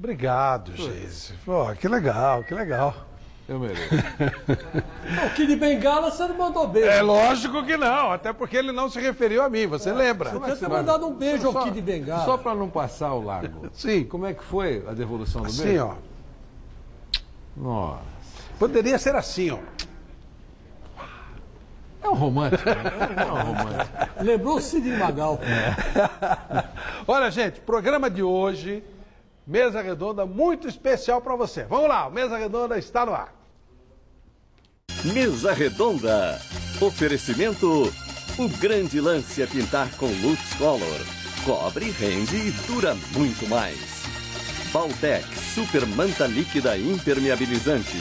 Obrigado, Geise. Pô, que legal, que legal. Eu mereço. O Kid Bengala você não mandou beijo. É lógico que não, até porque ele não se referiu a mim, você lembra? Você tinha que ter mandado um beijo ao Kid Bengala. Só para não passar o largo. Sim. Como é que foi a devolução do Assim, beijo? ó. Nossa. Poderia ser assim, ó. É um romântico, né? É um romântico. Lembrou o Sidney Magal. Olha, gente, programa de hoje, mesa redonda muito especial para você. Vamos lá, o Mesa Redonda está no ar. Mesa Redonda. Oferecimento. O grande lance é pintar com Lux Color. Cobre, rende e dura muito mais. Baltec Super Manta Líquida Impermeabilizante.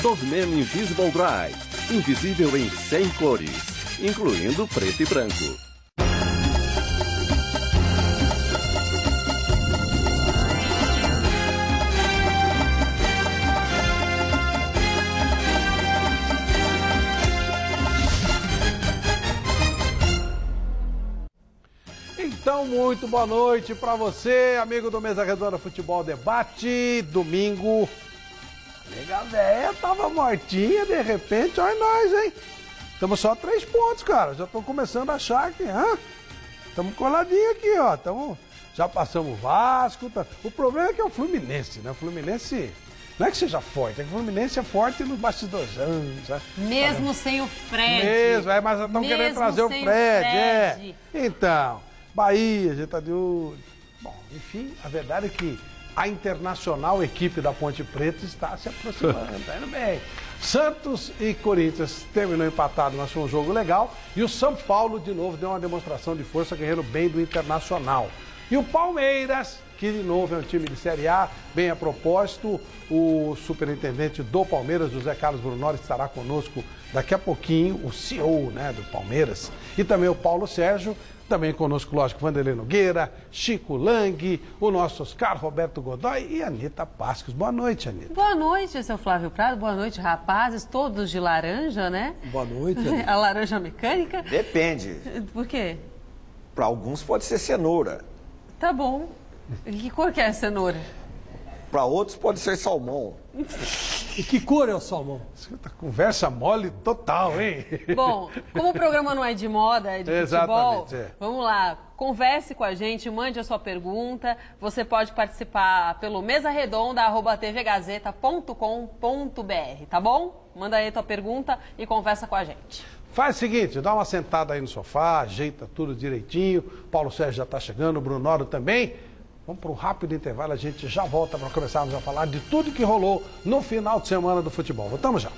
Dormen Invisible Dry. Invisível em 100 cores, incluindo preto e branco. Então, muito boa noite para você, amigo do Mesa Redonda Futebol Debate. Domingo, a nega véia tava mortinha, de repente, olha nós, hein? Estamos só a 3 pontos, cara. Já estou começando a achar que, estamos coladinhos aqui, ó. Já passamos o Vasco. Tá. O problema é que é o Fluminense, né? O Fluminense não é que seja forte, é que o Fluminense é forte nos bastidores. Mesmo sem o Fred. Mesmo, mas estão querendo trazer o Fred. Então, Bahia, a gente tá de olho. Bom, enfim, a verdade é que a internacional equipe da Ponte Preta está se aproximando, tá indo bem. Santos e Corinthians terminou empatado, mas foi um jogo legal. E o São Paulo, de novo, deu uma demonstração de força, guerreiro bem do Internacional. E o Palmeiras, que de novo é um time de Série A, bem a propósito, o superintendente do Palmeiras, José Carlos Brunoro, estará conosco daqui a pouquinho, o CEO, né, do Palmeiras, e também o Paulo Sérgio. Também conosco, lógico, Vanderlei Nogueira, Chico Lang, o nosso Oscar Roberto Godoy e Anitta Pascos. Boa noite, Anitta. Boa noite, seu Flávio Prado. Boa noite, rapazes. Todos de laranja, né? Boa noite. A laranja mecânica. Depende. Por quê? Para alguns pode ser cenoura. Tá bom. Que cor que é a cenoura? Para outros pode ser salmão. E que cor é o salmão? Conversa mole total, hein? Bom, como o programa não é de moda, é de futebol, exatamente, vamos lá, converse com a gente, mande a sua pergunta. Você pode participar pelo mesaredonda@tvgazeta.com.br, tá bom? Manda aí a tua pergunta e conversa com a gente. Faz o seguinte, dá uma sentada aí no sofá, ajeita tudo direitinho. Paulo Sérgio já está chegando, o Brunoro também. Vamos para um rápido intervalo, a gente já volta para começarmos a falar de tudo que rolou no final de semana do futebol. Voltamos já.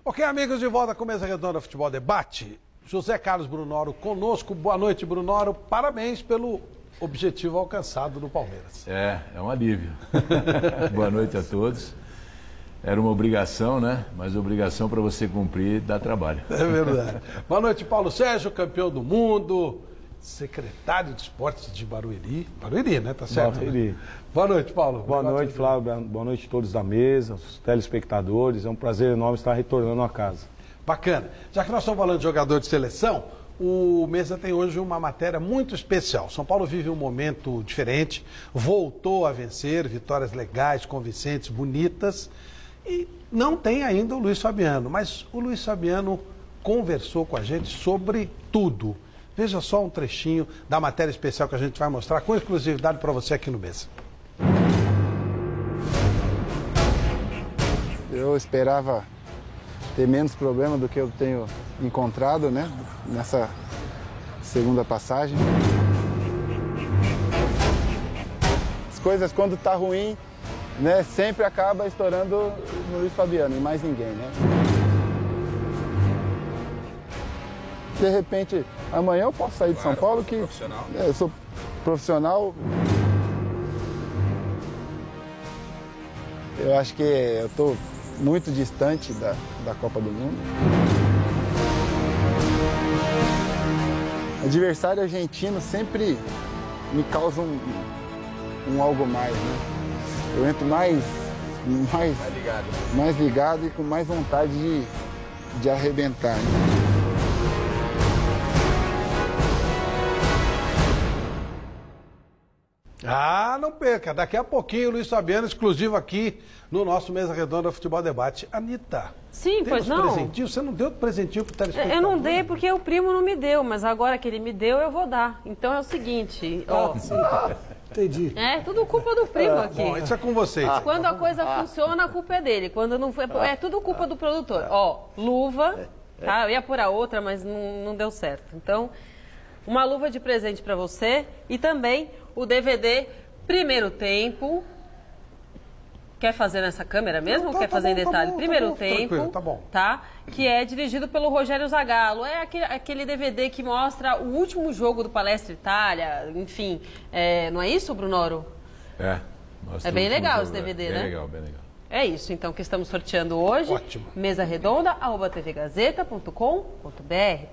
Ok, amigos, de volta com a Mesa Redonda Futebol Debate. José Carlos Brunoro conosco. Boa noite, Brunoro. Parabéns pelo objetivo alcançado no Palmeiras. É um alívio. Boa noite a todos. Era uma obrigação, né? Mas obrigação para você cumprir dá trabalho. É verdade. Boa noite, Paulo Sérgio, campeão do mundo, secretário de esportes de Barueri. Barueri, né? Tá certo? Barueri. Né? Boa noite, Paulo. Boa noite, Flávio. Boa noite a todos da mesa, os telespectadores. É um prazer enorme estar retornando à casa. Bacana. Já que nós estamos falando de jogador de seleção, o Mesa tem hoje uma matéria muito especial. São Paulo vive um momento diferente, voltou a vencer, vitórias legais, convincentes, bonitas. E não tem ainda o Luiz Fabiano, mas o Luiz Fabiano conversou com a gente sobre tudo. Veja só um trechinho da matéria especial que a gente vai mostrar com exclusividade para você aqui no Mesa. Eu esperava ter menos problema do que eu tenho encontrado, né, nessa segunda passagem. As coisas, quando tá ruim, né, sempre acaba estourando no Luiz Fabiano e mais ninguém, né? De repente, amanhã eu posso sair de São Paulo que eu sou profissional. Eu acho que eu estou muito distante da Copa do Mundo. O adversário argentino sempre me causa um algo mais, né? Eu entro mais ligado e com mais vontade de arrebentar. Ah, não perca. Daqui a pouquinho, Luiz Fabiano, exclusivo aqui no nosso Mesa Redonda Futebol Debate. Anitta. Sim, pois não. Presentinho? Você não deu presentinho pro telespectador? Eu não dei porque o primo não me deu, mas agora que ele me deu, eu vou dar. Então é o seguinte, ó. Entendi. É tudo culpa do primo aqui. Bom, isso é com vocês. Quando a coisa funciona, a culpa é dele. Quando não foi, é tudo culpa do produtor. Ó, luva, tá? Eu ia pôr a outra, mas não deu certo. Então, uma luva de presente pra você e também o DVD Primeiro Tempo. Quer fazer nessa câmera mesmo? Ou quer fazer em detalhe? Primeiro Tempo, tá? Que é dirigido pelo Rogério Zagallo. É aquele DVD que mostra o último jogo do Palestra Itália, enfim. Não é isso, Brunoro? É bem legal esse DVD, né? Bem legal, bem legal. É isso, então, que estamos sorteando hoje. Ótimo. Mesa Redonda, @tvgazeta.com.br.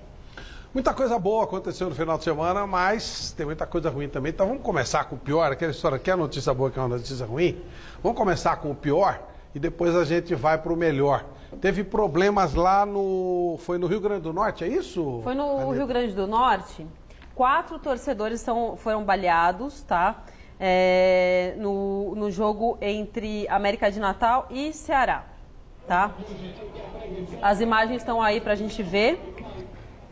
Muita coisa boa aconteceu no final de semana, mas tem muita coisa ruim também. Então vamos começar com o pior. Aquela história que é notícia boa, que é uma notícia ruim. Vamos começar com o pior e depois a gente vai para o melhor. Teve problemas lá no... Foi no Rio Grande do Norte, é isso? Foi no Rio Grande do Norte. 4 torcedores foram baleados, tá? No jogo entre América de Natal e Ceará, tá? As imagens estão aí pra gente ver.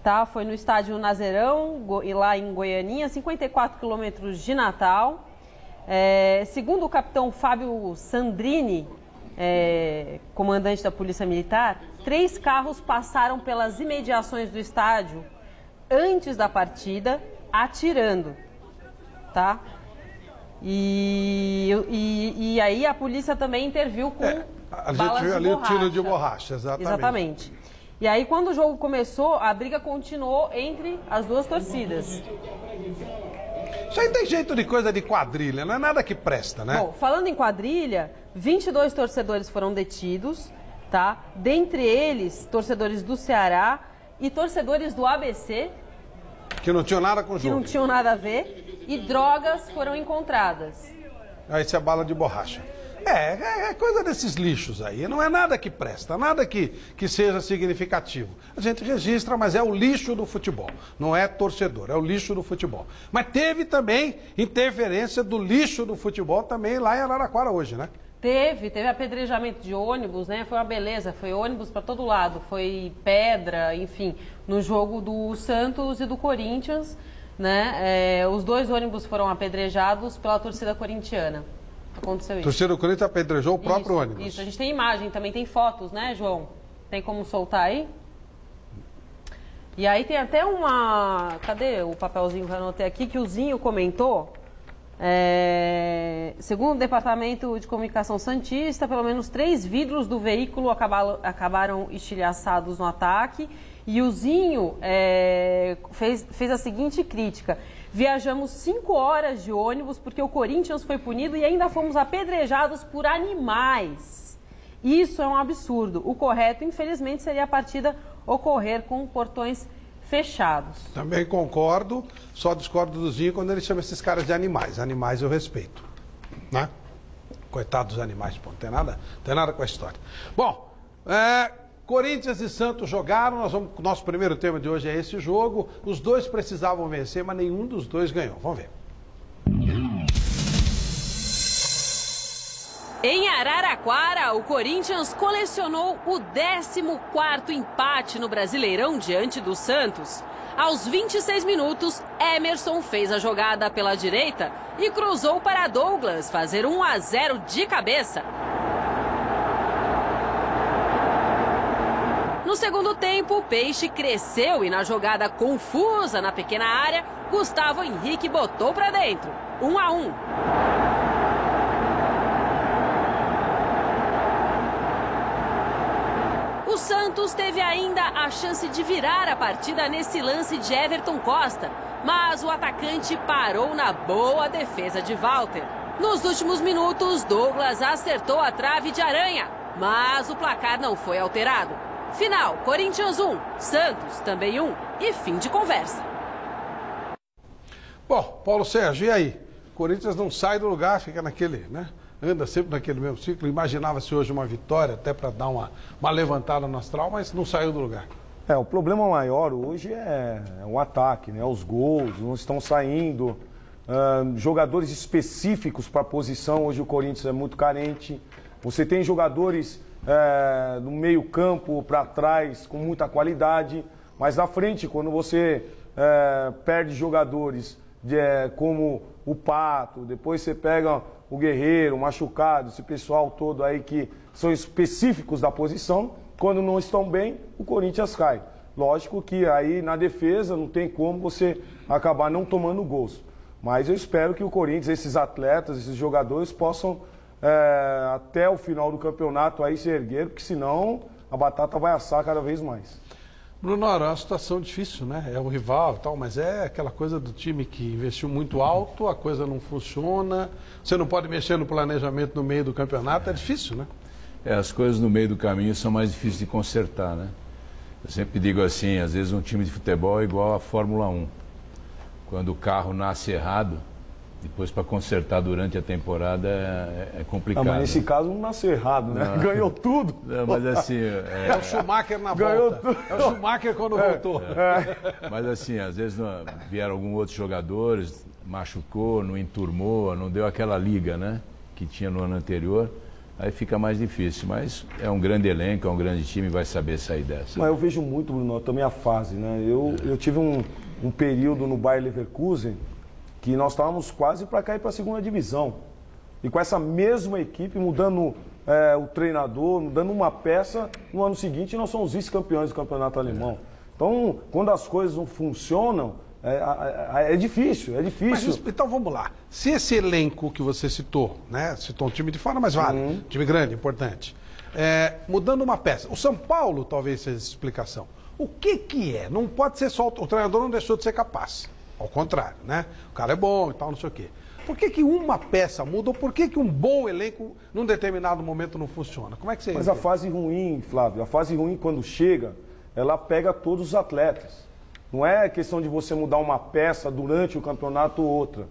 Tá, foi no estádio Nazerão, lá em Goianinha, 54 quilômetros de Natal. Segundo o capitão Fábio Sandrini, comandante da Polícia Militar, 3 carros passaram pelas imediações do estádio antes da partida, atirando. Tá? E aí a polícia também interviu com a gente balas viu de ali borracha. o tiro de borracha, Exatamente. E aí, quando o jogo começou, a briga continuou entre as duas torcidas. Isso aí tem jeito de coisa de quadrilha, não é nada que presta, né? Bom, falando em quadrilha, 22 torcedores foram detidos, tá? Dentre eles, torcedores do Ceará e torcedores do ABC. Que não tinham nada com o jogo. Que não tinham nada a ver. E drogas foram encontradas. Aí isso é bala de borracha. É coisa desses lixos aí, não é nada que presta, nada que seja significativo. A gente registra, mas é o lixo do futebol, não é torcedor, é o lixo do futebol. Mas teve também interferência do lixo do futebol também lá em Araraquara hoje, né? Teve apedrejamento de ônibus, né? Foi uma beleza, foi ônibus para todo lado, foi pedra, enfim, no jogo do Santos e do Corinthians, né? Os 2 ônibus foram apedrejados pela torcida corintiana. Aconteceu isso. A torcida do Corinthians apedrejou o próprio ônibus. Isso, a gente tem imagem, também tem fotos, né, João? Tem como soltar aí? E aí tem até uma... Cadê o papelzinho que eu anotei aqui? Que o Zinho comentou. Segundo o Departamento de Comunicação Santista, pelo menos 3 vidros do veículo acabaram estilhaçados no ataque. E o Zinho fez a seguinte crítica. Viajamos 5 horas de ônibus porque o Corinthians foi punido e ainda fomos apedrejados por animais. Isso é um absurdo. O correto, infelizmente, seria a partida ocorrer com portões fechados. Também concordo, só discordo do Zinho quando ele chama esses caras de animais. Animais eu respeito, né? Coitado dos animais, pô, não tem nada com a história. Bom, Corinthians e Santos jogaram, nosso primeiro tema de hoje é esse jogo. Os 2 precisavam vencer, mas nenhum dos 2 ganhou. Vamos ver. Em Araraquara, o Corinthians colecionou o 14º empate no Brasileirão diante do Santos. Aos 26 minutos, Emerson fez a jogada pela direita e cruzou para Douglas fazer 1-0 de cabeça. No segundo tempo, o Peixe cresceu e na jogada confusa na pequena área, Gustavo Henrique botou para dentro. 1-1. O Santos teve ainda a chance de virar a partida nesse lance de Everton Costa, mas o atacante parou na boa defesa de Walter. Nos últimos minutos, Douglas acertou a trave de Aranha, mas o placar não foi alterado. Final, Corinthians 1, Santos também 1 e fim de conversa. Bom, Paulo Sérgio, e aí? Corinthians não sai do lugar, fica naquele, né? anda sempre naquele mesmo ciclo. Imaginava-se hoje uma vitória, até para dar uma levantada no astral, mas não saiu do lugar. O problema maior hoje é o ataque, né? Os gols não estão saindo. Jogadores específicos para a posição, hoje o Corinthians é muito carente. Você tem jogadores no meio campo, para trás, com muita qualidade, mas na frente, quando você perde jogadores como o Pato, depois você pega o Guerreiro, o Machucado, esse pessoal todo aí que são específicos da posição, quando não estão bem, o Corinthians cai. Lógico que aí na defesa não tem como você acabar não tomando gols. Mas eu espero que o Corinthians, esses atletas, esses jogadores possam até o final do campeonato aí se erguer, porque senão a batata vai assar cada vez mais. Bruno, é uma situação difícil, né? É o rival e tal, mas é aquela coisa do time que investiu muito alto, a coisa não funciona, você não pode mexer no planejamento no meio do campeonato, é difícil, né? As coisas no meio do caminho são mais difíceis de consertar, né? Eu sempre digo assim, às vezes um time de futebol é igual à Fórmula 1. Quando o carro nasce errado, depois para consertar durante a temporada é complicado. Mas nesse caso não nasceu errado, né? Não. Ganhou tudo. Não, mas assim... É o Schumacher na Ganhou volta. tudo. É o Schumacher quando voltou. Mas assim, às vezes vieram alguns outros jogadores, machucou, não enturmou, não deu aquela liga, né? Que tinha no ano anterior. Aí fica mais difícil, mas é um grande elenco, é um grande time, vai saber sair dessa. Mas eu vejo muito, Bruno, também a fase, né? Eu tive um período no Bayer Leverkusen que nós estávamos quase para cair para a segunda divisão. E com essa mesma equipe, mudando o treinador, mudando uma peça, no ano seguinte nós somos vice-campeões do campeonato alemão. Então, quando as coisas não funcionam, é difícil, é difícil. Mas, então vamos lá. Se esse elenco que você citou, né? Citou um time de fora, mas vale. Time grande, importante. Mudando uma peça. O São Paulo talvez seja essa explicação. O que é? Não pode ser só... O treinador não deixou de ser capaz. Ao contrário, né? O cara é bom e tal, não sei o quê. Por que uma peça muda ou por que um bom elenco num determinado momento não funciona? Como é que você... Mas a fase ruim, Flávio, a fase ruim quando chega, ela pega todos os atletas. Não é questão de você mudar uma peça durante o campeonato ou outra.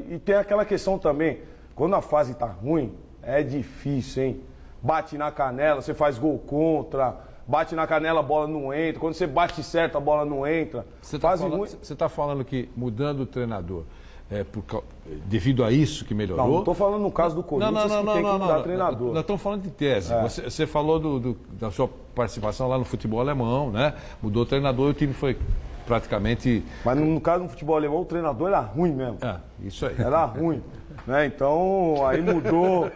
E tem aquela questão também, quando a fase está ruim, é difícil, hein? Bate na canela, você faz gol contra, bate na canela, a bola não entra. Quando você bate certo, a bola não entra. Você está falando que mudando o treinador, devido a isso que melhorou? Não estou falando no caso do Corinthians que tem que mudar treinador. Nós estamos falando de tese. Você falou da sua participação lá no futebol alemão, né? Mudou o treinador e o time foi praticamente... Mas no caso do futebol alemão, o treinador era ruim mesmo. Isso aí. Era ruim. Né? Então, aí mudou.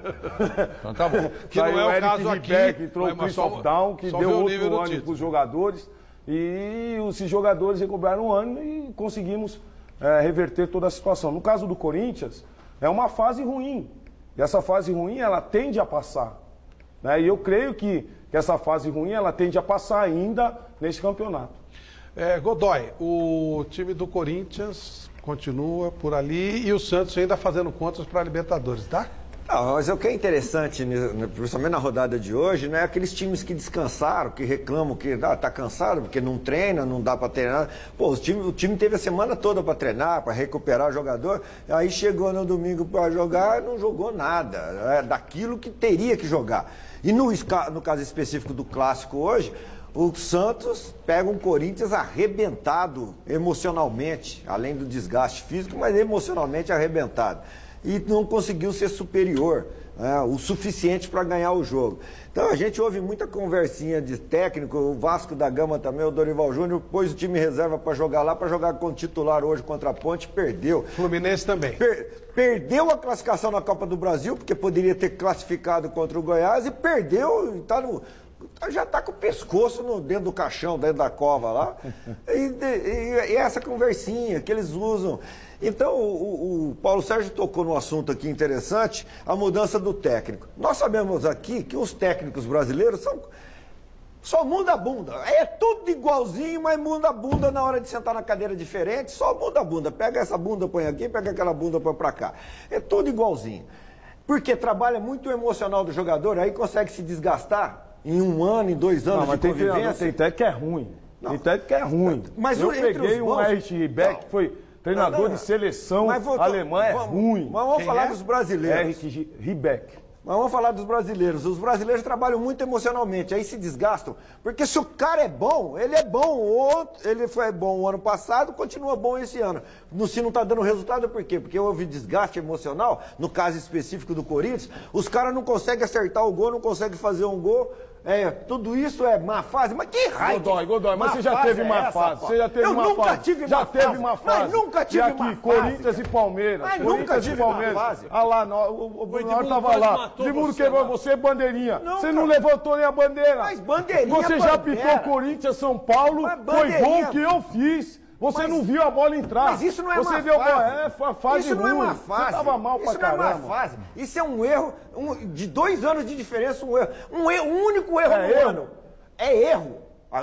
Então tá bom. Que não é o caso aqui. Entrou o Christoph Daum, que deu outro ânimo para os jogadores. E esses jogadores recobraram o ânimo e conseguimos reverter toda a situação. No caso do Corinthians, é uma fase ruim. E essa fase ruim, ela tende a passar. Né? E eu creio que essa fase ruim, ela tende a passar ainda nesse campeonato. Godoy, o time do Corinthians continua por ali e o Santos ainda fazendo contas para a Libertadores, tá? Não, mas o que é interessante, principalmente na rodada de hoje, né, aqueles times que descansaram, que reclamam que tá cansado porque não treina, não dá para treinar. Pô, o time teve a semana toda para treinar, para recuperar o jogador, aí chegou no domingo para jogar, não jogou nada, daquilo que teria que jogar. E no caso específico do clássico hoje, o Santos pega um Corinthians arrebentado emocionalmente, além do desgaste físico, mas emocionalmente arrebentado. E não conseguiu ser superior, o suficiente para ganhar o jogo. Então a gente ouve muita conversinha de técnico, o Vasco da Gama também, o Dorival Júnior, pôs o time reserva para jogar lá, para jogar com o titular hoje contra a Ponte, perdeu. Fluminense também. Perdeu a classificação na Copa do Brasil, porque poderia ter classificado contra o Goiás, e perdeu, já está com o pescoço dentro do caixão, dentro da cova lá. E essa conversinha que eles usam. Então, o Paulo Sérgio tocou num assunto aqui interessante, a mudança do técnico. Nós sabemos aqui que os técnicos brasileiros só muda a bunda. É tudo igualzinho, mas muda a bunda na hora de sentar na cadeira diferente, só muda a bunda. Pega essa bunda, põe aqui, pega aquela bunda, põe pra cá. É tudo igualzinho. Porque trabalha muito o emocional do jogador, aí consegue se desgastar em 1 ano, em 2 anos de convivência. Tem técnico que é ruim. Tem técnico que é ruim. Mas eu peguei um RT Beck que foi Treinador de seleção alemã é ruim. Mas vamos falar dos brasileiros. Eric Ribbeck. Mas vamos falar dos brasileiros. Os brasileiros trabalham muito emocionalmente, aí se desgastam. Porque se o cara é bom, ele é bom. Ele foi bom o ano passado, continua bom esse ano. Se não está dando resultado, por quê? Porque houve desgaste emocional, no caso específico do Corinthians, os caras não conseguem acertar o gol, não conseguem fazer um gol. Tudo isso é má fase. Mas que raiva! Godoy, mas você já teve uma fase. Você já teve uma fase. Eu nunca tive uma fase. Já teve uma fase. Mas nunca tive uma fase. Corinthians e Palmeiras. Mas nunca tive uma fase. Ah lá, o Brunor estava lá. Edmundo quebrou você, bandeirinha. Você não levantou nem a bandeira. Mas bandeirinha, você já pitou Corinthians, São Paulo. Foi gol que eu fiz. Você não viu a bola entrar. Mas isso não é você uma deu fase. Isso não é uma fase. Você tava mal pra caramba. Isso não é uma fase. Isso é um erro de 2 anos de diferença, um erro. Um único erro no ano. É erro.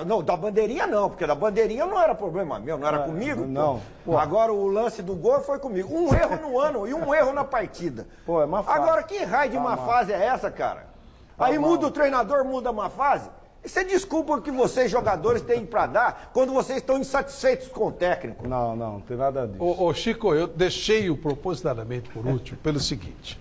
Não, da bandeirinha não, porque da bandeirinha não era problema meu, não era comigo. Não. Pô. Agora o lance do gol foi comigo. Um erro no ano e um erro na partida. Pô, é má fase. Agora, que raio de má fase é essa, cara? Aí muda o treinador, muda a má fase. Isso é desculpa que vocês, jogadores, têm para dar quando vocês estão insatisfeitos com o técnico. Não tem nada disso. Ô Chico, eu deixei-o propositadamente por último pelo seguinte.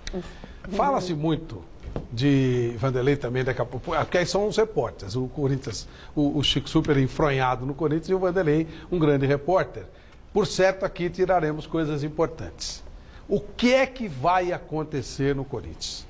Fala-se muito de Vanderlei também daqui a pouco, porque aí são os repórteres. O Corinthians, o Chico super enfronhado no Corinthians e o Vanderlei, um grande repórter. Por certo, aqui tiraremos coisas importantes. O que é que vai acontecer no Corinthians?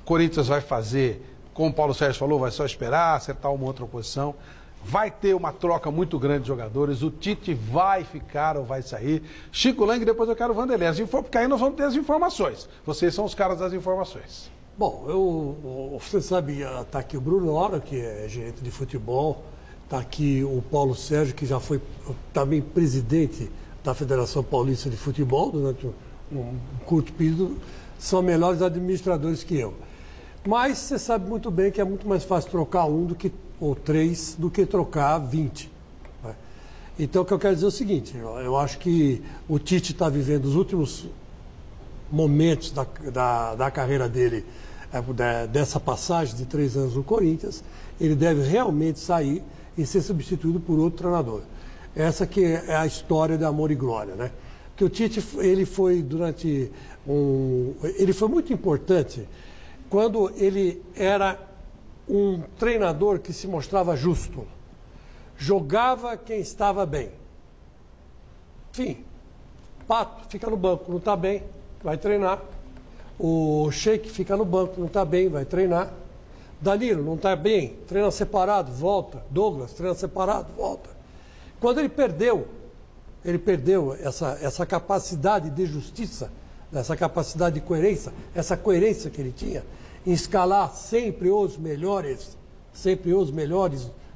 O Corinthians vai fazer, como o Paulo Sérgio falou, vai só esperar, acertar uma outra oposição. Vai ter uma troca muito grande de jogadores. O Tite vai ficar ou vai sair. Chico Lang, depois eu quero o Vanderlei. Porque aí nós vamos ter as informações. Vocês são os caras das informações. Bom, você sabe, está aqui o Bruno Hora, que é gerente de futebol, está aqui o Paulo Sérgio, que já foi também presidente da Federação Paulista de Futebol durante um curto período, são melhores administradores que eu. Mas você sabe muito bem que é muito mais fácil trocar ou 3 do que trocar 20. Né? Então, o que eu quero dizer é o seguinte, eu acho que o Tite está vivendo os últimos momentos da carreira dele, dessa passagem de 3 anos no Corinthians. Ele deve realmente sair e ser substituído por outro treinador. Essa que é a história de amor e glória, né? Porque o Tite, ele foi ele foi muito importante quando ele era um treinador que se mostrava justo. Jogava quem estava bem. Enfim, Pato fica no banco, não está bem, vai treinar. O Sheik fica no banco, não está bem, vai treinar. Danilo não está bem, treina separado, volta. Douglas, treina separado, volta. Quando ele perdeu essa capacidade de justiça, essa capacidade de coerência, essa coerência que ele tinha, em escalar sempre os melhores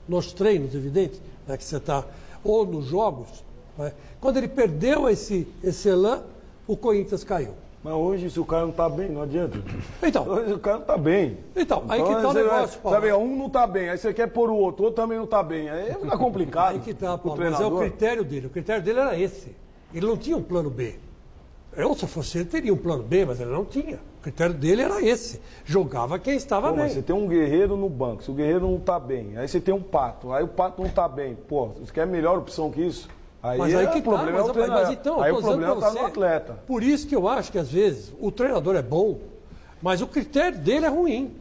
nos treinos, evidente, né, que você está, ou nos jogos. Né? Quando ele perdeu esse elan, o Corinthians caiu. Mas hoje, se o cara não está bem, não adianta. Então, hoje o cara não está bem. Então, aí que está o negócio, Paulo. Sabe, um não está bem, aí você quer pôr o outro também não está bem. Aí fica complicado. Aí que está, Paulo. Mas é o critério dele. O critério dele era esse. Ele não tinha um plano B. Eu, se fosse ele, teria um plano B, mas ele não tinha. O critério dele era esse. Jogava quem estava bem. Mas você tem um Guerreiro no banco, se o Guerreiro não está bem, aí você tem um Pato, aí o Pato não está bem. Pô, você quer melhor opção que isso? Mas aí que o problema é o treinador. Mas então, aí o problema está no atleta. Por isso que eu acho que, às vezes, o treinador é bom, mas o critério dele é ruim.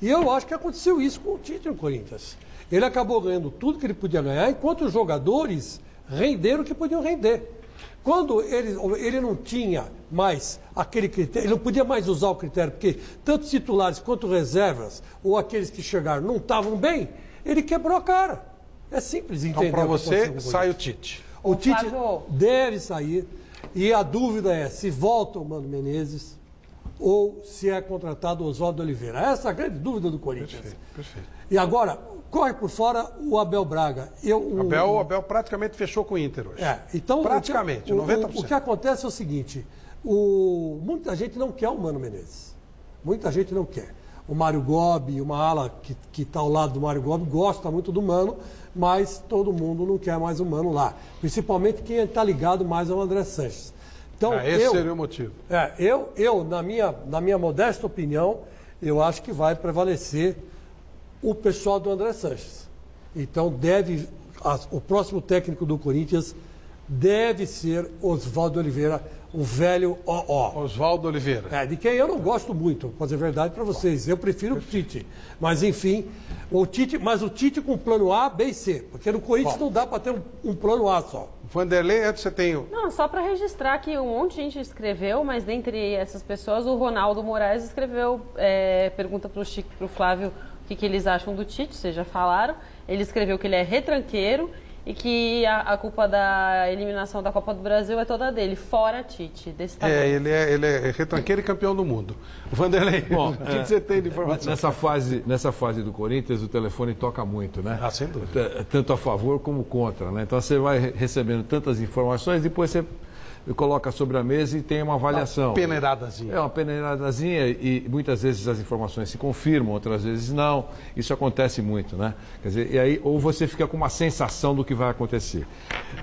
E eu acho que aconteceu isso com o Tite no Corinthians. Ele acabou ganhando tudo que ele podia ganhar, enquanto os jogadores renderam o que podiam render. Quando ele não tinha mais aquele critério, ele não podia mais usar o critério, porque tanto titulares quanto reservas, ou aqueles que chegaram, não estavam bem, ele quebrou a cara. É simples entender. Então, para você, sai o Tite. O Tite deve sair, e a dúvida é se volta o Mano Menezes ou se é contratado o Oswaldo Oliveira. Essa é a grande dúvida do Corinthians. Perfeito. E agora, corre por fora o Abel Braga. O Abel praticamente fechou com o Inter hoje. Então, praticamente, 90%. O que acontece é o seguinte, muita gente não quer o Mano Menezes. Muita gente não quer. O Mário Gobi, uma ala que está ao lado do Mário Gobi, gosta muito do Mano, mas todo mundo não quer mais o Mano lá. Principalmente quem está ligado mais ao André Sanches. Então, esse seria o motivo. Na minha modesta opinião, eu acho que vai prevalecer o pessoal do André Sanches. Então, o próximo técnico do Corinthians deve ser Oswaldo Oliveira, o velho ó. Oswaldo Oliveira. De quem eu não gosto muito, vou fazer verdade para vocês. Eu prefiro o Tite. Mas, enfim, o Tite com plano A, B e C. Porque no Corinthians não dá para ter um plano A só. Vanderlei, antes você tem... Não, só para registrar que um monte de gente escreveu, mas dentre essas pessoas, o Ronaldo Moraes escreveu, pergunta para o Chico e para o Flávio o que eles acham do Tite, vocês já falaram. Ele escreveu que ele é retranqueiro e que a culpa da eliminação da Copa do Brasil é toda dele, fora Tite. Desse tamanho. Ele é retranqueiro e campeão do mundo. Vanderlei, bom, o que você tem de informação? Nessa fase do Corinthians, o telefone toca muito, né? Sem dúvida. Tanto a favor como contra, né? Então você vai recebendo tantas informações, depois você coloca sobre a mesa e tem uma avaliação. Uma peneiradazinha. É uma peneiradazinha e muitas vezes as informações se confirmam, outras vezes não. Isso acontece muito, né? Quer dizer, e aí ou você fica com uma sensação do que vai acontecer.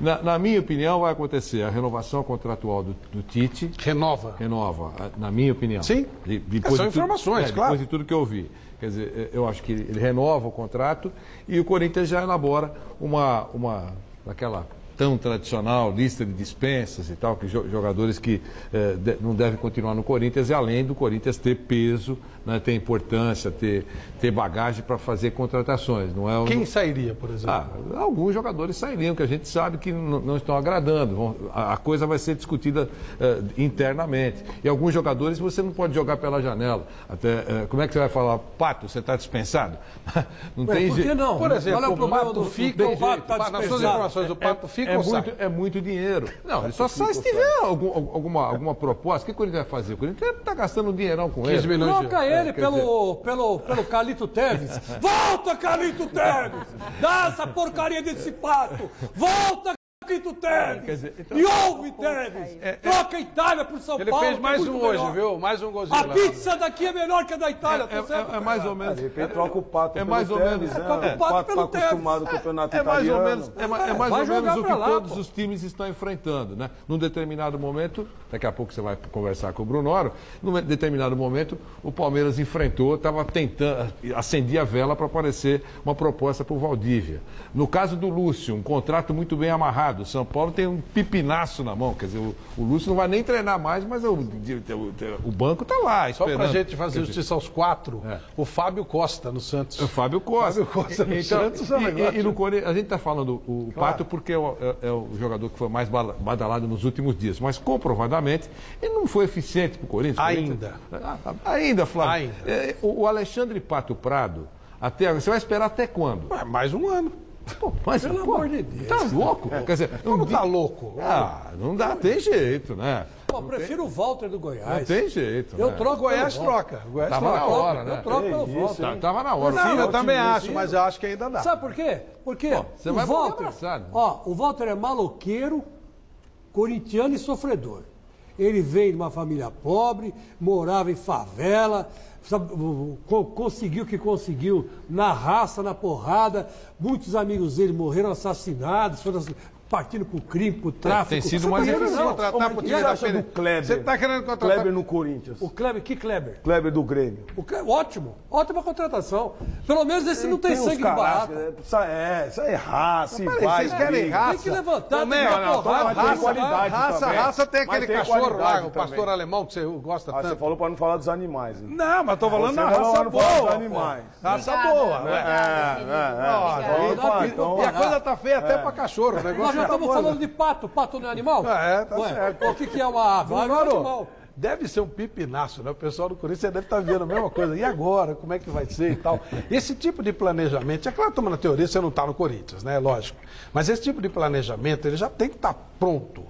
Na minha opinião, vai acontecer a renovação contratual do Tite. Renova, na minha opinião. Sim, são informações, claro. Depois de tudo que eu vi. Quer dizer, eu acho que ele renova o contrato e o Corinthians já elabora aquela tão tradicional lista de dispensas e tal, que jogadores que não devem continuar no Corinthians, e além do Corinthians ter peso, né, ter importância, ter bagagem para fazer contratações. Não é Quem sairia, por exemplo? Alguns jogadores sairiam, que a gente sabe que não estão agradando. A coisa vai ser discutida internamente. E alguns jogadores você não pode jogar pela janela. Como é que você vai falar, Pato, você está dispensado? Não tem jeito. Por que não? Por exemplo, o Pato fica, o Pato está nas suas informações, o Pato fica ou sai? É muito dinheiro. Não, ele só sai se tiver alguma proposta. O que o Corinthians vai fazer? O Corinthians está gastando um dinheirão com ele. Troca ele pelo Carlito Teves. Volta, Carlito Teves! Dá essa porcaria desse Pato! Volta, Carlito Teves! E ouve, Teves! Troca a Itália por São Paulo. Ele fez mais um hoje, viu? Mais um golzinho. A pizza daqui é melhor que a da Itália. É mais ou menos. De repente troca o Pato pelo mais ou menos. Teves, o Pato está acostumado com o campeonato italiano. É mais ou menos o que todos os times estão enfrentando, né? Num determinado momento, daqui a pouco você vai conversar com o Bruno Oro, num determinado momento o Palmeiras enfrentou, estava tentando, acendia a vela para aparecer uma proposta para o Valdívia. No caso do Lúcio, um contrato muito bem amarrado. O São Paulo tem um pipinaço na mão, quer dizer, o Lúcio não vai nem treinar mais, mas o banco está lá esperando. Só para a gente fazer justiça aos quatro, o Fábio Costa no Santos. O Fábio Costa no Santos é um negócio. E no Corinthians, a gente está falando o Pato porque é o jogador que foi mais badalado nos últimos dias, mas comprovadamente ele não foi eficiente para o Corinthians. Ainda, Flávio. O Alexandre Pato Prado, você vai esperar até quando? Mais um ano. Pelo amor de Deus. Tá louco? Quer dizer, não tá louco? Não dá, tem jeito, né? Eu prefiro o Walter do Goiás. Não tem jeito. Eu troco. O Goiás troca. Tava na hora, né? Eu troco pelo Walter. Tava na hora. Não, eu também acho, mas eu acho que ainda dá. Sabe por quê? Porque você vai o Walter é maloqueiro, corintiano e sofredor. Ele veio de uma família pobre, morava em favela, conseguiu o que conseguiu na raça, na porrada. Muitos amigos dele morreram assassinados, foram partindo pro crime, pro tráfico. Tem sido mais difícil contratar pro time da do Kleber. Você tá querendo contratar Kleber no Corinthians. O Kleber, que Kleber? Kleber do Grêmio. Ótimo, ótima contratação. Pelo menos esse não tem sangue de barata. Isso é raça, vocês querem raça. Tem que levantar, raça tem aquele cachorro lá, o pastor alemão que você gosta tanto. Você falou para não falar dos animais. Não, mas tô falando da raça boa. Animais. Raça boa. E a coisa tá feia até pra cachorro. Nós já estamos falando de pato. Pato não é animal? Tá certo. O que é uma ave? Ave é um animal. Deve ser um pipinaço, né? O pessoal do Corinthians deve estar vendo a mesma coisa. E agora? Como é que vai ser e tal? Esse tipo de planejamento, é claro, estamos na teoria, você não está no Corinthians, né? Lógico. Mas esse tipo de planejamento, ele já tem que estar pronto.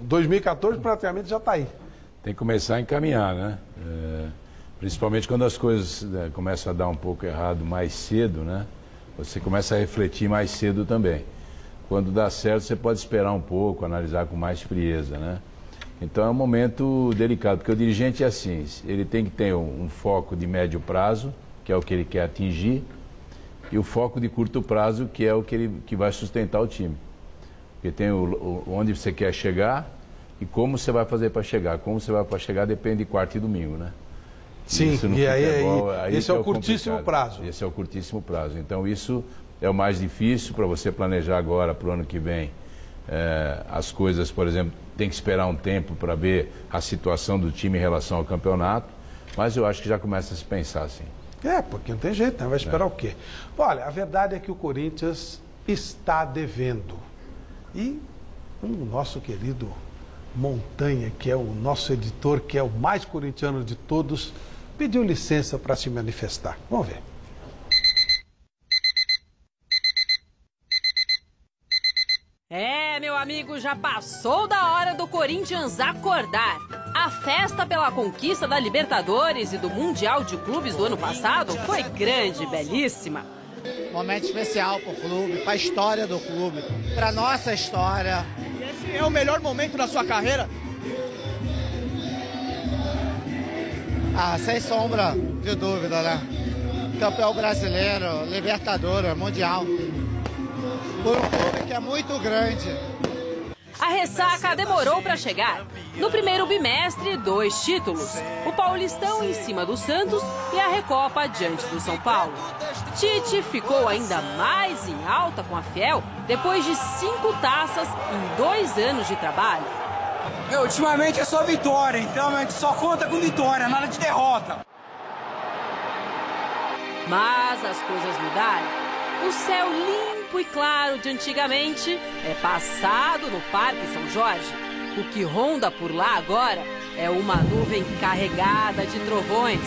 2014 praticamente já está aí. Tem que começar a encaminhar, né? Principalmente quando as coisas começam a dar um pouco errado mais cedo, né? Você começa a refletir mais cedo também. Quando dá certo, você pode esperar um pouco, analisar com mais frieza, né? Então é um momento delicado, porque o dirigente é assim, ele tem que ter um foco de médio prazo, que é o que ele quer atingir, e o foco de curto prazo, que é o que vai sustentar o time. Porque tem onde você quer chegar e como você vai fazer para chegar. Como você vai para chegar depende de quarta e domingo, né? Sim, e aí esse é o curtíssimo prazo. Esse é o curtíssimo prazo. Então isso é o mais difícil para você planejar agora, para o ano que vem. as coisas, por exemplo, tem que esperar um tempo para ver a situação do time em relação ao campeonato, mas eu acho que já começa a se pensar assim. Porque não tem jeito, né? Vai esperar o quê? Olha, a verdade é que o Corinthians está devendo. E o nosso querido Montanha, que é o nosso editor, que é o mais corintiano de todos, pediu licença para se manifestar. Vamos ver. Meu amigo, já passou da hora do Corinthians acordar. A festa pela conquista da Libertadores e do Mundial de Clubes do ano passado foi grande, belíssima. Momento especial para o clube, para a história do clube, para nossa história. Esse é o melhor momento da sua carreira? Sem sombra de dúvida, né? Campeão brasileiro, Libertadores, Mundial. Por um clube que é muito grande. A ressaca demorou para chegar. No primeiro bimestre, 2 títulos. O Paulistão em cima do Santos e a Recopa diante do São Paulo. Tite ficou ainda mais em alta com a Fiel depois de 5 taças em 2 anos de trabalho. Ultimamente é só vitória, então a gente só conta com vitória, nada de derrota. Mas as coisas mudaram. O céu limpo e claro de antigamente é passado no Parque São Jorge. O que ronda por lá agora é uma nuvem carregada de trovões.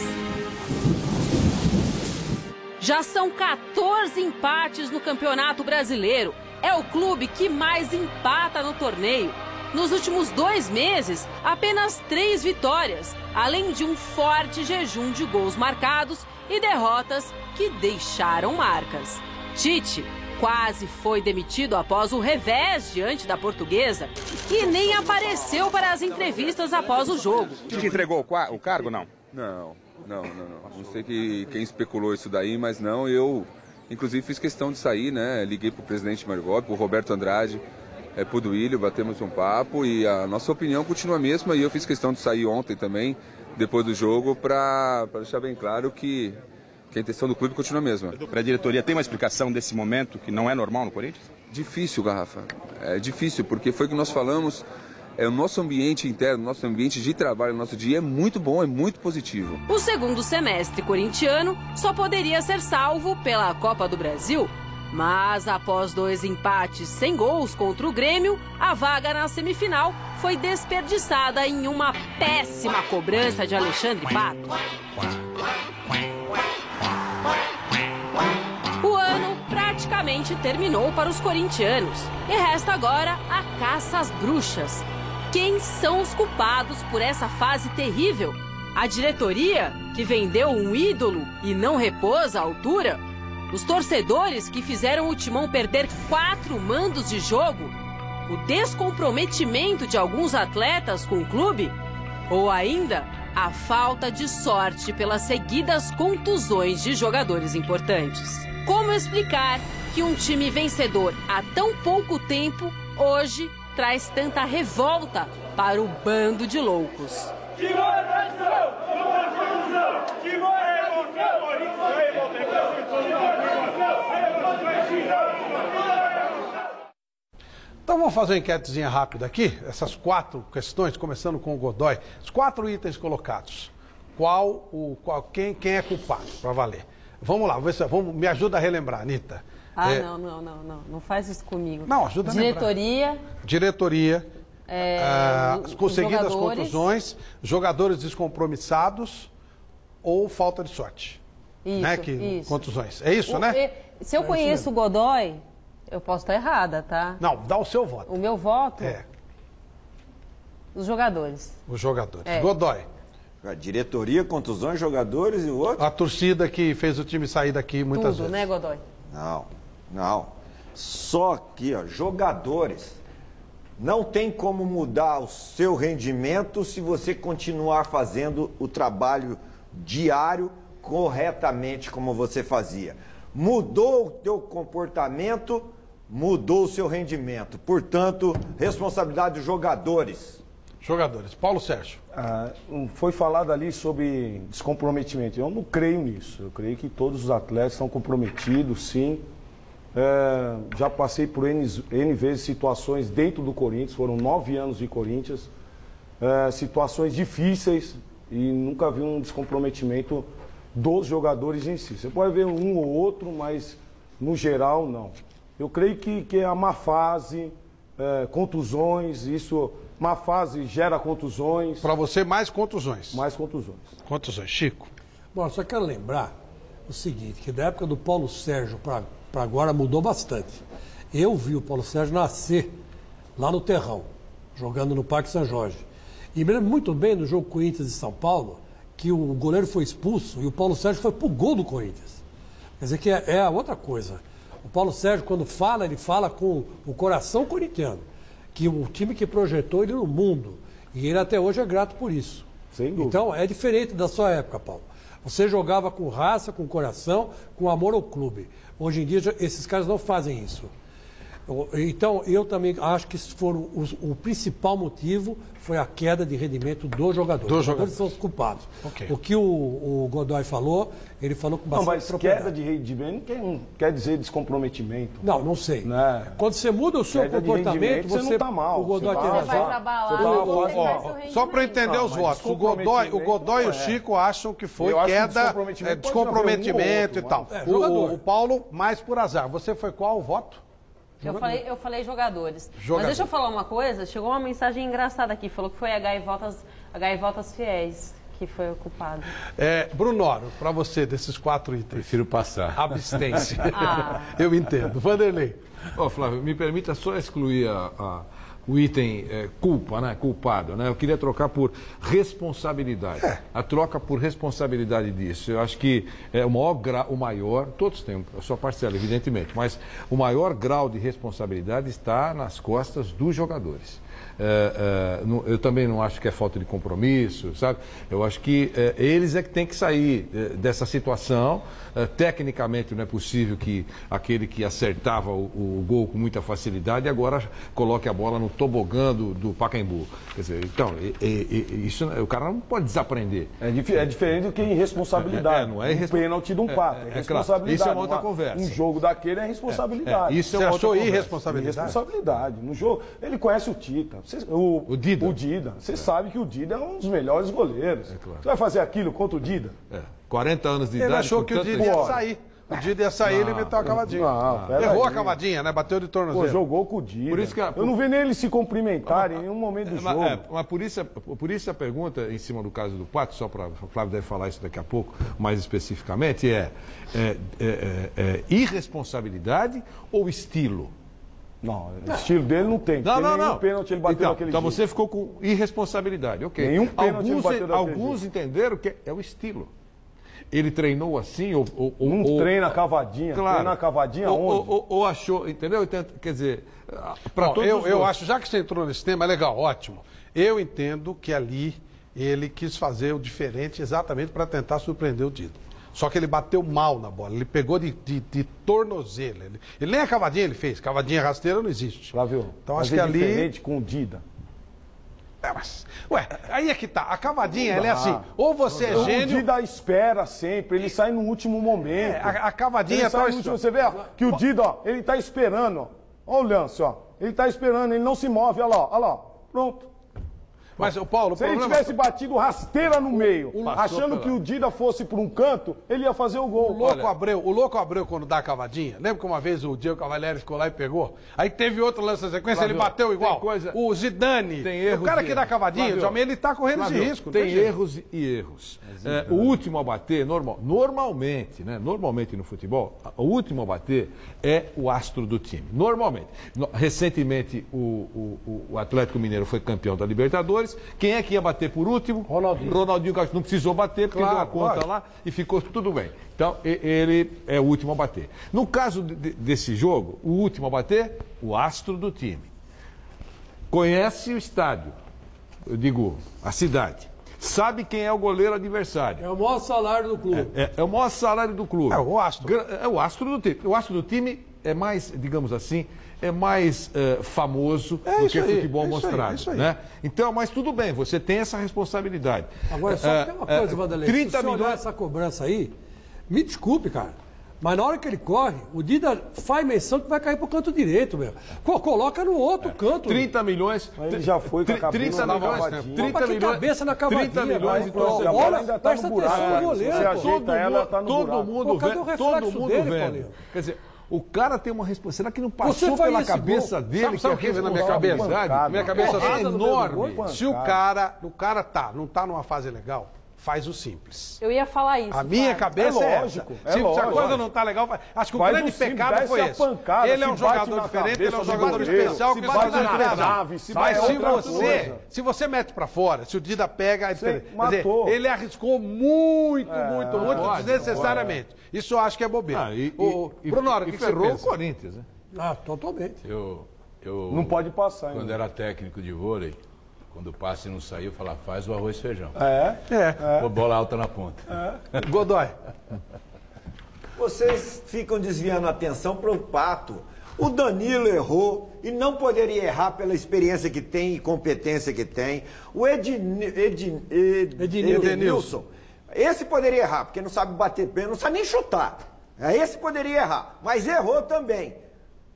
Já são 14 empates no Campeonato Brasileiro. É o clube que mais empata no torneio. Nos últimos 2 meses, apenas 3 vitórias, além de um forte jejum de gols marcados e derrotas que deixaram marcas. Tite quase foi demitido após o revés diante da Portuguesa e nem apareceu para as entrevistas após o jogo. Tite entregou o cargo, não? Não. Não sei quem especulou isso daí, mas não, eu inclusive fiz questão de sair, né? Liguei para o presidente Margot, para o Roberto Andrade, para o Duílio, batemos um papo e a nossa opinião continua a mesma e eu fiz questão de sair ontem também, depois do jogo, para deixar bem claro que a intenção do clube continua a mesma. Para a diretoria, tem uma explicação desse momento que não é normal no Corinthians? Difícil, Garrafa. É difícil, porque foi o que nós falamos, o nosso ambiente interno, nosso ambiente de trabalho, nosso dia é muito bom, é muito positivo. O segundo semestre corintiano só poderia ser salvo pela Copa do Brasil, mas após 2 empates sem gols contra o Grêmio, a vaga na semifinal foi desperdiçada em uma péssima cobrança de Alexandre Pato. O ano praticamente terminou para os corintianos e resta agora a caça às bruxas. Quem são os culpados por essa fase terrível? A diretoria, que vendeu um ídolo e não repôs à altura? Os torcedores que fizeram o Timão perder 4 mandos de jogo? O descomprometimento de alguns atletas com o clube? Ou ainda a falta de sorte pelas seguidas contusões de jogadores importantes? Como explicar que um time vencedor há tão pouco tempo, hoje, traz tanta revolta para o bando de loucos? Então vamos fazer uma enquetezinha rápida aqui, essas 4 questões, começando com o Godoy. Os 4 itens colocados. Quem é culpado, para valer? Vamos lá, me ajuda a relembrar, Anitta. Não faz isso comigo. Não, ajuda a lembrar. Diretoria, conseguidas contusões, jogadores descompromissados ou falta de sorte. Isso, né? isso. Contusões. É isso, né? Se eu conheço o Godoy, eu posso estar errada, tá? Não, dá o seu voto. O meu voto? É. Os jogadores. Os jogadores. Godoy. A diretoria, contusões, jogadores e o outro? A torcida que fez o time sair daqui muitas vezes. Tudo, né, Godoy? Não. Só aqui, jogadores. Não tem como mudar o seu rendimento se você continuar fazendo o trabalho diário corretamente como você fazia. Mudou o teu comportamento, mudou o seu rendimento. Portanto, responsabilidade dos jogadores. Jogadores. Paulo Sérgio. Foi falado ali sobre descomprometimento. Eu não creio nisso. Eu creio que todos os atletas estão comprometidos, sim. Já passei por N vezes situações dentro do Corinthians, foram 9 anos de Corinthians, situações difíceis e nunca vi um descomprometimento dos jogadores em si. Você pode ver um ou outro, mas no geral não. Eu creio que é a má fase, contusões, má fase gera contusões. Para você, mais contusões? Mais contusões. Contusões. Chico? Bom, só quero lembrar o seguinte, que da época do Paulo Sérgio para agora mudou bastante. Eu vi o Paulo Sérgio nascer lá no Terrão, jogando no Parque São Jorge. E me lembro muito bem no jogo Corinthians e São Paulo, que o goleiro foi expulso e o Paulo Sérgio foi pro gol do Corinthians. Quer dizer que é a outra coisa. O Paulo Sérgio, quando fala, ele fala com o coração corintiano, que o time que projetou ele no mundo. E ele até hoje é grato por isso. Sem dúvida. Então, é diferente da sua época, Paulo. Você jogava com raça, com coração, com amor ao clube. Hoje em dia, esses caras não fazem isso. Então, eu também acho que o principal motivo foi a queda de rendimento dos jogadores. Os jogadores são os culpados. Okay. O que o Godoy falou, ele falou com bastante propriedade. Queda de rendimento não quer dizer descomprometimento. Não sei. Né? Quando você muda o seu comportamento, você não está mal. O Godoy tem razão. Você vai pra balada, só para entender os votos, o Godoy e o Chico acham que foi queda, descomprometimento e tal. O Paulo, mais por azar. Você foi qual o voto? Eu falei jogadores. Mas deixa eu falar uma coisa. Chegou uma mensagem engraçada aqui. Falou que foi a Gaivotas Fiéis que foi o culpado. Brunoro, para você, desses 4 itens. Prefiro passar. Abstência. Eu entendo. Vanderlei. Flávio, me permita só excluir o item culpa, né? Culpado, né? Eu queria trocar por responsabilidade. A troca por responsabilidade disso. Eu acho que o maior, todos têm a sua parcela, evidentemente, mas o maior grau de responsabilidade está nas costas dos jogadores. Eu também não acho que é falta de compromisso, sabe? Eu acho que eles é que têm que sair dessa situação. Tecnicamente não é possível que aquele que acertava o gol com muita facilidade agora coloque a bola no tobogã do Pacaembu. Quer dizer, então, isso o cara não pode desaprender. É diferente do que irresponsabilidade. Não é pênalti de um pato. É responsabilidade. Isso é uma outra conversa. Um jogo daquele é responsabilidade. Isso é uma outra conversa. Irresponsabilidade? Irresponsabilidade. No jogo, ele conhece o Tita. O Dida. Você sabe que o Dida é um dos melhores goleiros. Claro. Você vai fazer aquilo contra o Dida? 40 anos de idade. Ele achou que o Dida ia sair. O Dida ia sair, ele meteu a cavadinha. Errou a cavadinha, né? Bateu de tornozelo. Jogou com o Dida. Por isso que eu não vi nem eles se cumprimentarem em nenhum momento do jogo. Mas por isso a pergunta, em cima do caso do Pato, só para o Flávio deve falar isso daqui a pouco, mais especificamente, irresponsabilidade ou estilo? Não, o estilo dele não tem. Não. Pênalti ele bateu naquele Então jeito. você ficou com irresponsabilidade, ok. Nenhum pênalti ele bateu naquele Alguns jeito. entenderam que é o estilo. Ele treinou assim ou treina a cavadinha. Claro. Treina a cavadinha onde? Ou achou, entendeu? Quer dizer, para todos eu acho, já que você entrou nesse tema, é legal, ótimo. Eu entendo que ali ele quis fazer o diferente exatamente para tentar surpreender o Dida. Só que ele bateu mal na bola, ele pegou de tornozelo. Ele nem a cavadinha ele fez, cavadinha rasteira não existe. Flávio, então acho que ali diferente com o Dida. Aí é que tá, a cavadinha ela é assim, ou você é gênio... O Dida espera sempre, ele sai no último momento. A cavadinha sai no último, você vê que o Dida, ele tá esperando, olha o lance, ele tá esperando, ele não se move, olha lá, pronto. Mas o Paulo, se ele tivesse batido rasteira no meio, achando que o Dida fosse por um canto, ele ia fazer o gol. O Louco Abreu, quando dá a cavadinha, lembra que uma vez o Diego Cavalieri ficou lá e pegou? Aí teve outro lance na sequência, ele bateu igual. O Zidane, o cara que dá a cavadinha, ele tá correndo esse risco. Tem erros e erros. O último a bater, normalmente no futebol, o último a bater é o astro do time. Normalmente. Recentemente, o Atlético Mineiro foi campeão da Libertadores. Quem é que ia bater por último? Ronaldinho Gaúcho não precisou bater, porque deu a conta lá e ficou tudo bem. Então, ele é o último a bater. No caso desse jogo, o último a bater, o astro do time. Conhece o estádio, eu digo, a cidade. Sabe quem é o goleiro adversário. É o maior salário do clube. É o maior salário do clube. É o astro. É o astro do time. O astro do time é mais, digamos assim, famoso do que futebol mostrado. Né? Então, mas tudo bem, você tem essa responsabilidade. Agora, só tem uma coisa, Vanderlei, se você olhar essa cobrança aí, me desculpe, cara, Mas na hora que ele corre, o Dida faz menção que vai cair pro canto direito, meu. Coloca no outro canto. 30 milhões. Ele já foi com a cabeça na cavadinha. 30 milhões. Cabeça na cavadinha. 30 milhões de torcedores. Olha, ainda tá no buraco. Goleiro, você ajeita ela, tá no buraco. Todo mundo vendo. Quer dizer, o cara tem uma responsabilidade. Será que não passou pela cabeça dele? Sabe o que vem na minha cabeça? Minha cabeça é enorme. Se o cara não tá numa fase legal, faz o simples. Eu ia falar isso. A minha cabeça é lógico. Se a coisa não tá legal, acho que o grande pecado foi esse. Ele é um jogador diferente, ele é um jogador especial que vai se você mete pra fora, se o Dida pega, é diferente. Ele arriscou muito, desnecessariamente. Isso eu acho que é bobeira. Bruno, o que ferrou o Corinthians, né? Totalmente. Não pode passar. Quando era técnico de vôlei, quando o passe não saiu, eu falava, faz o arroz e feijão. Pô, bola alta na ponta. Godoy. Vocês ficam desviando a atenção para o Pato. O Danilo errou e não poderia errar pela experiência que tem e competência que tem. O Edenilson, esse poderia errar, porque não sabe bater pênalti, não sabe nem chutar. Esse poderia errar, mas errou também.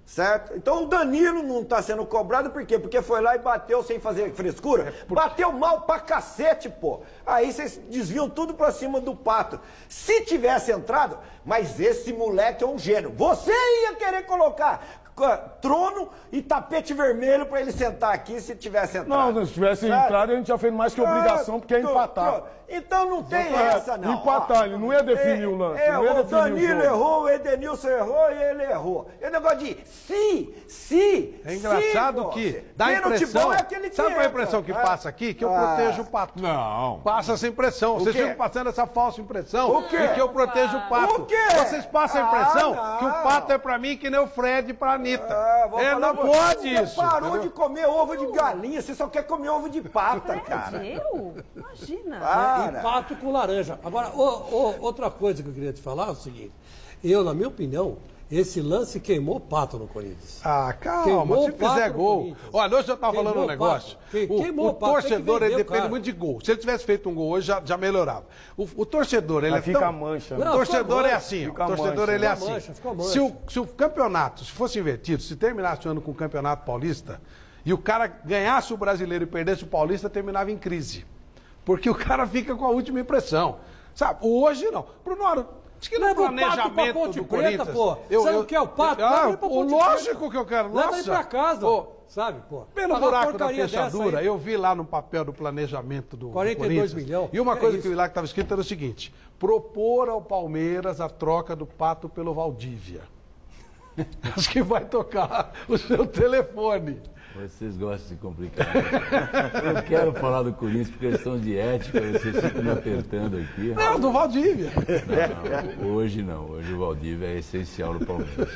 Certo? Então o Danilo não está sendo cobrado, por quê? Porque foi lá e bateu sem fazer frescura. Bateu mal pra cacete, pô. Aí vocês desviam tudo pra cima do Pato. Se tivesse entrado, mas esse moleque é um gênio. Você ia querer colocar trono e tapete vermelho pra ele sentar aqui se tivesse entrado. Não, se tivesse entrado, a gente já fez mais que obrigação, porque é empatar. Então não tem essa, não. Empatar, ele não ia definir o lance. O Danilo errou, o Edenilson errou e ele errou. E o negócio de se. É engraçado que dá a impressão. Sabe qual é a impressão que passa aqui? Que eu protejo o Pato. Não. Passa essa impressão. Vocês ficam passando essa falsa impressão de que eu protejo o Pato. O quê? Vocês passam a impressão que o Pato é pra mim que nem o Fred pra Anitta. Não pode isso. Você parou de comer ovo de galinha, você só quer comer ovo de pata, cara. Imagina. E pato com laranja. Agora, outra coisa que eu queria te falar é o seguinte. Na minha opinião, esse lance queimou o Pato no Corinthians. Calma, se fizer gol. Olha, hoje eu estava falando um negócio. O torcedor, ele depende muito de gol. Se ele tivesse feito um gol hoje, já melhorava. O torcedor, ele fica mancha. O torcedor é assim. O torcedor, ele é assim. Se o campeonato, se fosse invertido, se terminasse o ano com o Campeonato Paulista, e o cara ganhasse o Brasileiro e perdesse o Paulista, terminava em crise. Porque o cara fica com a última impressão. Sabe? Hoje não. Bruno, acho que no planejamento do Corinthians... Você não quer o Pato? Lógico que eu quero. Leva ele pra casa, sabe? Pelo buraco da fechadura, eu vi lá no papel do planejamento do 42 milhões. E uma coisa que eu vi lá que estava escrito era o seguinte: propor ao Palmeiras a troca do Pato pelo Valdívia. Acho que vai tocar o seu telefone. Vocês gostam de complicar. Eu quero falar do Corinthians por questão de ética, vocês ficam me apertando aqui. Não, do Valdívia. Não, hoje não. Hoje o Valdívia é essencial no Palmeiras.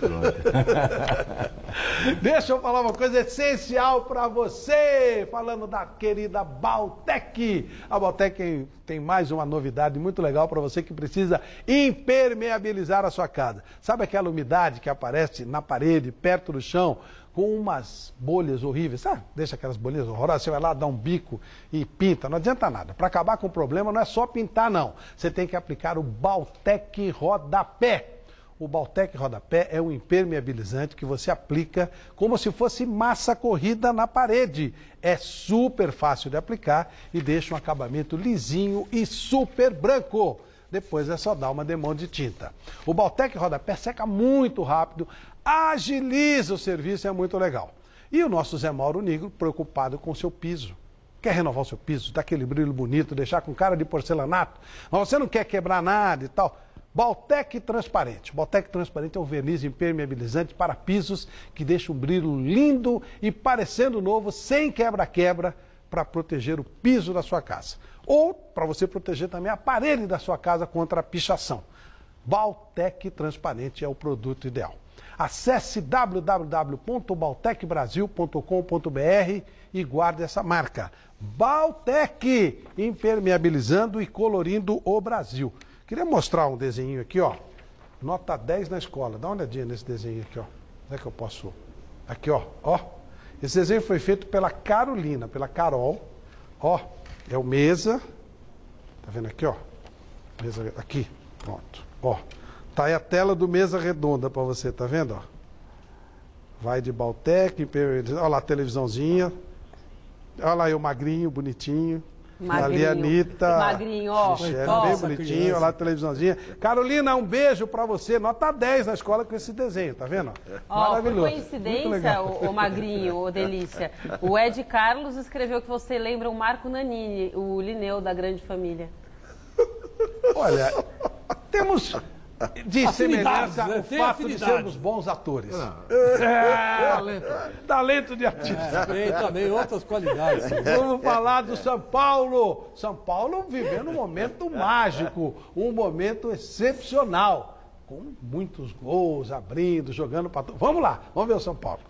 Deixa eu falar uma coisa essencial para você, falando da querida Baltec. A Baltec tem mais uma novidade muito legal para você que precisa impermeabilizar a sua casa. Sabe aquela umidade que aparece na parede, perto do chão, com umas bolhas horríveis, sabe? Deixa aquelas bolhas horrorosas, você vai lá, dá um bico e pinta, não adianta nada. Para acabar com o problema não é só pintar, não. Você tem que aplicar o Baltec Rodapé. O Baltec Rodapé é um impermeabilizante que você aplica como se fosse massa corrida na parede. É super fácil de aplicar e deixa um acabamento lisinho e super branco. Depois é só dar uma demão de tinta. O Baltec Rodapé seca muito rápido, agiliza o serviço, é muito legal. E o nosso Zé Mauro Negro, preocupado com o seu piso. Quer renovar o seu piso, dar aquele brilho bonito, deixar com cara de porcelanato, mas você não quer quebrar nada e tal. Baltec Transparente. Baltec Transparente é um verniz impermeabilizante para pisos que deixa um brilho lindo e parecendo novo, sem quebra-quebra, para proteger o piso da sua casa. Ou para você proteger também a parede da sua casa contra a pichação. Baltec Transparente é o produto ideal. Acesse www.baltecbrasil.com.br e guarde essa marca. Baltec, impermeabilizando e colorindo o Brasil. Queria mostrar um desenho aqui, ó. Nota 10 na escola. Dá uma olhadinha nesse desenho aqui, ó. Onde é que eu posso? Aqui, ó. Esse desenho foi feito pela Carolina, pela Carol. Ó, é o mesa. Tá vendo aqui, ó? Mesa aqui. Pronto. Ó. Tá aí a tela do Mesa Redonda para você, tá vendo? Ó? Vai de Baltec, olha lá a televisãozinha. Olha lá aí o magrinho, bonitinho. Ali a Anitta. Magrinho, ó. Michele, bem bonitinho, olha lá a televisãozinha. Carolina, um beijo pra você. Nota 10 na escola com esse desenho, tá vendo? Maravilhoso. Por coincidência, o Magrinho, o Delícia, o Ed Carlos escreveu que você lembra o Marco Nanini, o Linneu da Grande Família. Olha, temos de semelhança o fato de sermos bons atores. Talento de artista. Tem também outras qualidades. Vamos falar do São Paulo. São Paulo vivendo um momento mágico, um momento excepcional, com muitos gols, abrindo, jogando para... Vamos lá, vamos ver o São Paulo.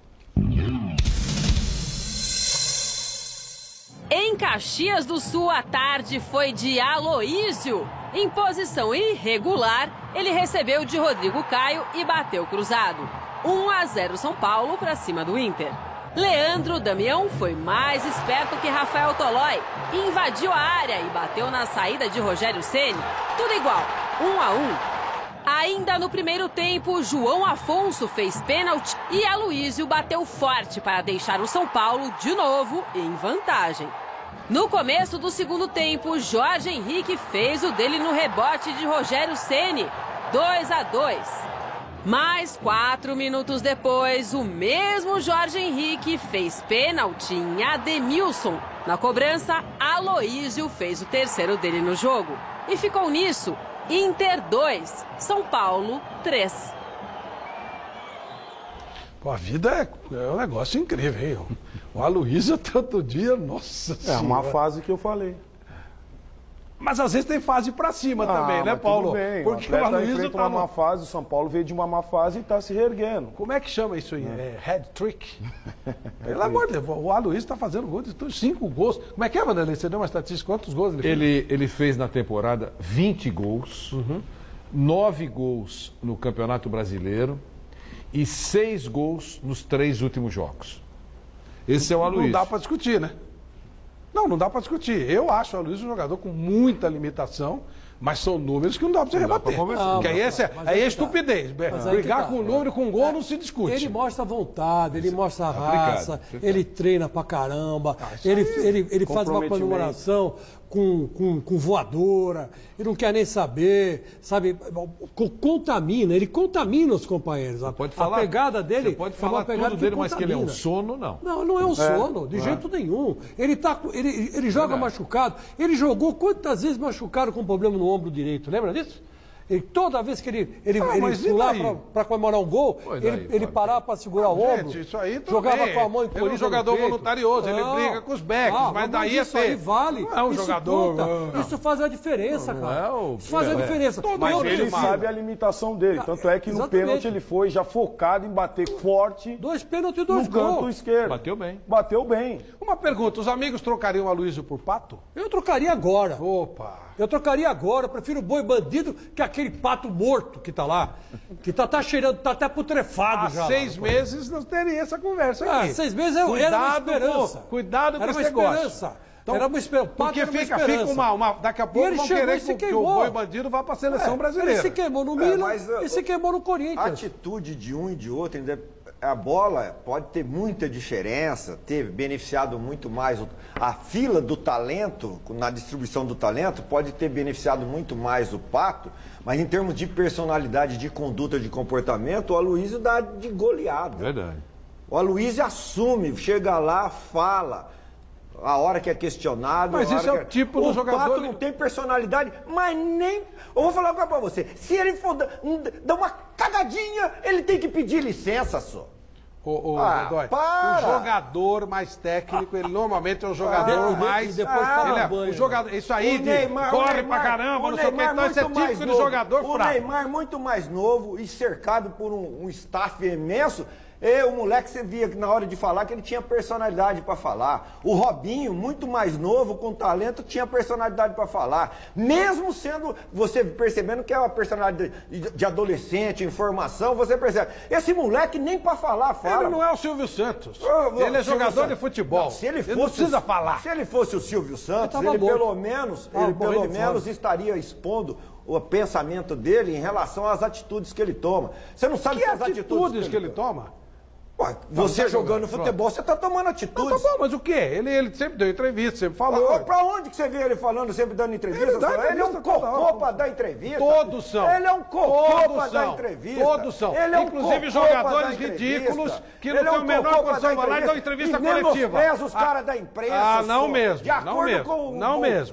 Em Caxias do Sul, a tarde foi de Aloísio. Em posição irregular, ele recebeu de Rodrigo Caio e bateu cruzado. 1-0 São Paulo para cima do Inter. Leandro Damião foi mais esperto que Rafael Tolói. Invadiu a área e bateu na saída de Rogério Ceni. Tudo igual, 1-1. Ainda no primeiro tempo, João Afonso fez pênalti e Aloísio bateu forte para deixar o São Paulo de novo em vantagem. No começo do segundo tempo, Jorge Henrique fez o dele no rebote de Rogério Ceni, 2-2. Mas 4 minutos depois, o mesmo Jorge Henrique fez pênalti em Ademilson. Na cobrança, Aloísio fez o terceiro dele no jogo. E ficou nisso, Inter 2, São Paulo 3. Pô, a vida é um negócio incrível, hein? O Aloísio todo dia, nossa senhora. É uma fase que eu falei. Mas às vezes tem fase pra cima também, né, Paulo? Tudo bem. Porque o Aloísio tá uma má fase, o São Paulo veio de uma má fase e tá se reerguendo. Como é que chama isso aí? É head trick? Pelo amor de Deus, o Aloísio tá fazendo gol de 5 gols. Como é que é, Vanderlei? Você deu uma estatística, quantos gols ele fez? Ele fez na temporada 20 gols, 9 gols no Campeonato Brasileiro e 6 gols nos 3 últimos jogos. Esse é o Aloísio. Não dá pra discutir, né? Não dá para discutir. Eu acho o Aloísio um jogador com muita limitação, mas são números que não dá para você rebater. Porque aí é estupidez. Brigar com o número, com gol, não se discute. Ele mostra vontade, ele mostra a raça, ele treina pra caramba, ele faz uma comemoração com voadora, ele não quer nem saber, sabe? Ele contamina os companheiros. A pegada dele. Você pode falar tudo dele, mas que ele é um sono, não. Não é um sono, de jeito nenhum. Ele joga machucado. Ele jogou quantas vezes machucado com problema no ombro direito, lembra disso? Toda vez que ele pulava para comemorar um gol, ele parava para segurar o ombro, isso aí jogava com a mão encolhida. Ele é um jogador voluntarioso, ele briga com os backs, mas daí isso aí vale. Não é um jogador. Isso faz a diferença, cara. Isso faz a diferença. Mas ele sabe a limitação dele. Tanto é que no pênalti ele foi já focado em bater forte. 2 pênaltis e 2 gols. No canto esquerdo. Bateu bem. Uma pergunta: os amigos trocariam o Aloísio por Pato? Eu trocaria agora. Opa! Eu trocaria agora, eu prefiro Boi Bandido que aquele pato morto que tá lá, que tá cheirando, tá até putrefado já. Há 6 meses não teria essa conversa aqui. 6 meses era uma esperança. Cuidado com esse negócio. Então, era uma esperança. Porque fica daqui a pouco vão querer que o Boi Bandido vá para a seleção brasileira. Ele se queimou no Milan e se queimou no Corinthians. A atitude de um e de outro, a bola pode ter muita diferença, ter beneficiado muito mais. A fila do talento, na distribuição do talento, pode ter beneficiado muito mais o Pato, mas em termos de personalidade, de conduta, de comportamento, o Aloísio dá de goleada. Verdade. O Aloísio assume, chega lá, fala. A hora que é questionado... Mas isso é o tipo do jogador... O Pato não tem personalidade, mas nem... Eu vou falar uma coisa pra você. Se ele for dar uma cagadinha, ele tem que pedir licença só. Godoy, o jogador mais técnico, ele normalmente é um jogador mais... Isso aí, corre pra caramba, não sei o que, então esse é típico de jogador fraco. O Neymar muito mais novo e cercado por um staff imenso... O moleque, você via que na hora de falar que ele tinha personalidade para falar. O Robinho, muito mais novo, com talento, tinha personalidade para falar. Mesmo sendo, você percebendo que é uma personalidade de adolescente, informação, você percebe. Esse moleque nem para falar fala. Ele não é o Silvio Santos. Ele é jogador de futebol. Não, se ele não precisa falar. Se ele fosse o Silvio Santos, ele pelo menos estaria expondo o pensamento dele em relação às atitudes que ele toma. Você não sabe que as atitudes que ele toma? Ué, você jogando futebol, você está tomando atitudes. Não, tá bom, mas o quê? Ele sempre deu entrevista, sempre falou. Pra onde que você vê ele falando, sempre dando entrevista? Ele é um cocô pra dar entrevista. Todos são. Ele é um cocô pra dar entrevista. Todos são. Ele é um inclusive jogadores ridículos que não têm a menor condição de falar e dão entrevista coletiva. Menospreza os caras da imprensa. Ah, não mesmo.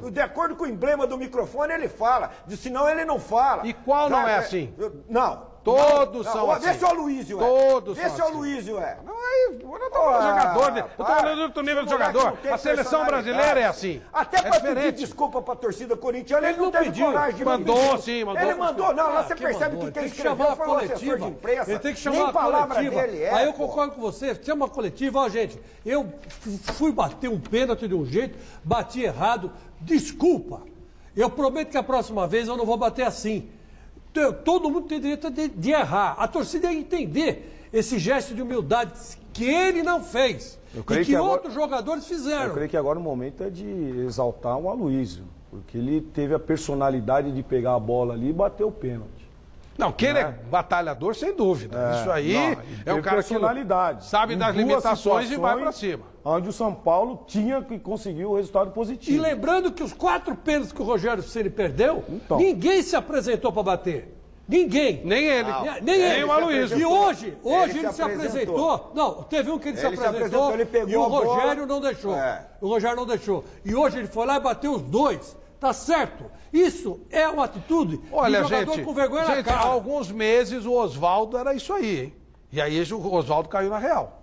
De acordo com o emblema do microfone, ele fala. Senão ele não fala. E qual não é assim? Não. Todos são assim. Vê se o Aloysio é. Todos Vê são se o Aloysio é. Não, aí, eu não tô falando de jogador. Eu tô falando do outro nível de jogador. A seleção brasileira é assim. Até pra pedir desculpa pra torcida corintiana, ele não teve coragem de mandou, sim, mandou. Ele mandou, não. Lá você percebe que quem escreveu foi o assessor de imprensa. Ele tem que chamar a coletiva. Aí eu concordo com você. Chama uma coletiva. Ó, gente, eu fui bater um pênalti de um jeito, bati errado. Desculpa. Eu prometo que a próxima vez eu não vou bater assim. Todo mundo tem direito de errar. A torcida ia entender esse gesto de humildade que ele não fez e que outros jogadores fizeram. Eu creio que agora o momento é de exaltar o Aloysio, porque ele teve a personalidade de pegar a bola ali e bater o pênalti. Não, que ele é batalhador, sem dúvida. Isso aí é um cara personalidade. Que sabe das limitações e vai pra cima. Onde o São Paulo tinha que conseguir o resultado positivo. E lembrando que os 4 pênaltis que o Rogério Ceni perdeu, ninguém se apresentou para bater. Ninguém. Nem ele. Nem o Aloysio. E hoje ele se apresentou. Não, teve um que ele se apresentou e o Rogério não deixou. O Rogério não deixou. E hoje ele foi lá e bateu os 2. Tá certo. Isso é uma atitude de jogador com vergonha na cara. Há alguns meses o Oswaldo era isso aí, hein? E aí o Oswaldo caiu na real.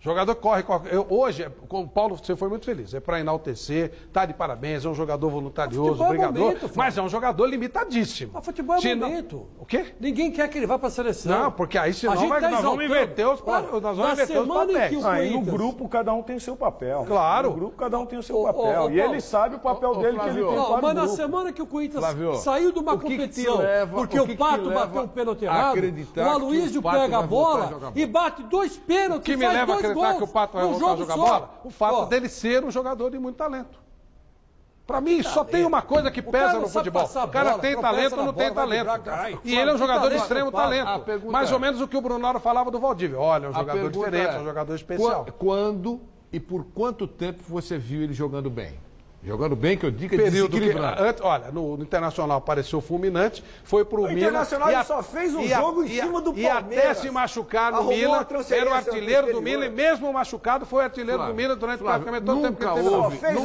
Jogador corre. Hoje, com o Paulo, você foi muito feliz. É para enaltecer, tá de parabéns, é um jogador voluntarioso, brigador, mas é um jogador limitadíssimo. O futebol é momento. O quê? Ninguém quer que ele vá para a seleção. Não, porque aí senão nós vamos inverter os papéis. Aí no grupo cada um tem o seu papel. Claro. No grupo cada um tem o seu papel. E ele sabe o papel dele que ele tem para o grupo. Mas na semana que o Corinthians saiu de uma competição, porque o Pato bateu um pênalti errado, o Aloysio pega a bola e bate 2 pênaltis, faz 2 acreditar que o Pato vai voltar a jogar bola? O fato dele ser um jogador de muito talento. Pra mim, só tem uma coisa que pesa no futebol. O cara tem talento ou não tem talento. E ele é um jogador de extremo talento. Mais ou menos o que o Brunoro falava do Valdívia. Olha, é um jogador diferente, é um jogador especial. Quando e por quanto tempo você viu ele jogando bem? Jogando bem, que eu digo, desequilibrado. Olha, no Internacional apareceu fulminante, foi pro Milan. O Internacional ele só fez um jogo em cima do Palmeiras. E até se machucar no Milan, era o artilheiro do Milan, e mesmo machucado foi artilheiro do Milan durante praticamente todo o tempo que ele teve.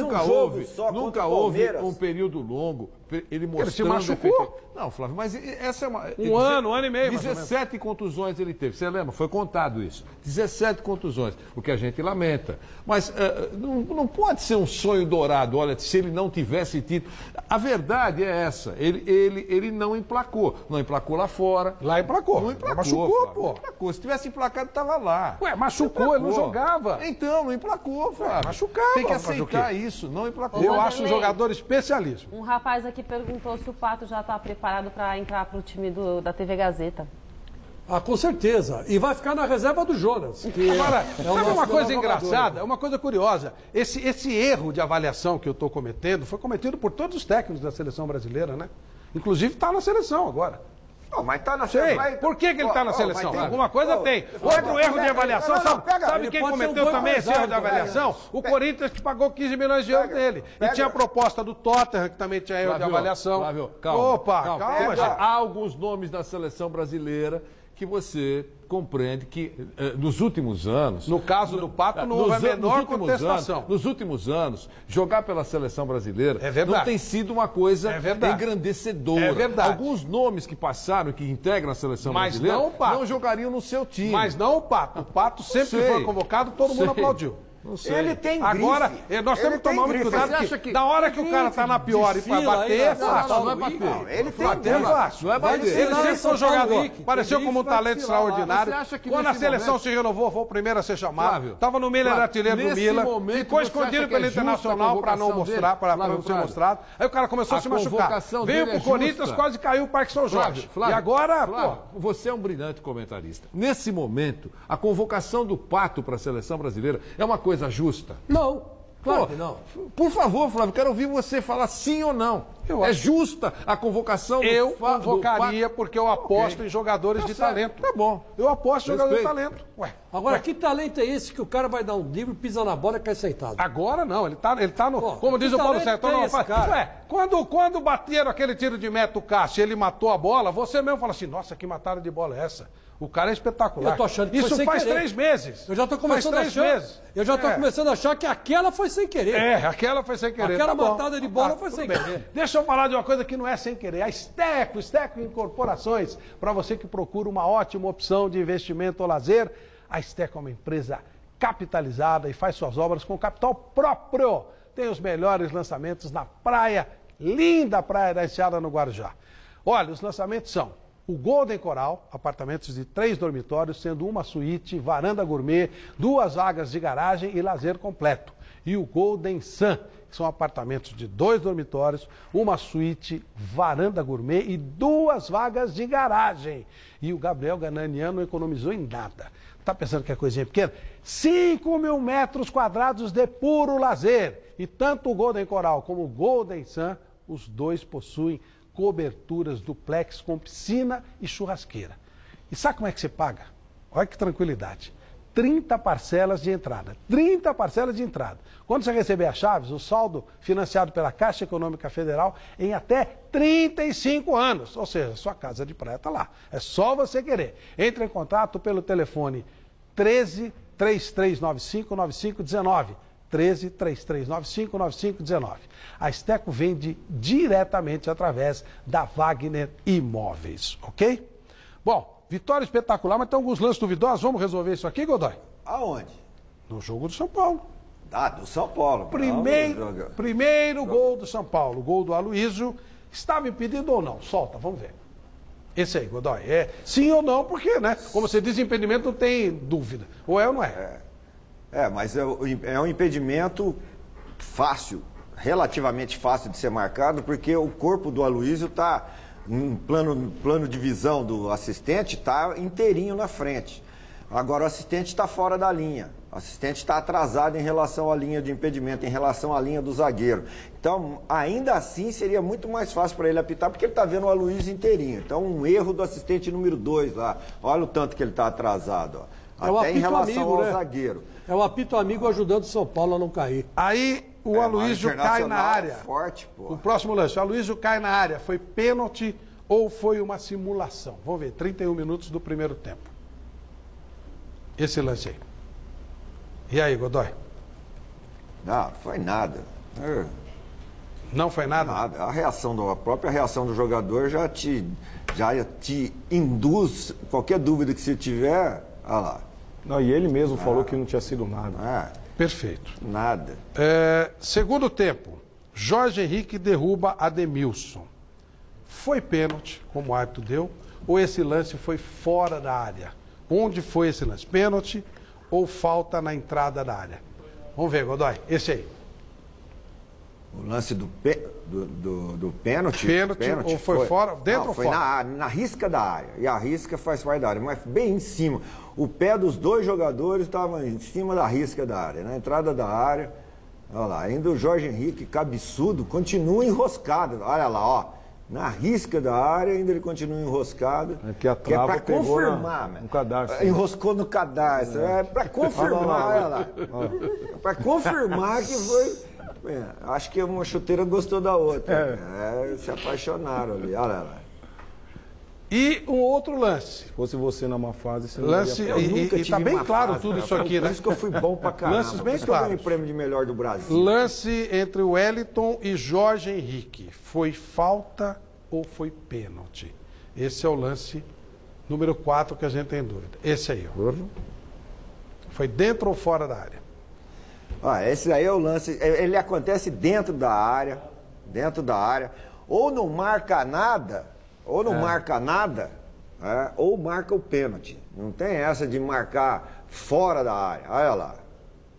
Nunca houve um período longo, ele mostrando... Ele se machucou? Não, Flávio, mas essa é uma... Um ano e meio, 17 contusões ele teve, você lembra? Foi contado isso. 17 contusões, o que a gente lamenta. Mas não pode ser um sonho dourado, olha, se ele não tivesse tido... A verdade é essa, ele não emplacou. Não emplacou lá fora. Lá emplacou. Não emplacou, machucou, pô. Emplacou. Se tivesse emplacado, estava lá. Ué, machucou, ele não jogava. Então, não emplacou, Flávio. Machucava. Tem que aceitar isso, não emplacou. Eu acho um jogador especialíssimo. Um rapaz aqui perguntou se o Pato já está preparado para entrar para o time da TV Gazeta. Ah, com certeza. E vai ficar na reserva do Jonas. Agora, sabe uma coisa engraçada? Uma coisa curiosa. Esse erro de avaliação que eu estou cometendo foi cometido por todos os técnicos da seleção brasileira, né? Inclusive está na seleção agora. Oh, mas tá na seleção. Por que ele está na seleção? Alguma coisa tem. Outro erro de avaliação, sabe quem cometeu também esse erro de avaliação? O Corinthians, que pagou 15 milhões de euros dele. E tinha a proposta do Tottenham, que também tinha erro de avaliação. Calma, gente. Há alguns nomes da seleção brasileira que você compreende que nos últimos anos... No caso do Pato, não houve a menor contestação. Nos últimos anos, jogar pela seleção brasileira não tem sido uma coisa engrandecedora. É verdade. Alguns nomes que passaram, que integram a seleção brasileira, não jogariam no seu time. Mas não o Pato. O Pato sempre foi convocado, todo mundo aplaudiu. Ele tem grife. Agora, nós temos que tomar muito cuidado, porque na hora que o cara tá na pior e vai bater, é fácil. Não é bater. Ele tem grife. Não é bater. Ele sempre foi um jogador. Pareceu como um talento extraordinário. Quando a seleção se renovou, foi o primeiro a ser chamado. Estava no Milan, era artilheiro do Milan. Ficou escondido pelo Internacional para não mostrar, para não ser mostrado. Aí o cara começou a se machucar. Veio pro Corinthians, quase caiu o Parque São Jorge. E agora, pô... Você é um brilhante comentarista. Nesse momento, a convocação do Pato para a seleção brasileira é uma coisa justa? Não. Claro que não. Por favor, Flávio, quero ouvir você falar sim ou não. É justa a convocação Eu convocaria porque eu aposto em jogadores de talento. Tá bom. Eu aposto em jogadores de talento. Agora, que talento é esse que o cara vai dar um drible, pisa na bola e cai sentado? Agora não, ele tá no... como diz o Paulo Sérgio, quando bateram aquele tiro de meta o Cássio e ele matou a bola, você mesmo fala assim, nossa, que matada de bola é essa? O cara é espetacular. Eu tô achando que isso foi sem faz querer. 3 meses. Eu já tô começando a achar. Eu já tô começando a achar que aquela foi sem querer. Aquela foi sem querer. Aquela matada de bola foi sem querer. Deixa eu falar de uma coisa que não é sem querer. A Steco Incorporações, para você que procura uma ótima opção de investimento ou lazer, a Steco é uma empresa capitalizada e faz suas obras com capital próprio. Tem os melhores lançamentos na praia, linda praia da Enseada no Guarujá. Olha, os lançamentos são o Golden Coral, apartamentos de 3 dormitórios, sendo uma suíte, varanda gourmet, 2 vagas de garagem e lazer completo. E o Golden Sun, que são apartamentos de 2 dormitórios, uma suíte, varanda gourmet e 2 vagas de garagem. E o Gabriel Gananian não economizou em nada. Tá pensando que é coisinha pequena? 5.000 metros quadrados de puro lazer. E tanto o Golden Coral como o Golden Sun, os dois possuem coberturas duplex com piscina e churrasqueira. E sabe como é que você paga? Olha que tranquilidade. 30 parcelas de entrada. 30 parcelas de entrada. Quando você receber as chaves, o saldo financiado pela Caixa Econômica Federal em até 35 anos. Ou seja, sua casa de praia está lá. É só você querer. Entre em contato pelo telefone 13 3395 9519. 13 3395 9519. A Steco vende diretamente através da Wagner Imóveis, ok? Bom, vitória espetacular, mas tem alguns lances duvidosos. Vamos resolver isso aqui, Godoy? Aonde? No jogo do São Paulo. Do São Paulo. Primeiro gol do São Paulo, gol do Aloysio. Estava impedido ou não? Solta, vamos ver. Esse aí, Godoy. É sim ou não, porque, né? Como você diz, impedimento não tem dúvida. Ou é ou não é? Mas é um impedimento fácil, relativamente fácil de ser marcado, porque o corpo do Aloysio está, em plano de visão do assistente, está inteirinho na frente. Agora o assistente está fora da linha. O assistente está atrasado em relação à linha de impedimento, em relação à linha do zagueiro. Então, ainda assim, seria muito mais fácil para ele apitar, porque ele está vendo o Aloysio inteirinho. Então, um erro do assistente número 2 lá. Olha o tanto que ele está atrasado, ó. Até em relação ao zagueiro. É o apito amigo ajudando o São Paulo a não cair. Aí o Aloysio cai na área. Forte, pô. O próximo lance, o Aloysio cai na área. Foi pênalti ou foi uma simulação? Vamos ver, 31 minutos do primeiro tempo. Esse lance aí. E aí, Godoy? Não foi nada. Não foi nada? Nada. A própria reação do jogador já te induz, qualquer dúvida que você tiver, olha lá. Não, e ele mesmo falou que não tinha sido nada. Perfeito. Nada. Segundo tempo, Jorge Henrique derruba Ademilson. Foi pênalti, como o árbitro deu, ou esse lance foi fora da área? Onde foi esse lance? Pênalti ou falta na entrada da área? Vamos ver, Godoy, esse aí. O lance do pênalti. Pênalti ou foi fora? Dentro ou foi fora? Na risca da área. E a risca faz parte da área, mas bem em cima. O pé dos dois jogadores estava em cima da risca da área, na entrada da área. Olha lá, ainda o Jorge Henrique, cabeçudo, continua enroscado. Olha lá, ó. Na risca da área, ainda ele continua enroscado. Que a trava é para confirmar, no cadarço. Enroscou no cadarço. É para confirmar, olha lá. É para confirmar que foi. Acho que uma chuteira gostou da outra. Se apaixonaram ali, olha lá. E um outro lance. Se fosse você numa fase, você não lance, e tá bem claro fase, tudo isso aqui, né? Por isso que eu fui bom pra caramba. Lances bem claros. Eu ganhei o prêmio de melhor do Brasil. Lance entre o Wellington e Jorge Henrique. Foi falta ou foi pênalti? Esse é o lance número 4 que a gente tem dúvida. Esse aí, ó. Foi dentro ou fora da área? Esse aí é o lance. Ele acontece dentro da área. Ou não marca nada. Ou marca o pênalti. Não tem essa de marcar fora da área. Olha lá.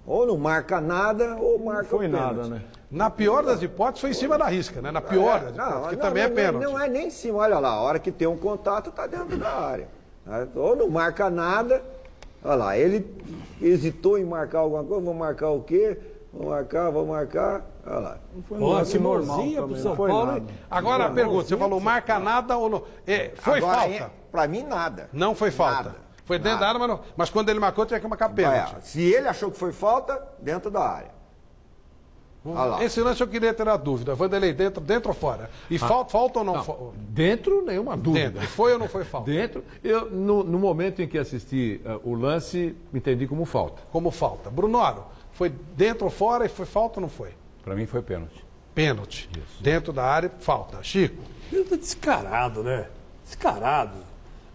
Ou não marca nada, ou marca o pênalti. Não foi nada, né? Na pior das hipóteses, foi em cima da risca, né? Na pior das hipóteses, que também é pênalti. Não é nem em cima. Olha lá, a hora que tem um contato, está dentro da área. Ou não marca nada. Olha lá, ele hesitou em marcar alguma coisa. Vou marcar o quê? vamos marcar. Olha lá. Não foi um lance normal também, não foi nada. Agora a pergunta, você falou marca nada ou não? Foi Agora, falta? Pra mim, nada. Não foi falta. Nada. Foi dentro da área, mas quando ele marcou, tinha que marcar pênalti. Se ele achou que foi falta, dentro da área. Esse lance eu queria ter a dúvida. Vanderlei, dentro ou fora? E falta ou não? Dentro, nenhuma dúvida. Dentro. Foi ou não foi falta? Dentro. Eu, no momento em que assisti o lance, entendi como falta. Como falta. Brunoro, foi dentro ou fora e foi falta ou não foi? Para mim foi pênalti. Pênalti. Isso. Dentro da área, falta. Chico? Ele tá descarado, né? Descarado.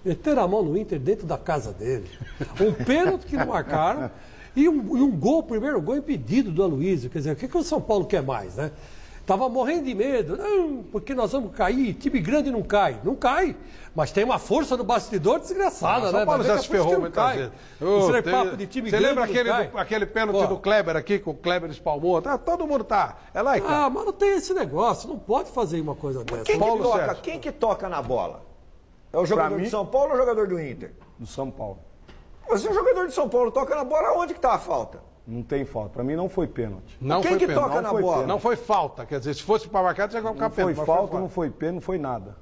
Meter a mão no Inter dentro da casa dele. Um pênalti que não marcaram. E um gol, o primeiro gol impedido do Aloysio. Quer dizer, o que o São Paulo quer mais, né? Tava morrendo de medo. Não, porque nós vamos cair. Time grande não cai. Não cai. Mas tem uma força no bastidor desgraçada, né? São Paulo já se ferrou muitas vezes. Isso é papo de time grande. Você lembra aquele pênalti do Kleber aqui, que o Kleber espalmou? Todo mundo tá. É lá e cá. Mas não tem esse negócio. Não pode fazer uma coisa dessa. Quem que toca na bola? É o jogador de São Paulo ou o jogador do Inter? Do São Paulo. Mas se o jogador de São Paulo toca na bola, onde que tá a falta? Não tem falta. Para mim não foi pênalti. Quem que toca na bola? Não foi falta. Quer dizer, se fosse para marcar, tinha que colocar pênalti. Não foi falta, não foi pênalti, não foi nada.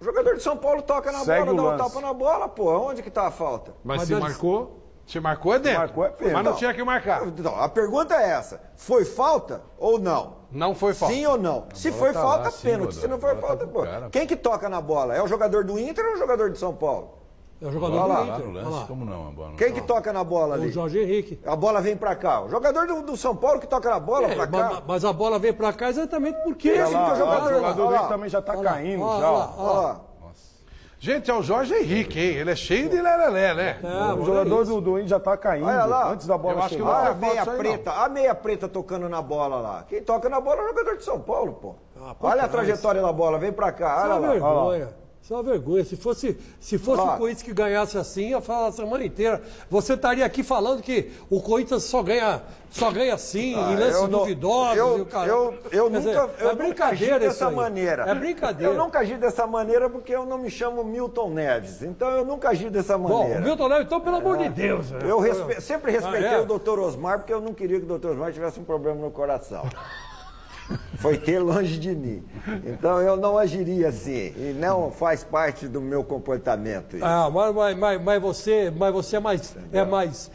O jogador de São Paulo toca na bola, dá um tapa na bola, pô. Onde que tá a falta? Mas se marcou... Se marcou é dentro. Marcou é pênalti. Mas não tinha que marcar. Então, a pergunta é essa. Foi falta ou não? Não foi falta. Sim ou não? Se foi falta, pênalti. Se não foi falta, pô. Quem que toca na bola? É o jogador do Inter ou o jogador de São Paulo? É o jogador do Inter. Lance, como não, a bola não Quem que toca na bola ali? O Jorge Henrique. A bola vem pra cá. O jogador do São Paulo que toca na bola pra cá. Mas a bola vem pra cá exatamente porque... O jogador dele também já tá caindo. Gente, é o Jorge Henrique, hein? Ele é cheio de lelelé, né? O jogador do Índio já tá caindo. Olha lá. Antes da bola chegar. Olha a meia preta. A meia preta tocando na bola lá. Quem toca na bola é o jogador de São Paulo, pô. Olha a trajetória da bola. Vem pra cá. Olha lá. Vergonha. Isso é uma vergonha. Se fosse o Corinthians que ganhasse assim, ia falar a semana inteira. Você estaria aqui falando que o Corinthians só ganha assim, em lances duvidosos. Eu nunca agi dessa maneira. É brincadeira. Eu nunca agi dessa maneira porque eu não me chamo Milton Neves. Então eu nunca agi dessa maneira. Bom, Milton Neves, então, pelo amor de Deus. Eu sempre respeitei o Dr. Osmar porque eu não queria que o Dr. Osmar tivesse um problema no coração. Foi ter longe de mim. Então eu não agiria assim. E não faz parte do meu comportamento. Isso. Mas você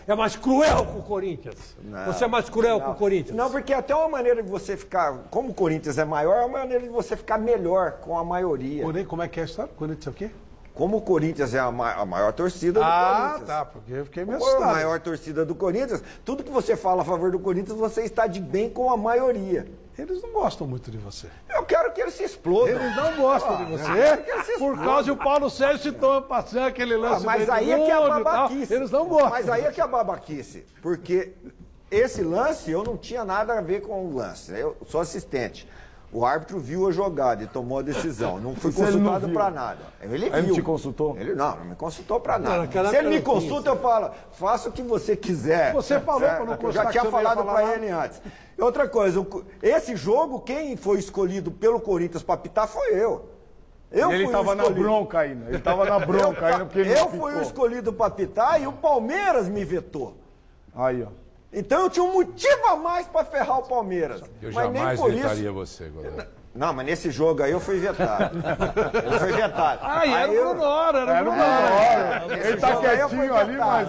é mais cruel com o Corinthians. Você é mais cruel com o Corinthians. Não, porque até uma maneira de você ficar. Como o Corinthians é maior, é uma maneira de você ficar melhor com a maioria. Porém, como é que é a história? O Corinthians é o quê? Como o Corinthians é a maior torcida do Corinthians. Tá, porque eu fiquei meio assustado. A maior torcida do Corinthians, tudo que você fala a favor do Corinthians, você está de bem com a maioria. Eles não gostam muito de você. Eu quero que eles se explodam. Eles não gostam de você. Por causa que o Paulo Sérgio citou passando aquele lance. Mas aí é que é a babaquice. Eles não gostam. Mas aí é que é a babaquice. Porque esse lance, eu não tinha nada a ver com o lance. Eu sou assistente. O árbitro viu a jogada e tomou a decisão. Não fui consultado para nada. Ele viu. Ele te consultou? Ele não me consultou para nada. Se ele me consulta, eu falo, faça o que você quiser. Você falou para não consultar. Eu já tinha falado para ele antes. Outra coisa, esse jogo, quem foi escolhido pelo Corinthians para apitar foi eu. Ele estava na bronca ainda. Ele estava na bronca ainda porque ele Eu fui o escolhido para apitar e o Palmeiras me vetou. Aí, ó. Então eu tinha um motivo a mais para ferrar o Palmeiras. Eu jamais vetaria você, goleiro. Não, mas nesse jogo aí eu fui vetado. Eu fui vetado. Era o Brunoro, era o Brunoro. Ele tá quietinho ali, mas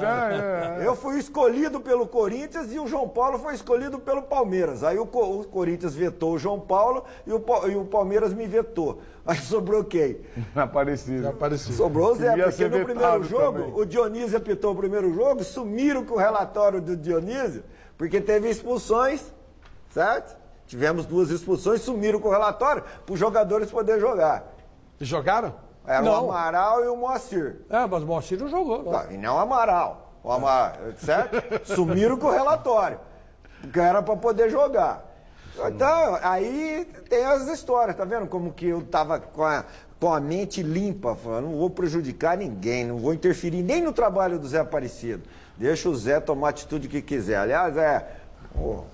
Eu fui escolhido pelo Corinthians e o João Paulo foi escolhido pelo Palmeiras. Aí o Corinthians vetou o João Paulo e o Palmeiras me vetou. Aí sobrou quem? Aparecido. Sobrou o Zé, porque no primeiro jogo, também. O Dionísio apitou o primeiro jogo, sumiram com o relatório do Dionísio, porque teve expulsões, certo? Tivemos 2 expulsões, sumiram com o relatório para os jogadores poderem jogar. E jogaram? Era o Amaral e o Moacir. Mas o Moacir não jogou. Não, e não o Amaral. Certo? Sumiram com o relatório. Porque era para poder jogar. Então, aí tem as histórias, tá vendo? Como que eu tava com a mente limpa, falando, não vou prejudicar ninguém, não vou interferir nem no trabalho do Zé Aparecido. Deixa o Zé tomar a atitude que quiser. Aliás, o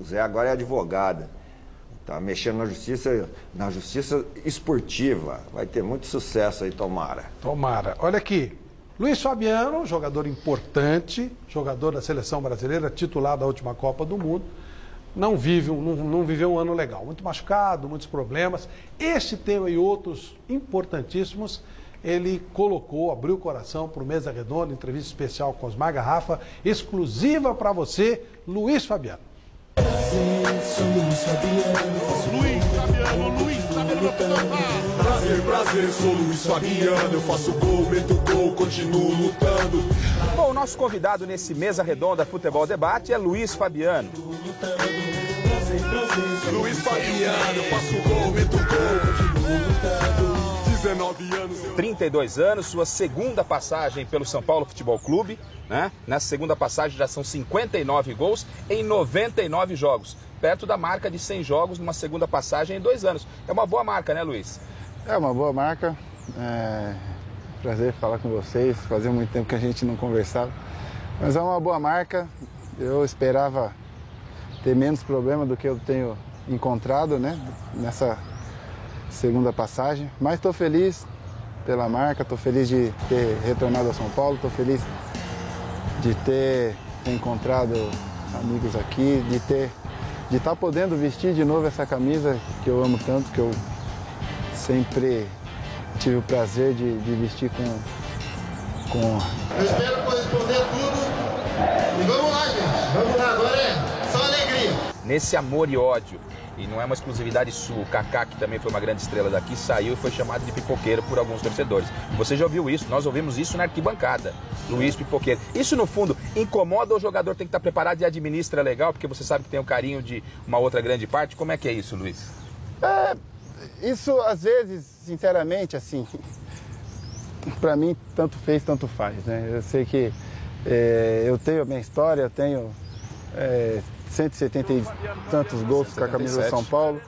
Zé agora é advogado. Tá mexendo na justiça esportiva. Vai ter muito sucesso aí, tomara. Tomara. Olha aqui. Luiz Fabiano, jogador importante, jogador da seleção brasileira, titular da última Copa do Mundo. não viveu um ano legal. Muito machucado, muitos problemas. Este tema e outros importantíssimos, ele abriu o coração para o Mesa Redonda, entrevista especial com Osmar Garrafa, exclusiva para você, Luiz Fabiano. Prazer, sou Luiz Fabiano, eu faço gol, meto gol, continuo lutando. Bom, o nosso convidado nesse Mesa Redonda Futebol Debate é Luiz Fabiano. Luiz Fabiano, eu faço gol, meto gol, continuo lutando. 19 anos. 32 anos, sua segunda passagem pelo São Paulo Futebol Clube, né? Nessa segunda passagem já são 59 gols em 99 jogos. Perto da marca de 100 jogos numa segunda passagem em 2 anos. É uma boa marca, né, Luiz? É uma boa marca. Prazer falar com vocês. Fazia muito tempo que a gente não conversava. Mas é uma boa marca. Eu esperava ter menos problema do que eu tenho encontrado, né, nessa segunda passagem. Mas estou feliz pela marca, estou feliz de ter retornado a São Paulo, estou feliz de ter encontrado amigos aqui, de estar podendo vestir de novo essa camisa que eu amo tanto, que eu sempre tive o prazer de vestir com... Eu espero corresponder tudo e vamos lá, gente, vamos lá, agora é só alegria. Nesse amor e ódio, e não é uma exclusividade sua, o Kaká, que também foi uma grande estrela daqui, saiu e foi chamado de pipoqueiro por alguns torcedores. Você já ouviu isso, nós ouvimos isso na arquibancada, Luiz Pipoqueiro. Isso, no fundo, incomoda ou o jogador tem que estar preparado e administra legal, porque você sabe que tem o carinho de uma outra grande parte? Como é que é isso, Luiz? Isso, às vezes, sinceramente, assim, pra mim, tanto fez, tanto faz, né? Eu sei que eu tenho a minha história, eu tenho 170 e tantos gols com a camisa do São Paulo.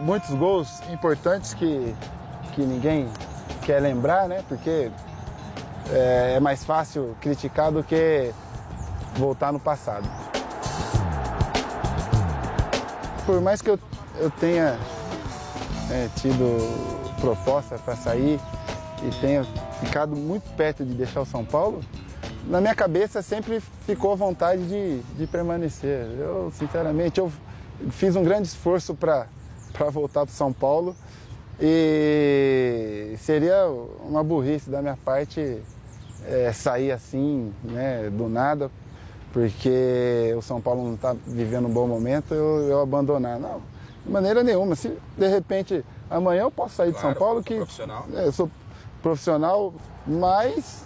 Muitos gols importantes que ninguém quer lembrar, né? Porque é mais fácil criticar do que voltar no passado. Por mais que eu tenha tido proposta para sair e tenha ficado muito perto de deixar o São Paulo, na minha cabeça sempre ficou a vontade de permanecer. Eu, sinceramente, eu fiz um grande esforço para voltar para o São Paulo e seria uma burrice da minha parte sair assim, né, do nada, porque o São Paulo não está vivendo um bom momento, eu abandonar. Não, de maneira nenhuma. Se de repente amanhã eu posso sair de São Paulo, que profissional. Eu sou profissional, mas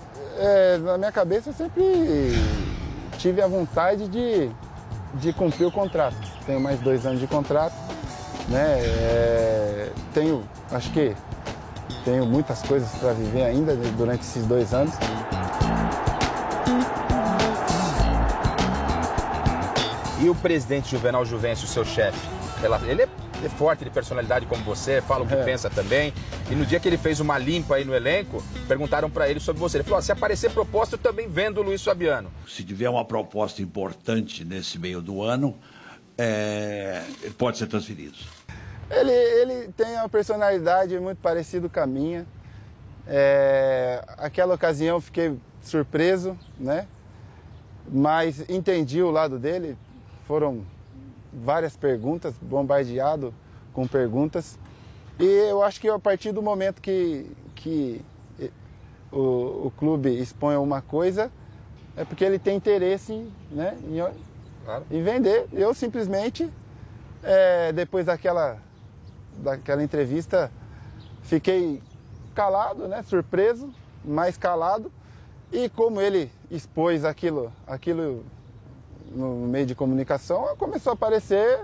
na minha cabeça eu sempre tive a vontade de cumprir o contrato. Tenho mais 2 anos de contrato, né? Acho que tenho muitas coisas para viver ainda durante esses 2 anos. E o presidente Juvenal Juvencio, seu chefe, ele é forte de personalidade como você, fala o que pensa também. E no dia que ele fez uma limpa aí no elenco, perguntaram para ele sobre você. Ele falou, se aparecer proposta, eu também vendo o Luiz Fabiano. Se tiver uma proposta importante nesse meio do ano, ele pode ser transferido. Ele tem uma personalidade muito parecida com a minha. Aquela ocasião eu fiquei surpreso, né? Mas entendi o lado dele. Foram várias perguntas, bombardeado com perguntas. E eu acho que a partir do momento que o clube expõe uma coisa, é porque ele tem interesse, né, em vender. Eu simplesmente, depois daquela entrevista, fiquei calado, né, surpreso, mais calado. E como ele expôs aquilo no meio de comunicação, começou a aparecer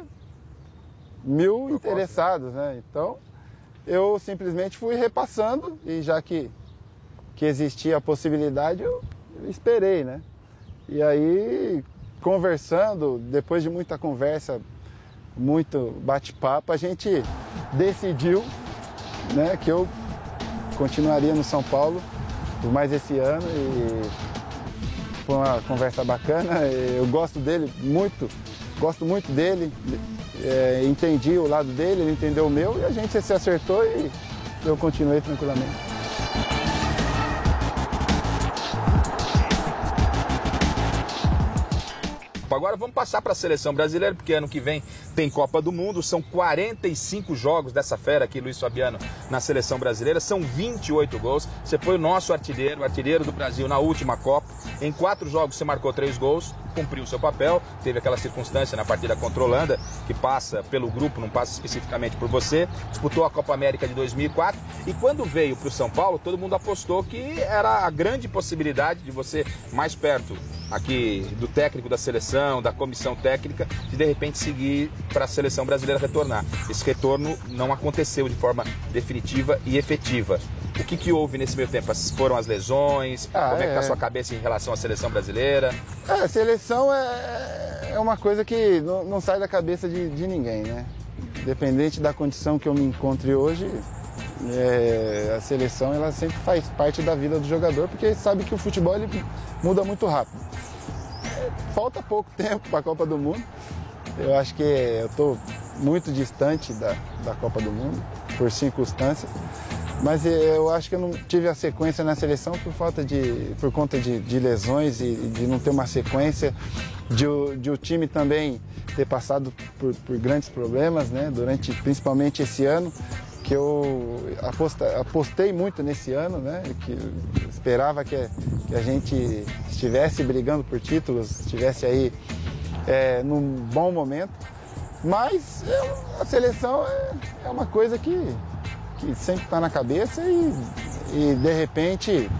1000 interessados, né? Então, eu simplesmente fui repassando e já que existia a possibilidade, eu esperei, né? E aí, conversando, depois de muita conversa, muito bate-papo, a gente decidiu, né, que eu continuaria no São Paulo por mais esse ano e foi uma conversa bacana. Eu gosto dele muito, gosto muito dele, entendi o lado dele, ele entendeu o meu e a gente se acertou e eu continuei tranquilamente. Copa. Agora vamos passar para a seleção brasileira, porque ano que vem tem Copa do Mundo, são 45 jogos dessa fera aqui, Luiz Fabiano, na seleção brasileira, são 28 gols. Você foi o nosso artilheiro, artilheiro do Brasil na última Copa. Em 4 jogos você marcou 3 gols, cumpriu o seu papel. Teve aquela circunstância na partida contra a Holanda, que passa pelo grupo, não passa especificamente por você. Disputou a Copa América de 2004 e quando veio para o São Paulo, todo mundo apostou que era a grande possibilidade de você, mais perto aqui do técnico da seleção, da comissão técnica, de repente seguir para a seleção brasileira retornar. Esse retorno não aconteceu de forma definitiva e efetiva. O que houve nesse meio tempo? Foram as lesões? Como é que está a sua cabeça em relação à seleção brasileira? A seleção é uma coisa que não sai da cabeça de ninguém, né? Independente da condição que eu me encontre hoje, a seleção ela sempre faz parte da vida do jogador, porque sabe que o futebol ele muda muito rápido. Falta pouco tempo para a Copa do Mundo. Eu acho que eu estou muito distante da Copa do Mundo, por circunstâncias. Mas eu acho que eu não tive a sequência na seleção por conta de lesões e de não ter uma sequência, de o time também ter passado por grandes problemas, né? Principalmente esse ano, que eu apostei muito nesse ano, né? Que esperava que a gente estivesse brigando por títulos, estivesse aí num bom momento. Mas a seleção é uma coisa que sempre está na cabeça e de repente,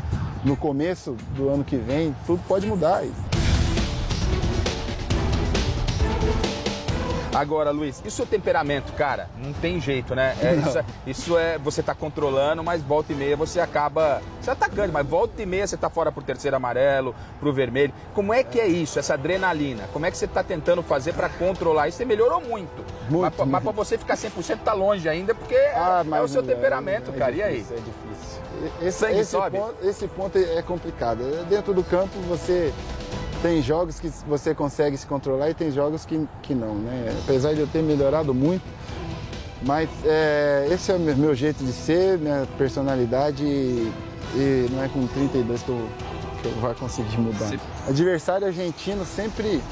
no começo do ano que vem, tudo pode mudar. Agora, Luiz, e o seu temperamento, cara? Não tem jeito, né? Isso é você tá controlando, mas volta e meia você acaba se atacando, mas volta e meia você tá fora pro terceiro amarelo, pro vermelho. Como é que é isso, essa adrenalina? Como é que você tá tentando fazer para controlar isso? Você melhorou muito. Mas para você ficar 100% tá longe ainda, porque é o seu temperamento, cara. Difícil, e aí? É difícil. Esse ponto é complicado. Dentro do campo você tem jogos que você consegue se controlar e tem jogos que não, né? Apesar de eu ter melhorado muito, mas esse é o meu jeito de ser, minha personalidade e não é com 32 que eu vou conseguir mudar. Sim. Adversário argentino sempre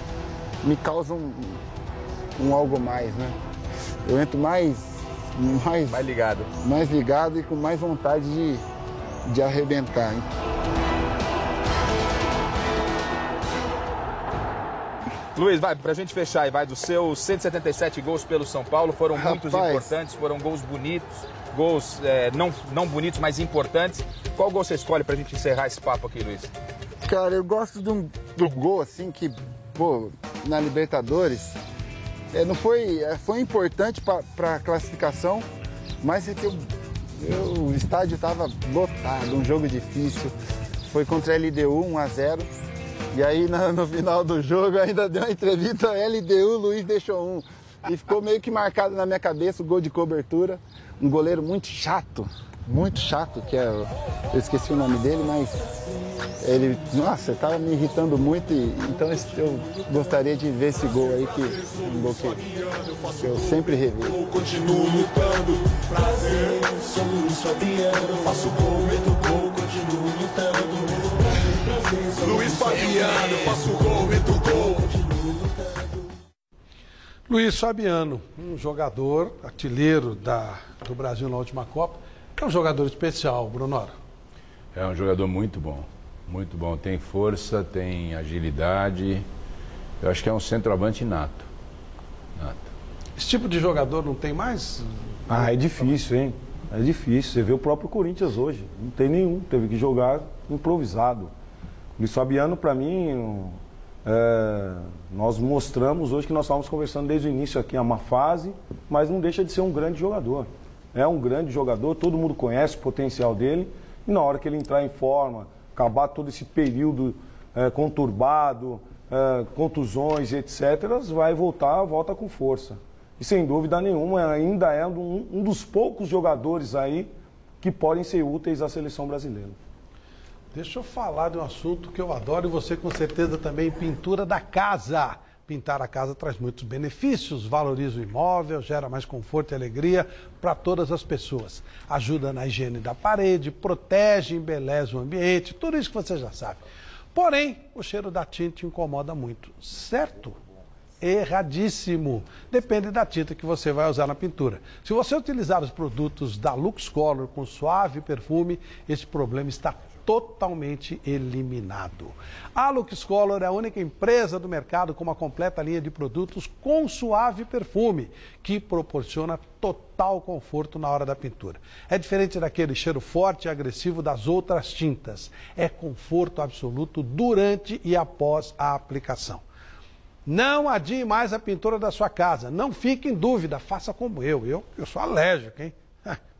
me causa um algo mais, né? Eu entro mais ligado e com mais vontade de arrebentar, hein? Luiz, pra gente fechar, dos seus 177 gols pelo São Paulo, foram muitos importantes, foram gols bonitos, gols não bonitos, mas importantes. Qual gol você escolhe pra gente encerrar esse papo aqui, Luiz? Cara, eu gosto do gol, assim, que, na Libertadores, não foi importante pra classificação, mas é que o estádio estava lotado, um jogo difícil, foi contra a LDU, 1-0. E aí, no final do jogo, ainda deu uma entrevista, LDU, Luiz deixou 1. E ficou meio que marcado na minha cabeça o gol de cobertura. Um goleiro muito chato, que eu esqueci o nome dele, mas ele, estava me irritando muito. Então eu gostaria de ver esse gol aí, que é um gol que eu sempre revi. Eu continuo lutando, prazer, sou Luiz Fabiano, faço gol, meto gol, continuo lutando. Luiz Fabiano, faço gol, meto gol. Luiz Fabiano, um jogador artilheiro do Brasil na última Copa. É um jogador especial, Brunoro. É um jogador muito bom, muito bom. Tem força, tem agilidade. Eu acho que é um centroavante nato. Esse tipo de jogador não tem mais? É difícil, hein? É difícil. Você vê o próprio Corinthians hoje. Não tem nenhum. Teve que jogar improvisado. Luiz Fabiano, para mim, nós mostramos hoje que nós estávamos conversando desde o início aqui, é uma fase, mas não deixa de ser um grande jogador. É um grande jogador, todo mundo conhece o potencial dele, e na hora que ele entrar em forma, acabar todo esse período conturbado, contusões, etc., volta com força. E sem dúvida nenhuma, ainda é um dos poucos jogadores aí que podem ser úteis à seleção brasileira. Deixa eu falar de um assunto que eu adoro e você com certeza também, pintura da casa. Pintar a casa traz muitos benefícios, valoriza o imóvel, gera mais conforto e alegria para todas as pessoas. Ajuda na higiene da parede, protege, embeleza o ambiente, tudo isso que você já sabe. Porém, o cheiro da tinta incomoda muito, certo? Erradíssimo. Depende da tinta que você vai usar na pintura. Se você utilizar os produtos da Lux Color com suave perfume, esse problema está totalmente eliminado. A Lux Color é a única empresa do mercado com uma completa linha de produtos com suave perfume, que proporciona total conforto na hora da pintura. É diferente daquele cheiro forte e agressivo das outras tintas. É conforto absoluto durante e após a aplicação. Não adie mais a pintura da sua casa. Não fique em dúvida, faça como eu. Eu sou alérgico, hein?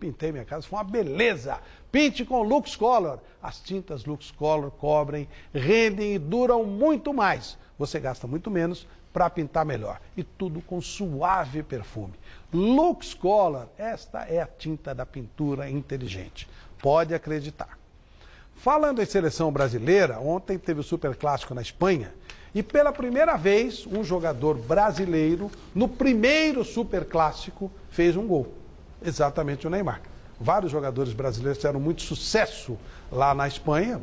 Pintei minha casa, foi uma beleza. Pinte com Lux Color. As tintas Lux Color cobrem, rendem e duram muito mais. Você gasta muito menos para pintar melhor. E tudo com suave perfume. Lux Color, esta é a tinta da pintura inteligente. Pode acreditar. Falando em seleção brasileira, ontem teve o Superclássico na Espanha. E pela primeira vez, um jogador brasileiro, no primeiro Superclássico, fez um gol. Exatamente o Neymar. Vários jogadores brasileiros tiveram muito sucesso lá na Espanha,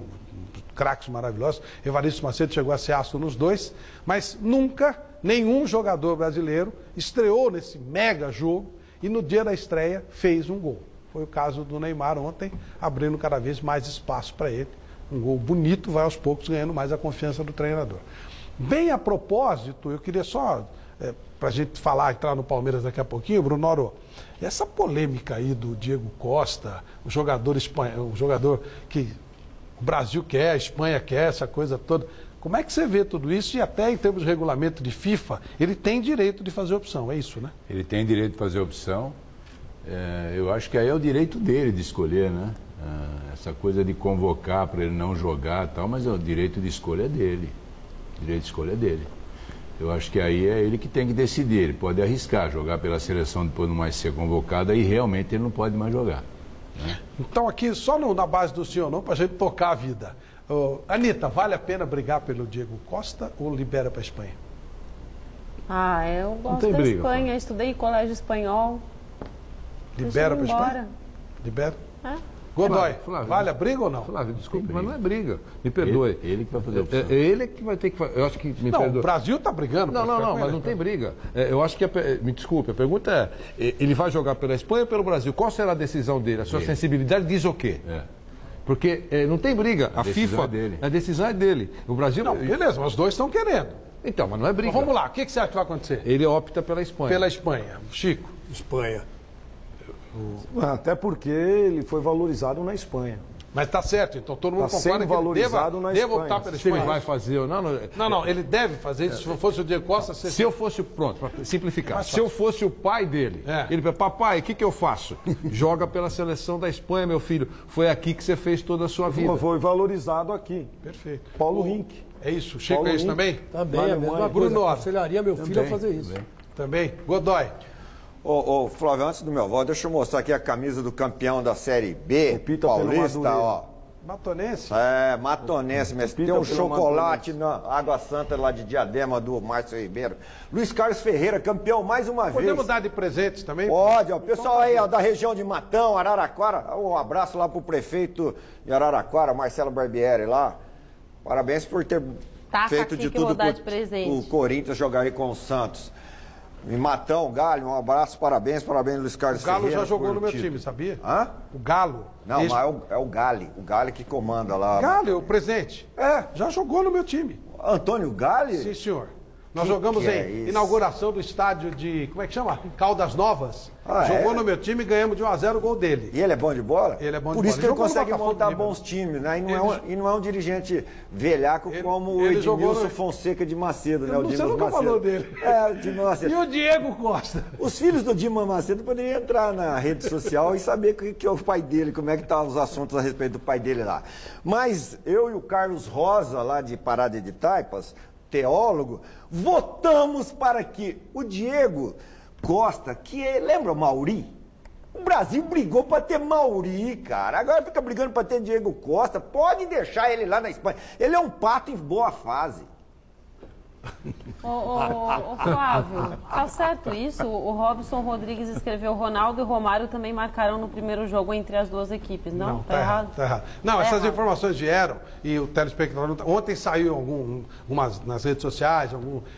craques maravilhosos. Evaristo Macedo chegou a ser astro nos dois, mas nunca nenhum jogador brasileiro estreou nesse mega jogo e no dia da estreia fez um gol. Foi o caso do Neymar ontem, abrindo cada vez mais espaço para ele. Um gol bonito, vai aos poucos ganhando mais a confiança do treinador. Bem a propósito, eu queria só, para a gente falar, entrar no Palmeiras daqui a pouquinho, Brunoro, essa polêmica aí do Diego Costa, o jogador espanhol, o jogador que o Brasil quer, a Espanha quer, essa coisa toda. Como é que você vê tudo isso? E até em termos de regulamento de FIFA, ele tem direito de fazer opção, é isso, né? Ele tem direito de fazer opção. Eu acho que aí é o direito dele de escolher, né? Essa coisa de convocar para ele não jogar e tal, mas o direito de escolha é dele. O direito de escolha é dele. Eu acho que aí é ele que tem que decidir. Ele pode arriscar, jogar pela seleção depois não mais ser convocado, aí realmente ele não pode mais jogar. Né? Então aqui, só na base do sim ou não, para a gente tocar a vida. Anitta, vale a pena brigar pelo Diego Costa ou libera para a Espanha? Eu gosto da Espanha, estudei em colégio espanhol. Libera para a Espanha? Libera? Godoy, Flávio, vale a briga ou não? Flávio, desculpe, mas não é briga. Me perdoe. Ele que vai fazer a opção. Ele que vai ter que fazer. Eu acho que me perdoe. O Brasil está brigando. Não, mas não tem briga. Eu acho que, me desculpe, a pergunta é, ele vai jogar pela Espanha ou pelo Brasil? Qual será a decisão dele? A sua sensibilidade diz o quê? Porque não tem briga. A FIFA, é dele. A decisão é dele. O Brasil... Não, beleza, mas os dois estão querendo. Então, mas não é briga. Mas vamos lá, o que você acha que vai acontecer? Ele opta pela Espanha. Pela Espanha. Chico? Espanha. Até porque ele foi valorizado na Espanha. Mas tá certo, então todo mundo concorda que valorizado ele deva optar pela Espanha. Se ele vai fazer ou não... Não, ele deve fazer isso. Se fosse o Diego Costa... Se eu fosse... Pronto, para simplificar. Se eu fosse o pai dele, ele fala, papai, o que eu faço? Joga pela seleção da Espanha, meu filho. Foi aqui que você fez toda a sua vida. Foi valorizado aqui. Perfeito. Paulo Rink. É isso. Chico, é isso também? Também, a mesma coisa. Bruno, aconselharia meu filho a fazer isso. Também. Godoy. Flávio, antes do meu voto, deixa eu mostrar aqui a camisa do campeão da Série B, paulista, ó. Matonense? Matonense, mas tem um chocolate na Água Santa lá de Diadema, do Márcio Ribeiro. Luiz Carlos Ferreira, campeão mais uma vez. Podemos dar de presentes também? Pode, ó. Pessoal aí, ó, da região de Matão, Araraquara, um abraço lá pro prefeito de Araraquara, Marcelo Barbieri lá. Parabéns por ter feito de tudo o Corinthians jogar aí com o Santos. E Matão, Galho, um abraço, parabéns, Luiz Carlos Ferreira. O Galo já jogou no meu time, sabia? Hã? O Galo. Não, mas é o Gali que comanda lá. Gali, o presidente. Já jogou no meu time. Antônio Gali? Sim, senhor. Nós jogamos em inauguração do estádio de, como é que chama? Caldas Novas. Jogou no meu time e ganhamos de 1-0 o gol dele. E ele é bom de bola? Ele é bom de bola. Por isso que ele consegue montar bons times, né? E não é um dirigente velhaco como o Edmilson Fonseca de Macedo, né? Você nunca falou dele. O Dimas Macedo. E o Diego Costa? Os filhos do Dimas Macedo poderiam entrar na rede social e saber que é o pai dele, como é que estão os assuntos a respeito do pai dele lá. Mas eu e o Carlos Rosa, lá de Parada de Taipas, teólogo, votamos para que o Diego Costa, lembra o Mauri? O Brasil brigou para ter Mauri, cara. Agora fica brigando para ter Diego Costa. Pode deixar ele lá na Espanha. Ele é um pato em boa fase. Ô, Flávio, tá certo isso? O Robson Rodrigues escreveu: Ronaldo e Romário também marcaram no primeiro jogo entre as duas equipes, não? Tá errado? Tá errado. Não, essas informações vieram e o telespectador... Ontem saiu nas redes sociais,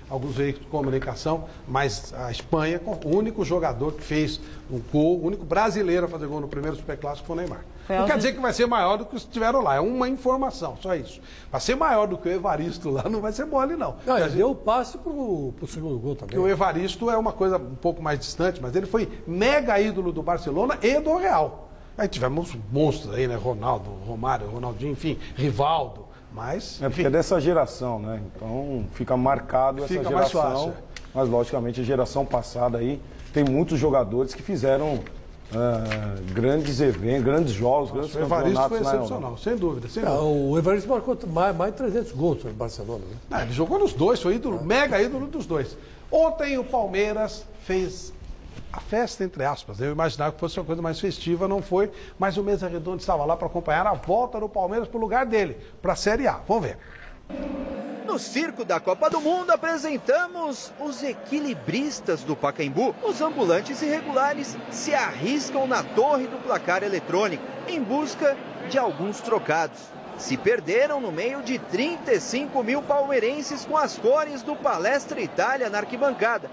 alguns veículos de comunicação, mas a Espanha, o único jogador que fez um gol, o único brasileiro a fazer gol no primeiro Superclássico foi o Neymar. Não quer dizer que vai ser maior do que os que estiveram lá, é uma informação, só isso. Para ser maior do que o Evaristo lá, não vai ser mole, não. Não, ele deu o passe pro segundo gol também. Porque o Evaristo é uma coisa um pouco mais distante, mas ele foi mega ídolo do Barcelona e do Real. Aí tivemos monstros aí, né? Ronaldo, Romário, Ronaldinho, enfim, Rivaldo, mas... É porque é dessa geração, né? Então fica marcado essa geração. Mais fácil. Mas, logicamente, a geração passada aí tem muitos jogadores que fizeram... grandes eventos, grandes jogos, grandes campeonatos. O Evaristo foi excepcional, sem dúvida. Sem dúvida. O Evaristo marcou mais de 300 gols no Barcelona. Né? Ele jogou nos dois, foi ídolo, mega ídolo dos dois. Ontem o Palmeiras fez a festa, entre aspas. Eu imaginava que fosse uma coisa mais festiva, não foi, mas o Mesa Redondo estava lá para acompanhar a volta do Palmeiras para o lugar dele, para a Série A. Vamos ver. No circo da Copa do Mundo, apresentamos os equilibristas do Pacaembu. Os ambulantes irregulares se arriscam na torre do placar eletrônico em busca de alguns trocados. Se perderam no meio de 35 mil palmeirenses com as cores do Palestra Itália na arquibancada.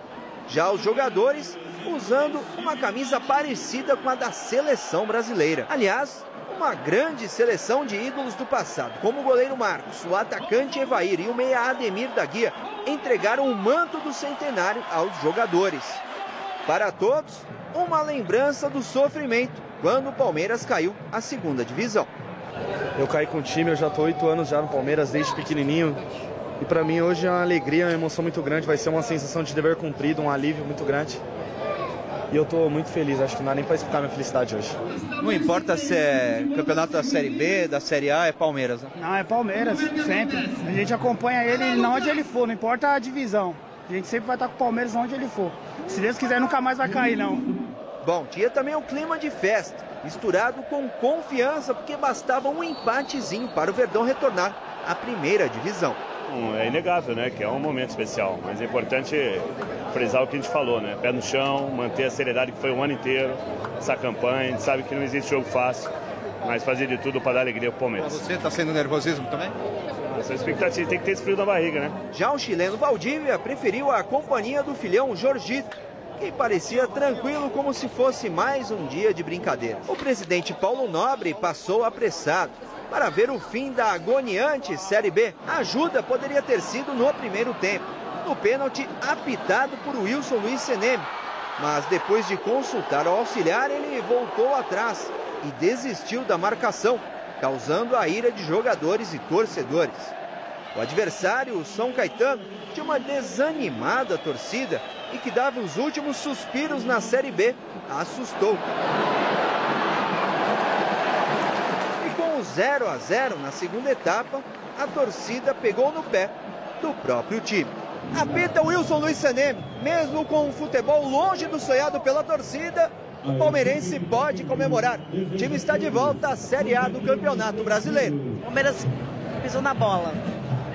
Já os jogadores usando uma camisa parecida com a da seleção brasileira. Aliás, uma grande seleção de ídolos do passado, como o goleiro Marcos, o atacante Evair e o meia Ademir da Guia, entregaram o manto do centenário aos jogadores. Para todos, uma lembrança do sofrimento quando o Palmeiras caiu à segunda divisão. Eu caí com o time, eu já estou 8 anos já no Palmeiras, desde pequenininho. E para mim hoje é uma alegria, uma emoção muito grande, vai ser uma sensação de dever cumprido, um alívio muito grande. E eu estou muito feliz, acho que não dá nem para explicar minha felicidade hoje. Não importa se é campeonato da Série B, da Série A, é Palmeiras, né? Não, é Palmeiras, sempre. A gente acompanha ele onde ele for, não importa a divisão. A gente sempre vai estar com o Palmeiras onde ele for. Se Deus quiser, nunca mais vai cair, não. Bom, tinha também um clima de festa, misturado com confiança, porque bastava um empatezinho para o Verdão retornar à primeira divisão. É inegável, né, que é um momento especial, mas é importante frisar o que a gente falou, né, pé no chão, manter a seriedade que foi o ano inteiro, essa campanha, a gente sabe que não existe jogo fácil, mas fazer de tudo para dar alegria para o Palmeiras. Você está sendo nervosismo também? Essa expectativa tem que ter esse frio na barriga, né? Já o chileno Valdívia preferiu a companhia do filhão Jorgito, que parecia tranquilo como se fosse mais um dia de brincadeira. O presidente Paulo Nobre passou apressado para ver o fim da agoniante Série B. A ajuda poderia ter sido no primeiro tempo, no pênalti apitado por Wilson Luiz Seneme. Mas depois de consultar o auxiliar, ele voltou atrás e desistiu da marcação, causando a ira de jogadores e torcedores. O adversário, o São Caetano, tinha uma desanimada torcida e que dava os últimos suspiros na Série B, assustou. 0-0 na segunda etapa, a torcida pegou no pé do próprio time. Apita Wilson Luiz Seneme, mesmo com o futebol longe do sonhado pela torcida, o palmeirense pode comemorar. O time está de volta à Série A do Campeonato Brasileiro. O Palmeiras pisou na bola,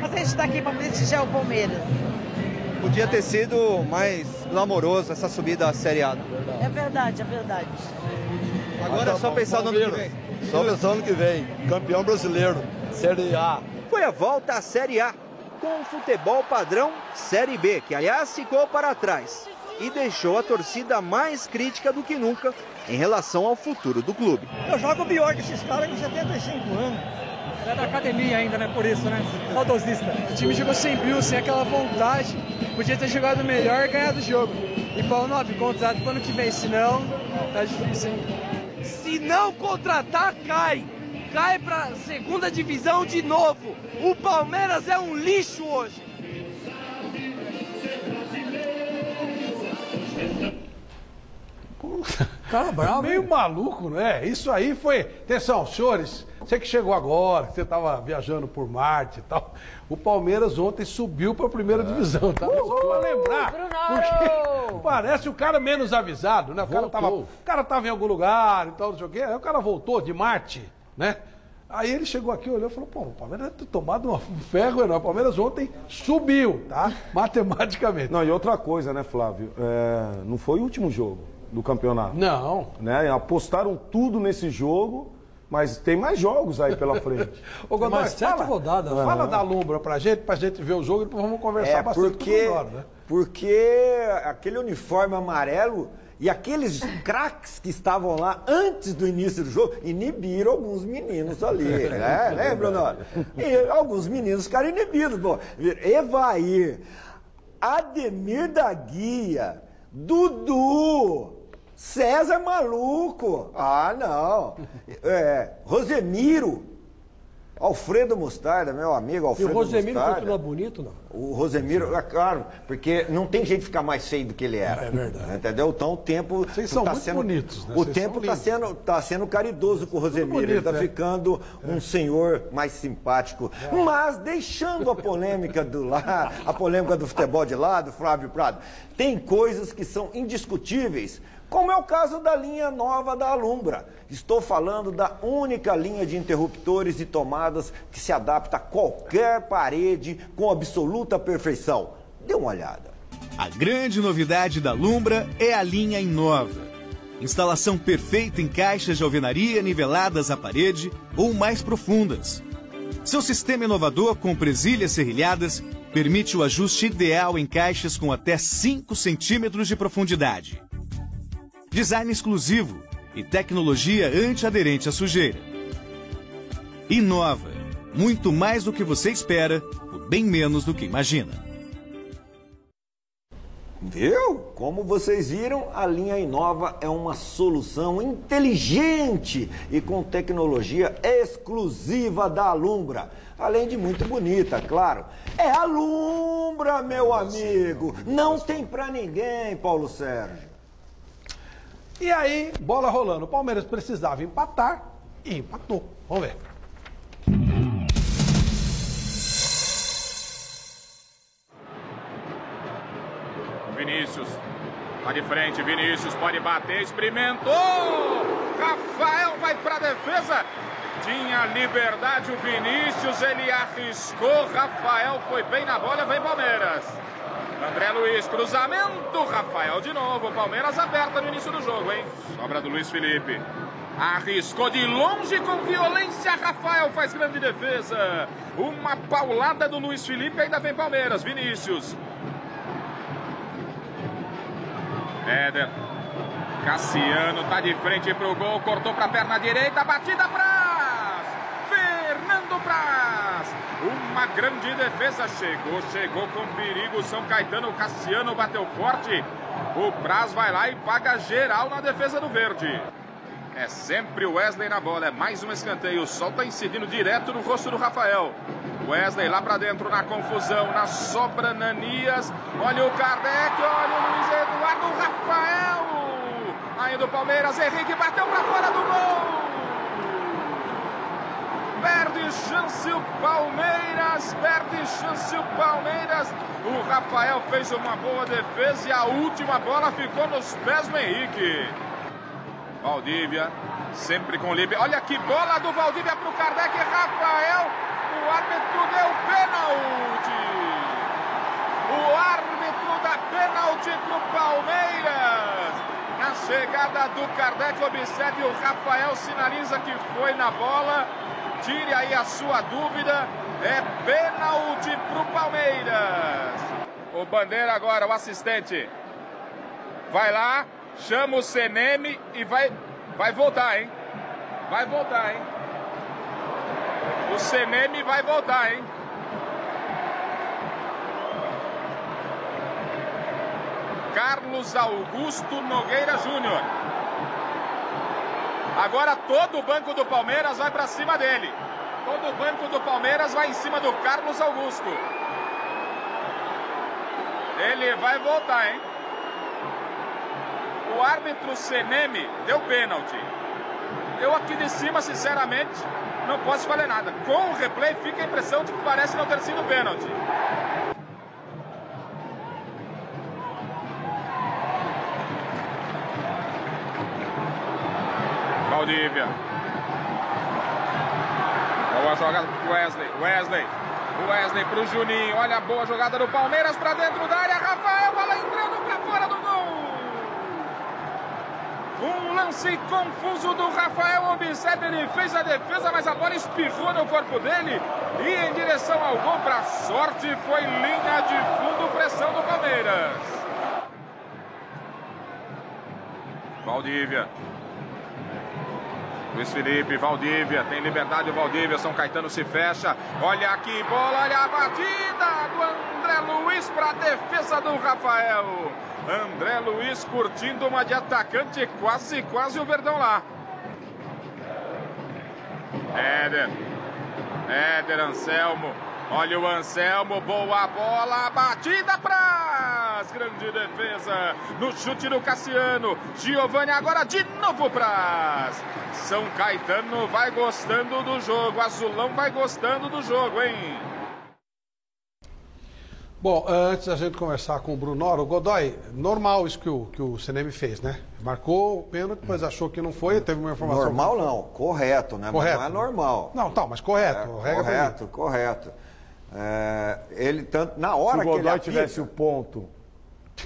mas a gente está aqui para prestigiar o Palmeiras. Podia ter sido mais glamouroso essa subida à Série A. É verdade, é verdade. Agora é só pensar no ano que vem. Só pensando no que vem, campeão brasileiro, Série A. Foi a volta à Série A, com o futebol padrão Série B, que aliás ficou para trás e deixou a torcida mais crítica do que nunca em relação ao futuro do clube. Eu jogo pior que esses caras com 75 anos. É da academia ainda, né? Por isso, né? Saudosista. O time jogou sem brilho, sem aquela vontade. Podia ter jogado melhor e ganhado o jogo. E Paulo Nobre, contrato pro ano que vem, senão tá difícil, hein? Se não contratar, cai pra segunda divisão de novo. O Palmeiras é um lixo hoje. Cara bravo, meio maluco, não é? Isso aí foi... Atenção, senhores, você que chegou agora, que você estava viajando por Marte e tal, o Palmeiras ontem subiu para a primeira divisão, tá? Só para lembrar, porque parece o cara menos avisado, né? O cara tava em algum lugar e tal, não sei o quê, aí o cara voltou de Marte, né? Aí ele chegou aqui, olhou e falou, pô, o Palmeiras deve ter tomado um ferro enorme. O Palmeiras ontem subiu, tá? Matematicamente. Não, e outra coisa, né, Flávio? Não foi o último jogo do campeonato. Não. Né? Apostaram tudo nesse jogo, mas tem mais jogos aí pela frente. Ô, Godoy, mais 7 rodadas. Fala da Lumbra pra gente ver o jogo e depois vamos conversar bastante com o Godoy, né? Porque aquele uniforme amarelo e aqueles craques que estavam lá antes do início do jogo inibiram alguns meninos ali, né? Lembra, Bruno? E alguns meninos ficaram inibidos. Pô. Evair, Ademir da Guia, Dudu, César Maluco. Ah, não. Rosemiro. Alfredo Mostarda, meu amigo Alfredo Mostarda. E o Rosemiro continua bonito, não? O Rosemiro, é claro, porque não tem jeito de ficar mais feio do que ele era. É verdade. Entendeu? Então o tempo Vocês são muito bonitos, né? O tempo está sendo caridoso com o Rosemiro. Bonito, ele está ficando um senhor mais simpático. Mas deixando a polêmica do lado, a polêmica do futebol de lado, Flávio Prado, tem coisas que são indiscutíveis. Como é o caso da linha nova da Alumbra. Estou falando da única linha de interruptores e tomadas que se adapta a qualquer parede com absoluta perfeição. Dê uma olhada. A grande novidade da Alumbra é a linha Inova. Instalação perfeita em caixas de alvenaria niveladas à parede ou mais profundas. Seu sistema inovador com presilhas serrilhadas permite o ajuste ideal em caixas com até 5 centímetros de profundidade. Design exclusivo e tecnologia antiaderente à sujeira. Inova, muito mais do que você espera, por bem menos do que imagina. Viu? Como vocês viram, a linha Inova é uma solução inteligente e com tecnologia exclusiva da Alumbra. Além de muito bonita, claro. É Alumbra, meu amigo. Não tem pra ninguém, Paulo Sérgio. E aí, bola rolando. O Palmeiras precisava empatar e empatou. Vamos ver. Vinícius, tá de frente, Vinícius pode bater, experimentou! Rafael vai pra defesa. Tinha liberdade o Vinícius, ele arriscou. Rafael foi bem na bola, vem Palmeiras. André Luiz, cruzamento, Rafael de novo, Palmeiras aberta no início do jogo, hein? Sobra do Luiz Felipe, arriscou de longe com violência, Rafael faz grande defesa, uma paulada do Luiz Felipe, ainda vem Palmeiras, Vinícius. Éder, Cassiano tá de frente pro gol, cortou pra perna direita, batida Praz, Fernando Praz. Uma grande defesa, chegou com perigo, São Caetano, o Cassiano bateu forte, o Praz vai lá e paga geral na defesa do verde. É sempre o Wesley na bola, é mais um escanteio, o sol tá incidindo direto no rosto do Rafael. Wesley lá pra dentro na confusão, na sobra Nanias, olha o Kardec, olha o Luiz Eduardo, Rafael, ainda o Palmeiras, Henrique bateu pra fora do gol. Perde chance o Palmeiras, o Rafael fez uma boa defesa e a última bola ficou nos pés do Henrique. Valdívia, sempre com Líbia, olha que bola do Valdívia pro Kardec, Rafael, o árbitro deu pênalti. O árbitro dá pênalti pro Palmeiras. Na chegada do Kardec, observe, o Rafael sinaliza que foi na bola. Tire aí a sua dúvida, é pênalti pro Palmeiras. O Bandeira agora, o assistente, vai lá, chama o Seneme e vai voltar, hein? Vai voltar, hein? O Seneme vai voltar, hein? Carlos Augusto Nogueira Júnior. Agora todo o banco do Palmeiras vai para cima dele. Todo o banco do Palmeiras vai em cima do Carlos Augusto. Ele vai voltar, hein? O árbitro Seneme deu pênalti. Eu aqui de cima, sinceramente, não posso falar nada. Com o replay fica a impressão de que parece não ter sido pênalti. Valdívia. jogada pro Wesley. O Wesley pro Juninho. Olha a boa jogada do Palmeiras pra dentro da área. Rafael, bola entrando pra fora do gol. Um lance confuso do Rafael. Observe, ele fez a defesa, mas a bola espirrou no corpo dele. E em direção ao gol, pra sorte, foi linha de fundo, pressão do Palmeiras. Valdívia. Luiz Felipe, Valdívia, tem liberdade o Valdívia, São Caetano se fecha, olha aqui, bola, olha a batida do André Luiz para a defesa do Rafael. André Luiz curtindo uma de atacante, quase o Verdão lá. Éder, Anselmo, olha o Anselmo, boa bola, batida para grande defesa, no chute do Cassiano, Giovani agora de novo para São Caetano vai gostando do jogo, Azulão vai gostando do jogo, hein? Bom, antes da gente conversar com o Bruno Noro, o Godoy, normal isso que o CNM fez, né? Marcou o pênalti, depois achou que não foi, teve uma informação... Normal não, correto, né? Correto. Mas não é normal. Não, tá, mas correto. Correto. Ele, tanto, na hora que ele apita... Se o Godoy tivesse o ponto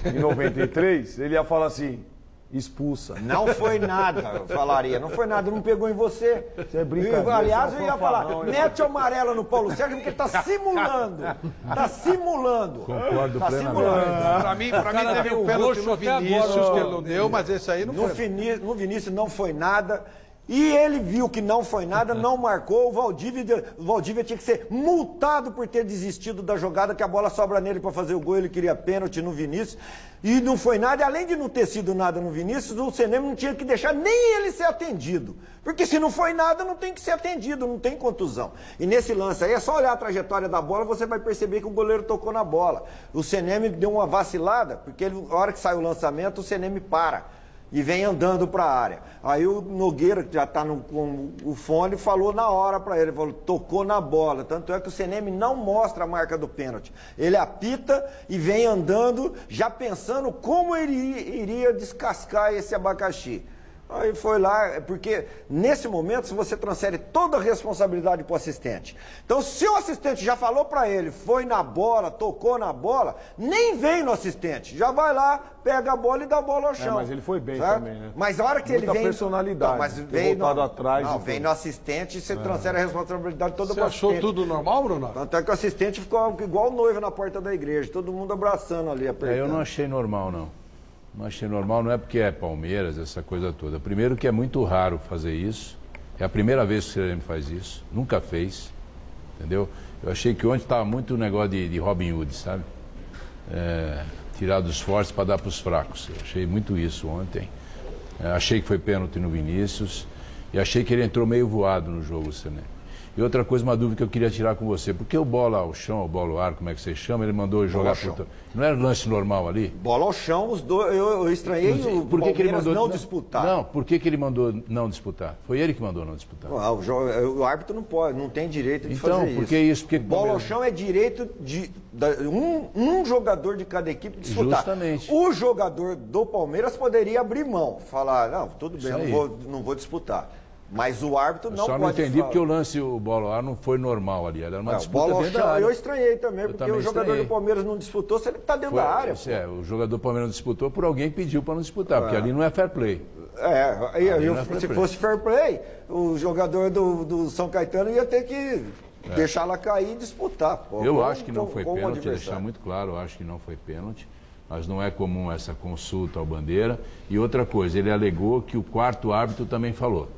em 93, ele ia falar assim, expulsa. Não foi nada, eu falaria. Não foi nada, não pegou em você. Você é brincadeira. Aliás, eu ia falar, mete o amarelo no Paulo Sérgio porque tá simulando. Tá simulando. Concordo plenamente. Pra mim teve um pênalti no Vinícius que ele não deu, mas esse aí não foi. No Vinícius não foi nada. E ele viu que não foi nada, não marcou. O Valdívia tinha que ser multado por ter desistido da jogada, que a bola sobra nele para fazer o gol. Ele queria pênalti no Vinícius. E não foi nada. E além de não ter sido nada no Vinícius, o CNM não tinha que deixar nem ele ser atendido. Porque se não foi nada, não tem que ser atendido, não tem contusão. E nesse lance aí, é só olhar a trajetória da bola, você vai perceber que o goleiro tocou na bola. O CNM deu uma vacilada, porque a hora que sai o lançamento, o CNM para. E vem andando para a área. Aí o Nogueira, que já está com o fone, falou na hora para ele, falou, tocou na bola. Tanto é que o CNM não mostra a marca do pênalti. Ele apita e vem andando, já pensando como ele iria descascar esse abacaxi. Aí foi lá, porque nesse momento, se você transfere toda a responsabilidade para o assistente. Então, se o assistente já falou para ele, foi na bola, tocou na bola, nem vem no assistente. Já vai lá, pega a bola e dá a bola ao chão. Mas ele foi bem certo? também, né? Mas a hora que muita ele vem... personalidade. Não, mas vem no, atrás não, vem no assistente e você transfere a responsabilidade toda para o assistente. Você achou tudo normal, Bruno? Tanto é que o assistente ficou igual o noivo na porta da igreja, todo mundo abraçando ali, apertando. Eu não achei normal, não. Não achei normal, não é porque é Palmeiras, essa coisa toda. Primeiro que é muito raro fazer isso. É a primeira vez que o CNM faz isso. Nunca fez. Entendeu? Eu achei que ontem estava muito o negócio de Robin Hood, sabe? Tirar dos fortes para dar para os fracos. Eu achei muito isso ontem. Achei que foi pênalti no Vinícius. E achei que ele entrou meio voado no jogo, o CNM. E outra coisa, uma dúvida que eu queria tirar com você. Por que o bola ao chão, o bola ao ar, como é que você chama? Ele mandou jogar pro... Não era lance normal ali? Bola ao chão, os dois, eu estranhei o Palmeiras não disputar. Não, por que ele mandou não disputar? Foi ele que mandou não disputar. O árbitro não pode, não tem direito de fazer isso. Então, por que isso? Porque bola ao chão é direito de um jogador de cada equipe disputar. Justamente. O jogador do Palmeiras poderia abrir mão, falar, não, tudo bem, não vou disputar. Mas o árbitro não pode. Só não entendi porque o lance, o bola ao ar não foi normal ali. Era uma disputa bola ao dentro chão, da área. Eu estranhei também, porque o jogador do Palmeiras não disputou, se ele está dentro da área. O jogador do Palmeiras não disputou por alguém que pediu para não disputar, porque ali não é fair play. Se fosse fair play, o jogador do São Caetano ia ter que deixar ela cair e disputar. Eu acho que não foi pênalti, deixar muito claro, eu acho que não foi pênalti. Mas não é comum essa consulta ao Bandeira. E outra coisa, ele alegou que o quarto árbitro também falou.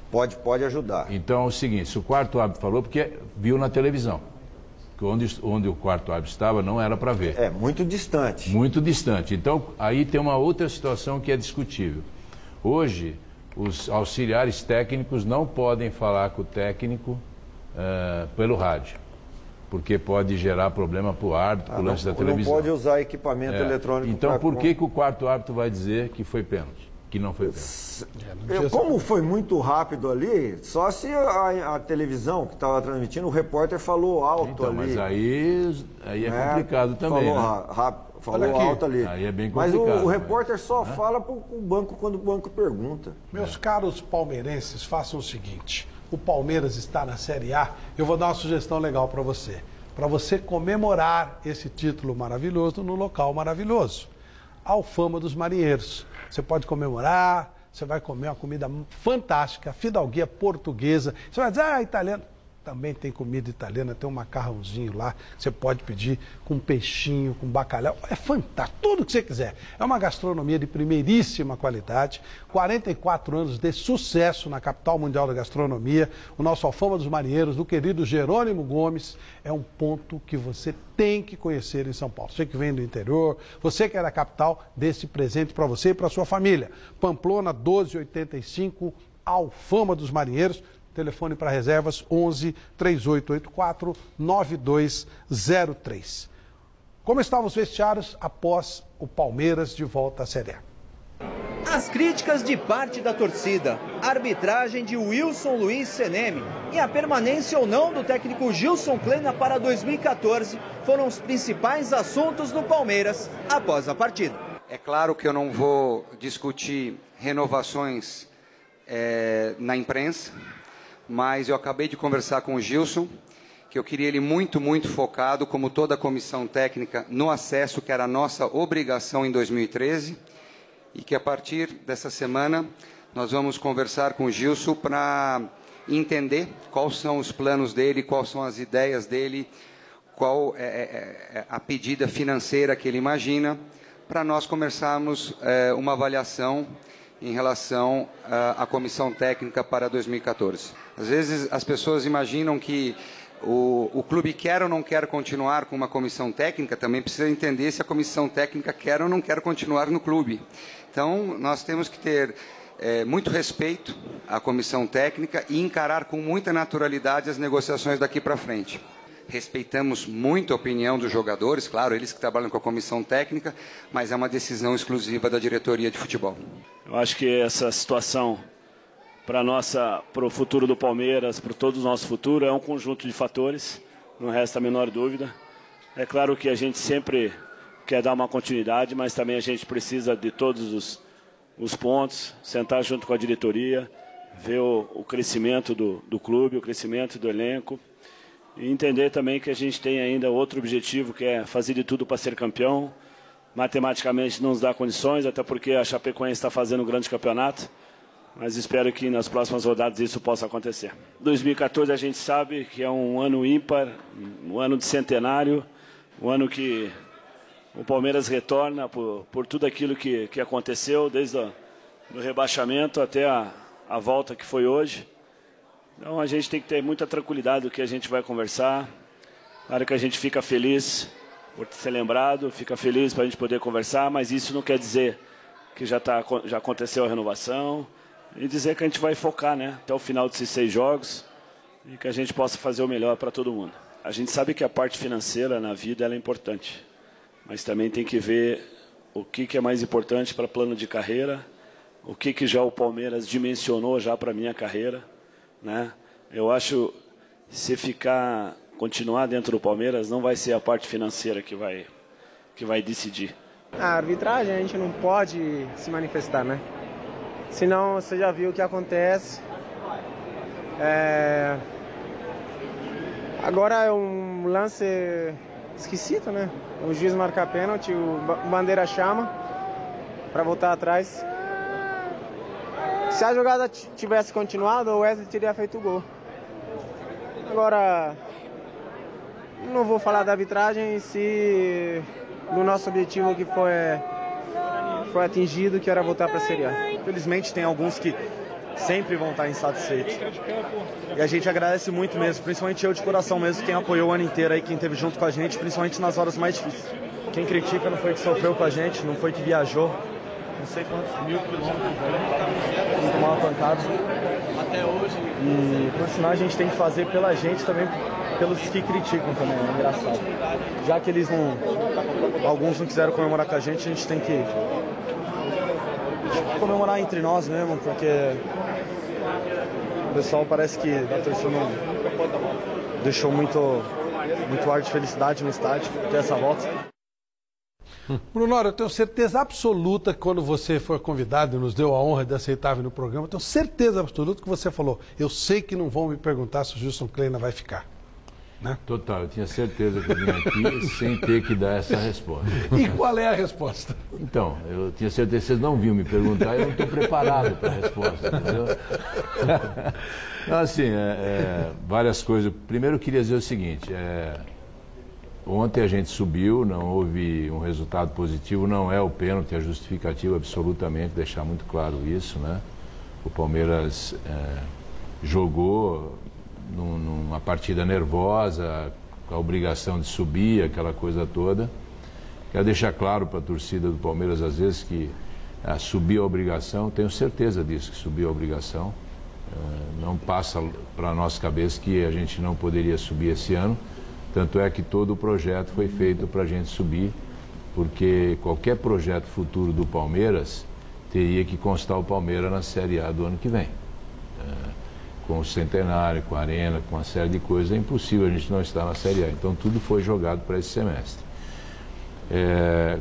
Pode ajudar. Então é o seguinte, se o quarto árbitro falou, porque viu na televisão, que onde o quarto árbitro estava não era para ver. É, muito distante. Muito distante. Então, aí tem uma outra situação que é discutível. Hoje, os auxiliares técnicos não podem falar com o técnico pelo rádio, porque pode gerar problema para o árbitro, para o lance da televisão. Não pode usar equipamento eletrônico. Então, por que o quarto árbitro vai dizer que foi pênalti? Que não foi pênalti? Como foi muito rápido ali, só se a televisão que estava transmitindo, o repórter falou alto ali. Mas aí é complicado também, falou alto ali. Aí é bem complicado. Mas o repórter só fala para o banco quando o banco pergunta. Meus caros palmeirenses, façam o seguinte. o Palmeiras está na Série A, eu vou dar uma sugestão legal para você. Para você comemorar esse título maravilhoso no local maravilhoso. Alfama dos Marinheiros. Você pode comemorar, você vai comer uma comida fantástica, fidalguia portuguesa. Você vai dizer, italiano. Também tem comida italiana, tem um macarrãozinho lá, você pode pedir com peixinho, com bacalhau. É fantástico, tudo que você quiser. É uma gastronomia de primeiríssima qualidade, 44 anos de sucesso na capital mundial da gastronomia. O nosso Alfama dos Marinheiros, do querido Jerônimo Gomes, é um ponto que você tem que conhecer em São Paulo. Você que vem do interior, você que é da capital, dê esse presente para você e para sua família. Pamplona 1285, Alfama dos Marinheiros. Telefone para reservas 11 3884 9203. Como estavam os vestiários após o Palmeiras de volta à Série A? As críticas de parte da torcida, a arbitragem de Wilson Luiz Seneme e a permanência ou não do técnico Gilson Kleina para 2014 foram os principais assuntos do Palmeiras após a partida. É claro que eu não vou discutir renovações na imprensa, mas eu acabei de conversar com o Gilson, que eu queria ele muito focado, como toda a comissão técnica, no acesso, que era a nossa obrigação em 2013, e que a partir dessa semana nós vamos conversar com o Gilson para entender quais são os planos dele, quais são as ideias dele, qual é a pedida financeira que ele imagina, para nós começarmos uma avaliação em relação à comissão técnica para 2014. Às vezes as pessoas imaginam que o clube quer ou não quer continuar com uma comissão técnica, também precisa entender se a comissão técnica quer ou não quer continuar no clube. Então, nós temos que ter muito respeito à comissão técnica e encarar com muita naturalidade as negociações daqui para frente. Respeitamos muito a opinião dos jogadores, claro, eles que trabalham com a comissão técnica, mas é uma decisão exclusiva da diretoria de futebol. Eu acho que essa situação para o futuro do Palmeiras, para todo o nosso futuro, é um conjunto de fatores, não resta a menor dúvida. É claro que a gente sempre quer dar uma continuidade, mas também a gente precisa de todos os pontos, sentar junto com a diretoria, ver o crescimento do clube, o crescimento do elenco, e entender também que a gente tem ainda outro objetivo, que é fazer de tudo para ser campeão. Matematicamente não nos dá condições, até porque a Chapecoense está fazendo um grande campeonato, mas espero que nas próximas rodadas isso possa acontecer. 2014 a gente sabe que é um ano ímpar, um ano de centenário, um ano que o Palmeiras retorna por tudo aquilo que aconteceu, desde o rebaixamento até a volta que foi hoje. Então a gente tem que ter muita tranquilidade do que a gente vai conversar. Claro que a gente fica feliz por ser lembrado, fica feliz para a gente poder conversar, mas isso não quer dizer que já aconteceu a renovação, e dizer que a gente vai focar, né, até o final desses 6 jogos e que a gente possa fazer o melhor para todo mundo. A gente sabe que a parte financeira na vida ela é importante, mas também tem que ver o que é mais importante para plano de carreira, o que já o Palmeiras dimensionou já para a minha carreira, né? Eu acho que se continuar dentro do Palmeiras, não vai ser a parte financeira que vai decidir. A arbitragem a gente não pode se manifestar, né? Senão você já viu o que acontece. Agora é um lance esquisito, né? O juiz marca pênalti, o bandeira chama para voltar atrás. Se a jogada tivesse continuado, o Wesley teria feito o gol. Agora, não vou falar da arbitragem se o nosso objetivo que foi atingido, que era voltar para a Série A. Infelizmente tem alguns que sempre vão estar insatisfeitos. E a gente agradece muito mesmo, principalmente eu de coração mesmo, quem apoiou o ano inteiro aí, quem esteve junto com a gente, principalmente nas horas mais difíceis. Quem critica não foi que sofreu com a gente, não foi que viajou, não sei quantos 1000 quilômetros para tomar uma pancada. Até hoje. E por sinal a gente tem que fazer pela gente também, pelos que criticam também, é engraçado. Já que alguns não quiseram comemorar com a gente tem que comemorar entre nós mesmo, porque o pessoal parece que da torcida não deixou muito ar de felicidade no estádio, que é essa volta. Bruno, eu tenho certeza absoluta que quando você foi convidado e nos deu a honra de aceitar vir no programa, eu tenho certeza absoluta que você falou, eu sei que não vão me perguntar se o Gilson Kleina vai ficar. Né? Total, eu tinha certeza que eu vim aqui sem ter que dar essa resposta. E qual é a resposta? Então, eu tinha certeza que vocês não vinham me perguntar e eu não estou preparado para a resposta, entendeu? Então, assim, várias coisas. Primeiro eu queria dizer o seguinte, ontem a gente subiu, não houve um resultado positivo, não é o pênalti, é justificativo absolutamente, deixar muito claro isso, né? O Palmeiras jogou numa partida nervosa, com a obrigação de subir, aquela coisa toda. Quero deixar claro para a torcida do Palmeiras, às vezes, que subir a obrigação, tenho certeza disso, que subir a obrigação. Não passa para a nossa cabeça que a gente não poderia subir esse ano. Tanto é que todo o projeto foi feito para a gente subir, porque qualquer projeto futuro do Palmeiras teria que constar o Palmeiras na Série A do ano que vem. Com o Centenário, com a Arena, com uma série de coisas, é impossível a gente não estar na Série A. Então tudo foi jogado para esse semestre.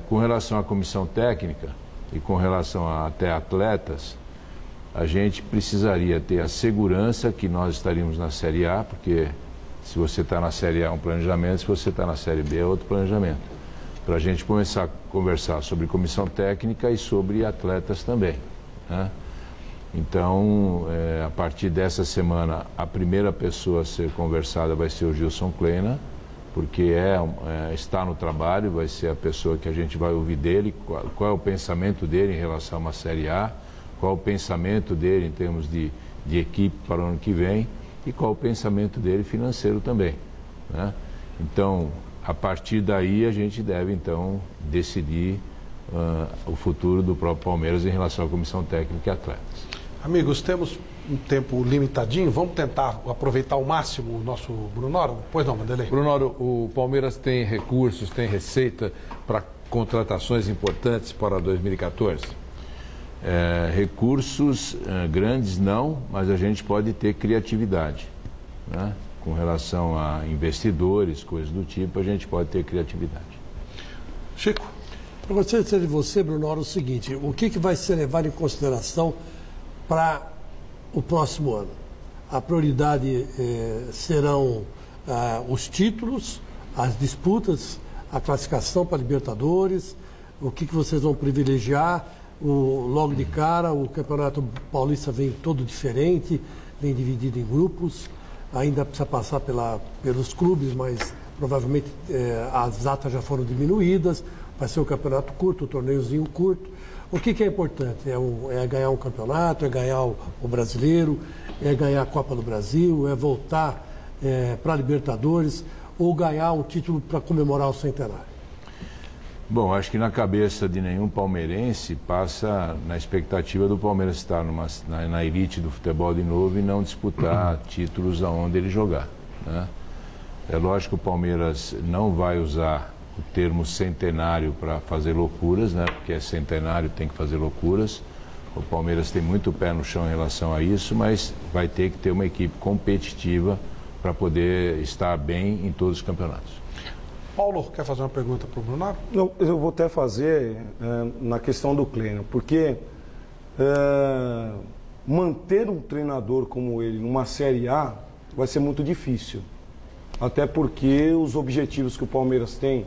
Com relação à comissão técnica e com relação até atletas, a gente precisaria ter a segurança que nós estaríamos na Série A, porque se você está na Série A é um planejamento, se você está na Série B é outro planejamento. Para a gente começar a conversar sobre comissão técnica e sobre atletas também, né? Então, a partir dessa semana, a primeira pessoa a ser conversada vai ser o Gilson Kleina, porque está no trabalho, vai ser a pessoa que a gente vai ouvir dele, qual é o pensamento dele em relação a uma Série A, qual é o pensamento dele em termos de equipe para o ano que vem e qual é o pensamento dele financeiro também, né? Então, a partir daí, a gente deve, então, decidir o futuro do próprio Palmeiras em relação à comissão técnica e atletas. Amigos, temos um tempo limitadinho, vamos tentar aproveitar ao máximo o nosso Brunoro? Pois não, Vanderlei? Brunoro, o Palmeiras tem recursos, tem receita para contratações importantes para 2014? Recursos grandes não, mas a gente pode ter criatividade, né? Com relação a investidores, coisas do tipo, a gente pode ter criatividade. Chico? Eu gostaria de dizer de você, Brunoro, o seguinte, o que vai ser levado em consideração para o próximo ano? A prioridade serão os títulos, as disputas, a classificação para Libertadores, o que vocês vão privilegiar? Logo de cara, o Campeonato Paulista vem todo diferente, vem dividido em grupos, ainda precisa passar pelos clubes, mas provavelmente as datas já foram diminuídas, vai ser um campeonato curto, um torneiozinho curto. O que é importante? É ganhar um campeonato, é ganhar o brasileiro, é ganhar a Copa do Brasil, é voltar para a Libertadores ou ganhar um título para comemorar o centenário? Bom, acho que na cabeça de nenhum palmeirense passa na expectativa do Palmeiras estar na elite do futebol de novo e não disputar títulos aonde ele jogar, né? É lógico que o Palmeiras não vai usar o termo centenário para fazer loucuras, né? Porque é centenário, tem que fazer loucuras. O Palmeiras tem muito pé no chão em relação a isso, mas vai ter que ter uma equipe competitiva para poder estar bem em todos os campeonatos. Paulo, quer fazer uma pergunta para o Bruno? Eu vou até fazer na questão do Kleina, porque manter um treinador como ele numa Série A vai ser muito difícil. Até porque os objetivos que o Palmeiras tem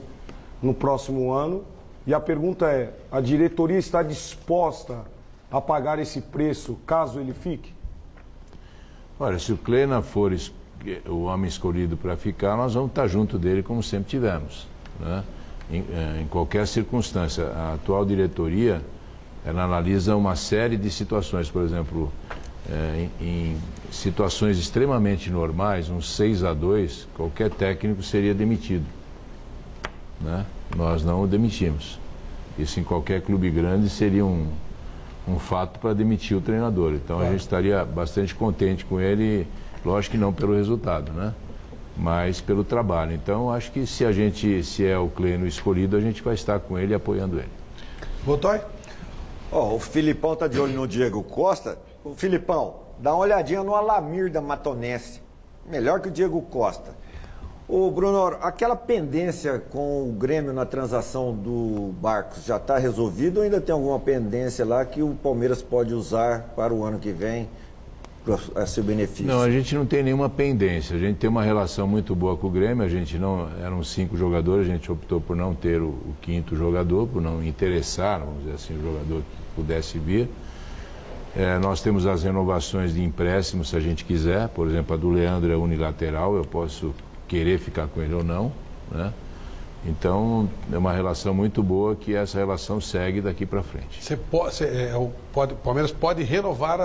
no próximo ano, e a pergunta é, a diretoria está disposta a pagar esse preço caso ele fique? Olha, se o Kleina for o homem escolhido para ficar, nós vamos estar junto dele como sempre tivemos, né? Em qualquer circunstância. A atual diretoria, ela analisa uma série de situações, por exemplo, em situações extremamente normais, uns 6-2, qualquer técnico seria demitido, né? Nós não o demitimos. Isso em qualquer clube grande seria um fato para demitir o treinador. Então a gente estaria bastante contente com ele. Lógico que não pelo resultado, né? Mas pelo trabalho. Então, acho que se é o Kleina escolhido, a gente vai estar com ele e apoiando ele. Godoy? O Filipão tá de olho no Diego Costa. O Filipão, dá uma olhadinha no Alamir da Matonense. Melhor que o Diego Costa. Ô, Bruno, aquela pendência com o Grêmio na transação do Barcos já está resolvida ou ainda tem alguma pendência lá que o Palmeiras pode usar para o ano que vem a seu benefício? Não, a gente não tem nenhuma pendência. A gente tem uma relação muito boa com o Grêmio. A gente não... Eram 5 jogadores, a gente optou por não ter o 5º jogador, por não interessar, vamos dizer assim, o jogador que pudesse vir. Nós temos as renovações de empréstimo, se a gente quiser. Por exemplo, a do Leandro é unilateral, eu posso querer ficar com ele ou não, né? Então, é uma relação muito boa que essa relação segue daqui para frente. O Palmeiras pode renovar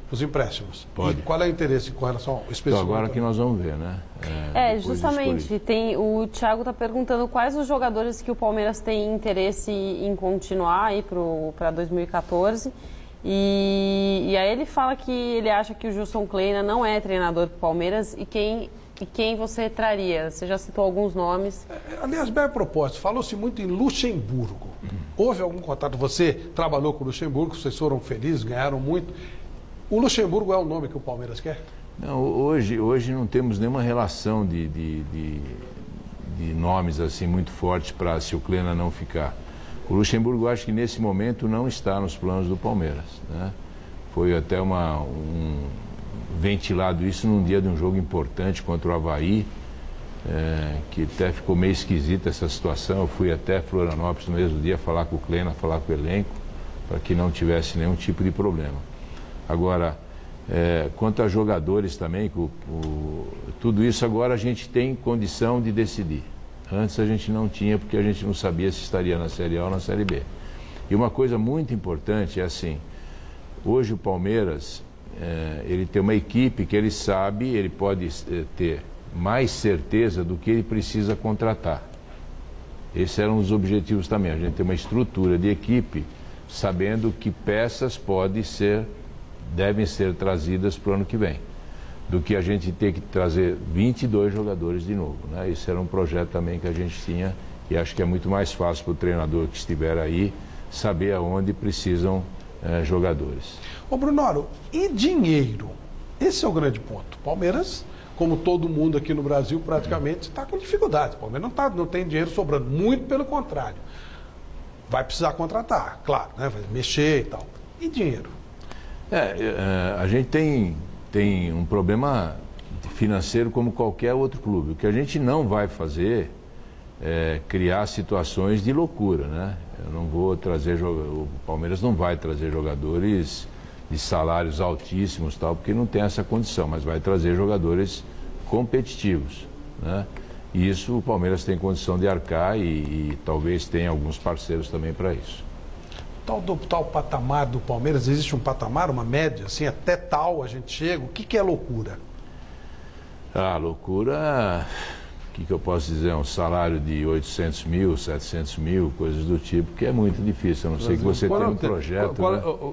os empréstimos? Pode. E qual é o interesse com relação ao específico? Então, agora que nós vamos ver, né? Justamente. O Thiago está perguntando quais os jogadores que o Palmeiras tem interesse em continuar aí para 2014. E aí ele fala que ele acha que o Gilson Kleina não é treinador do Palmeiras e quem você traria? Você já citou alguns nomes. Aliás, bem a propósito, falou-se muito em Luxemburgo. Houve algum contato? Você trabalhou com o Luxemburgo, vocês foram felizes, ganharam muito. O Luxemburgo é o nome que o Palmeiras quer? Não, hoje não temos nenhuma relação de nomes assim muito fortes para se o Kleina não ficar. O Luxemburgo, acho que nesse momento não está nos planos do Palmeiras, né? Foi até ventilado isso num dia de um jogo importante contra o Avaí, que até ficou meio esquisita essa situação. Eu fui até Florianópolis no mesmo dia falar com o Kleina, falar com o elenco, para que não tivesse nenhum tipo de problema. Agora, quanto a jogadores também, tudo isso agora a gente tem condição de decidir. Antes a gente não tinha, porque a gente não sabia se estaria na Série A ou na Série B. E uma coisa muito importante é assim, hoje o Palmeiras, ele tem uma equipe que ele sabe, ele pode ter mais certeza do que ele precisa contratar. Esse era um dos objetivos também, a gente tem uma estrutura de equipe sabendo que peças devem ser trazidas para o ano que vem, do que a gente ter que trazer 22 jogadores de novo, né? Esse era um projeto também que a gente tinha e acho que é muito mais fácil para o treinador que estiver aí saber aonde precisam jogadores. Ô Brunoro, e dinheiro? Esse é o grande ponto. Palmeiras, como todo mundo aqui no Brasil, praticamente está com dificuldade. O Palmeiras não tem dinheiro sobrando, muito pelo contrário. Vai precisar contratar, claro, né? Vai mexer e tal. E dinheiro? A gente tem um problema financeiro como qualquer outro clube. O que a gente não vai fazer é criar situações de loucura, né? Eu não vou trazer o Palmeiras não vai trazer jogadores de salários altíssimos, tal, porque não tem essa condição, mas vai trazer jogadores competitivos, né? E isso o Palmeiras tem condição de arcar e talvez tenha alguns parceiros também para isso. Tal patamar do Palmeiras, existe um patamar, uma média, assim, até tal a gente chega? O que é loucura? Loucura, o que eu posso dizer? Um salário de 800 mil, 700 mil, coisas do tipo, que é muito difícil, a não ser que você tenha um projeto.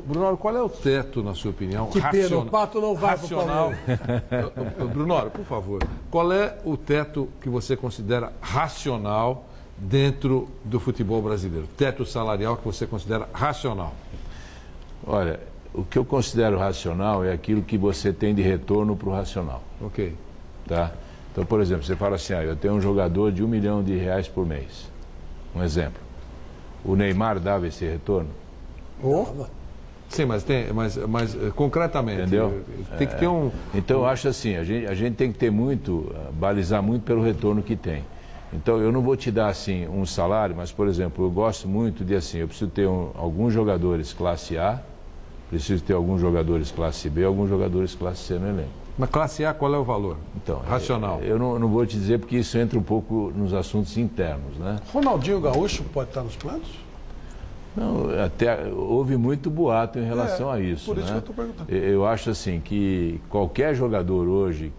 Bruno, qual é o teto, na sua opinião? Que pena, o Pato não vai para o Palmeiras. Bruno, por favor, qual é o teto que você considera racional dentro do futebol brasileiro? Teto salarial que você considera racional? Olha, o que eu considero racional é aquilo que você tem de retorno para o racional. Ok. Tá? Então, por exemplo, você fala assim, eu tenho um jogador de R$1 milhão por mês. Um exemplo. O Neymar dava esse retorno? Sim, mas concretamente. Entendeu? Tem que ter um... Então, eu acho assim, a gente tem que ter balizar muito pelo retorno que tem. Então, eu não vou te dar, assim, um salário, mas, por exemplo, eu gosto muito de, assim, eu preciso ter alguns jogadores classe A, preciso ter alguns jogadores classe B, alguns jogadores classe C no elenco. Mas classe A, qual é o valor? Então, racional. Eu não vou te dizer porque isso entra um pouco nos assuntos internos, né? Ronaldinho Gaúcho pode estar nos planos? Não, até houve muito boato em relação a isso. Por isso né? que eu estou perguntando. Eu acho assim que qualquer jogador hoje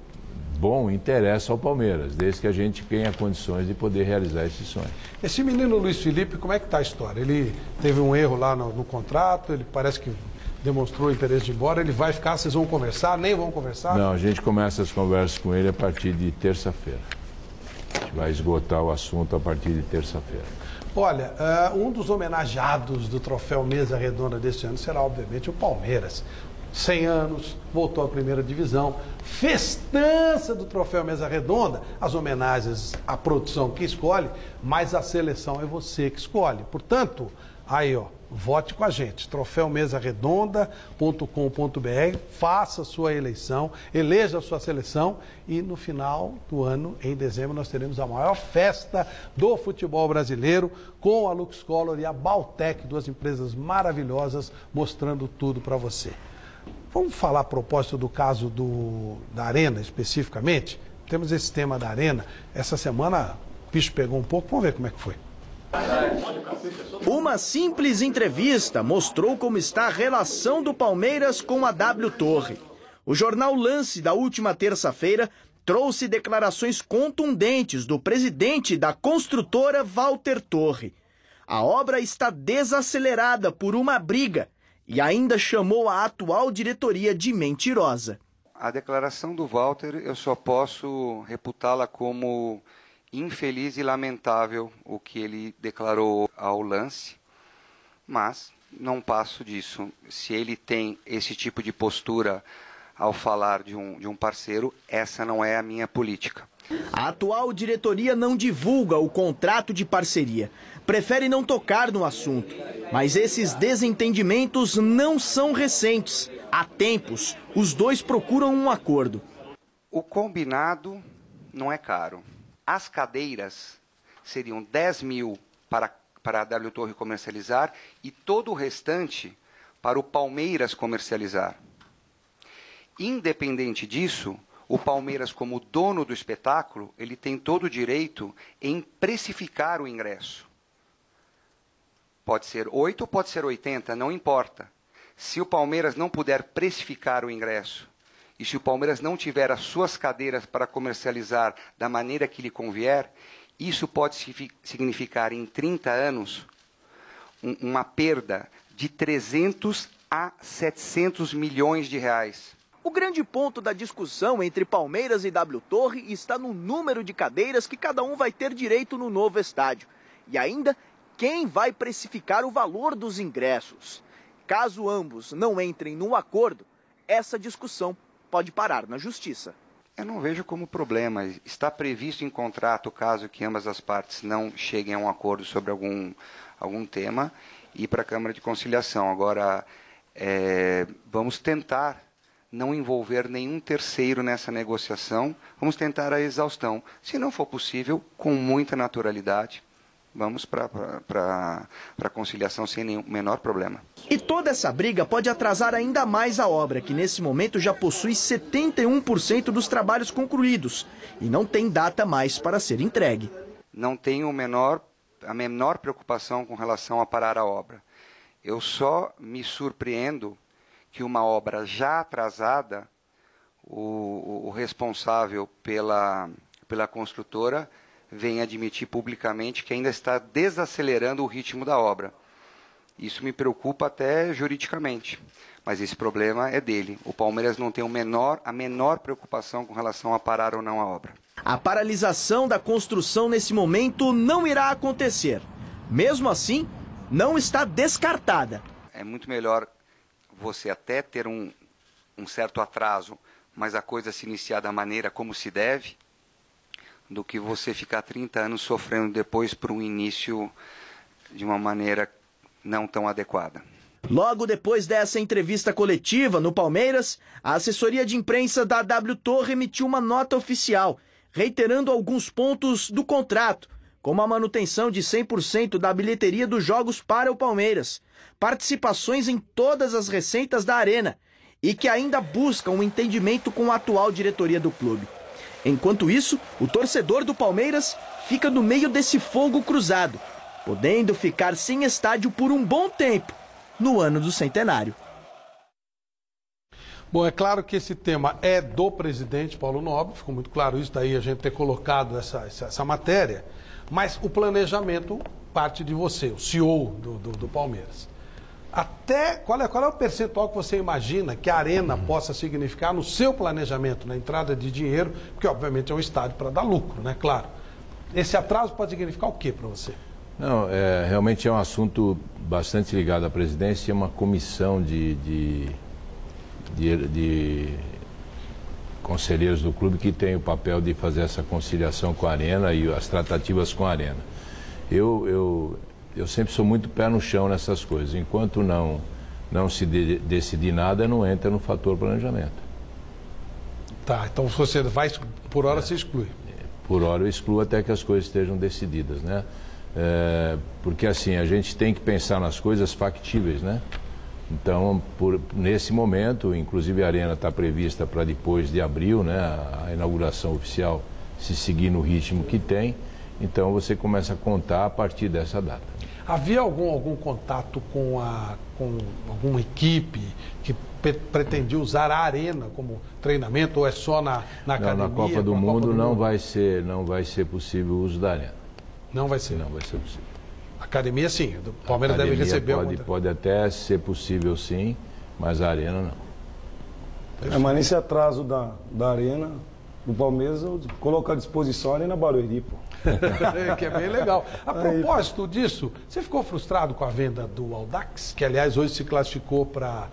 bom interessa ao Palmeiras, desde que a gente tenha condições de poder realizar esse sonho. Esse menino Luiz Felipe, como é que está a história? Ele teve um erro lá no contrato, ele parece que demonstrou interesse de ir embora, ele vai ficar, vocês vão conversar, nem vão conversar? Não, a gente começa as conversas com ele a partir de terça-feira. A gente vai esgotar o assunto a partir de terça-feira. Olha, um dos homenageados do troféu Mesa Redonda deste ano será, obviamente, o Palmeiras. 100 anos, voltou à primeira divisão, festança do troféu Mesa Redonda, as homenagens à produção que escolhe, mas a seleção é você que escolhe. Portanto, aí ó, vote com a gente, troféumesaredonda.com.br, faça a sua eleição, eleja a sua seleção e no final do ano, em dezembro, nós teremos a maior festa do futebol brasileiro com a LuxColor e a Baltec, duas empresas maravilhosas, mostrando tudo para você. Vamos falar a propósito do caso da Arena, especificamente? Temos esse tema da Arena. Essa semana o bicho pegou um pouco, vamos ver como é que foi. Uma simples entrevista mostrou como está a relação do Palmeiras com a W Torre. O jornal Lance, da última terça-feira, trouxe declarações contundentes do presidente da construtora Walter Torre. A obra está desacelerada por uma briga e ainda chamou a atual diretoria de mentirosa. A declaração do Walter, eu só posso reputá-la como infeliz e lamentável, o que ele declarou ao Lance, mas não passo disso. Se ele tem esse tipo de postura ao falar de um parceiro, essa não é a minha política. A atual diretoria não divulga o contrato de parceria, prefere não tocar no assunto. Mas esses desentendimentos não são recentes. Há tempos, os dois procuram um acordo. O combinado não é caro. As cadeiras seriam 10 mil para a W Torre comercializar e todo o restante para o Palmeiras comercializar. Independente disso, o Palmeiras, como dono do espetáculo, ele tem todo o direito em precificar o ingresso. Pode ser 8 ou pode ser 80, não importa. Se o Palmeiras não puder precificar o ingresso e se o Palmeiras não tiver as suas cadeiras para comercializar da maneira que lhe convier, isso pode significar em 30 anos uma perda de 300 a 700 milhões de reais. O grande ponto da discussão entre Palmeiras e W Torre está no número de cadeiras que cada um vai ter direito no novo estádio. E ainda, quem vai precificar o valor dos ingressos. Caso ambos não entrem num acordo, essa discussão pode parar na justiça. Eu não vejo como problema. Está previsto em contrato, caso que ambas as partes não cheguem a um acordo sobre algum tema, ir para a Câmara de Conciliação. Agora, vamos tentar não envolver nenhum terceiro nessa negociação, vamos tentar a exaustão. Se não for possível, com muita naturalidade, vamos para a conciliação sem nenhum menor problema. E toda essa briga pode atrasar ainda mais a obra, que nesse momento já possui 71% dos trabalhos concluídos e não tem data mais para ser entregue. Não tenho a menor preocupação com relação a parar a obra. Eu só me surpreendo que uma obra já atrasada, o responsável pela construtora vem admitir publicamente que ainda está desacelerando o ritmo da obra. Isso me preocupa até juridicamente, mas esse problema é dele. O Palmeiras não tem a menor preocupação com relação a parar ou não a obra. A paralisação da construção nesse momento não irá acontecer. Mesmo assim, não está descartada. É muito melhor você até ter um certo atraso, mas a coisa se iniciar da maneira como se deve, do que você ficar 30 anos sofrendo depois por um início de uma maneira não tão adequada. Logo depois dessa entrevista coletiva no Palmeiras, a assessoria de imprensa da W Torre emitiu uma nota oficial, reiterando alguns pontos do contrato, como a manutenção de 100% da bilheteria dos jogos para o Palmeiras, participações em todas as receitas da Arena e que ainda buscam um entendimento com a atual diretoria do clube. Enquanto isso, o torcedor do Palmeiras fica no meio desse fogo cruzado, podendo ficar sem estádio por um bom tempo, no ano do centenário. Bom, é claro que esse tema é do presidente Paulo Nobre, ficou muito claro isso, daí a gente ter colocado essa matéria, mas o planejamento parte de você, o CEO do Palmeiras. Qual é o percentual que você imagina que a Arena possa significar no seu planejamento, na entrada de dinheiro, porque obviamente é um estádio para dar lucro, né? Claro. Esse atraso pode significar o que para você? Não, realmente é um assunto bastante ligado à presidência e uma comissão de de conselheiros do clube que tem o papel de fazer essa conciliação com a Arena e as tratativas com a Arena. Eu sempre sou muito pé no chão nessas coisas. Enquanto não se decidir nada, não entra no fator planejamento. Tá, então você vai, por hora você exclui. Por hora eu excluo até que as coisas estejam decididas, né? Porque assim, a gente tem que pensar nas coisas factíveis, né? Então, nesse momento, inclusive a Arena está prevista para depois de abril, né? A inauguração oficial, se seguir no ritmo que tem, então você começa a contar a partir dessa data. Havia algum contato com alguma equipe que pretendia usar a Arena como treinamento ou é só na academia? Na Copa do Mundo não vai ser possível o uso da Arena. Não vai ser? Não vai ser possível. Academia sim, o Palmeiras deve receber pode até ser possível sim, mas a Arena não. Mas nesse atraso da Arena, do Palmeiras, eu coloco à disposição a Arena Barueri, pô. Que é bem legal. A propósito disso, você ficou frustrado com a venda do Audax, que aliás hoje se classificou para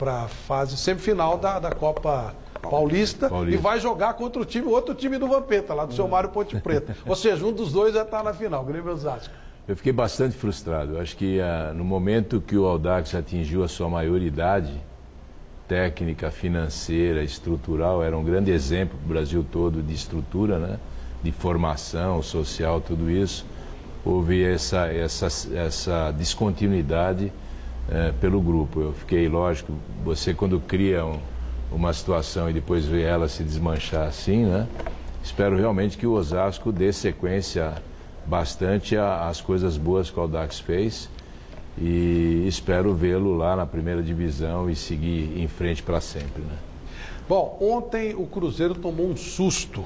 a fase semifinal da Copa Paulista e vai jogar contra outro time do Vampeta, lá do seu Mário Ponte Preta. Ou seja, um dos dois já está na final, Grêmio e Osasco. Eu fiquei bastante frustrado. Eu acho que no momento que o Audax atingiu a sua maioridade técnica, financeira, estrutural, era um grande exemplo para o Brasil todo de estrutura, né? De formação social, tudo isso. Houve essa descontinuidade pelo grupo. Eu fiquei, lógico, você quando cria uma situação e depois vê ela se desmanchar assim, né? Espero realmente que o Osasco dê sequência bastante às coisas boas que o Audax fez e espero vê-lo lá na primeira divisão e seguir em frente para sempre, né? Bom, ontem o Cruzeiro tomou um susto.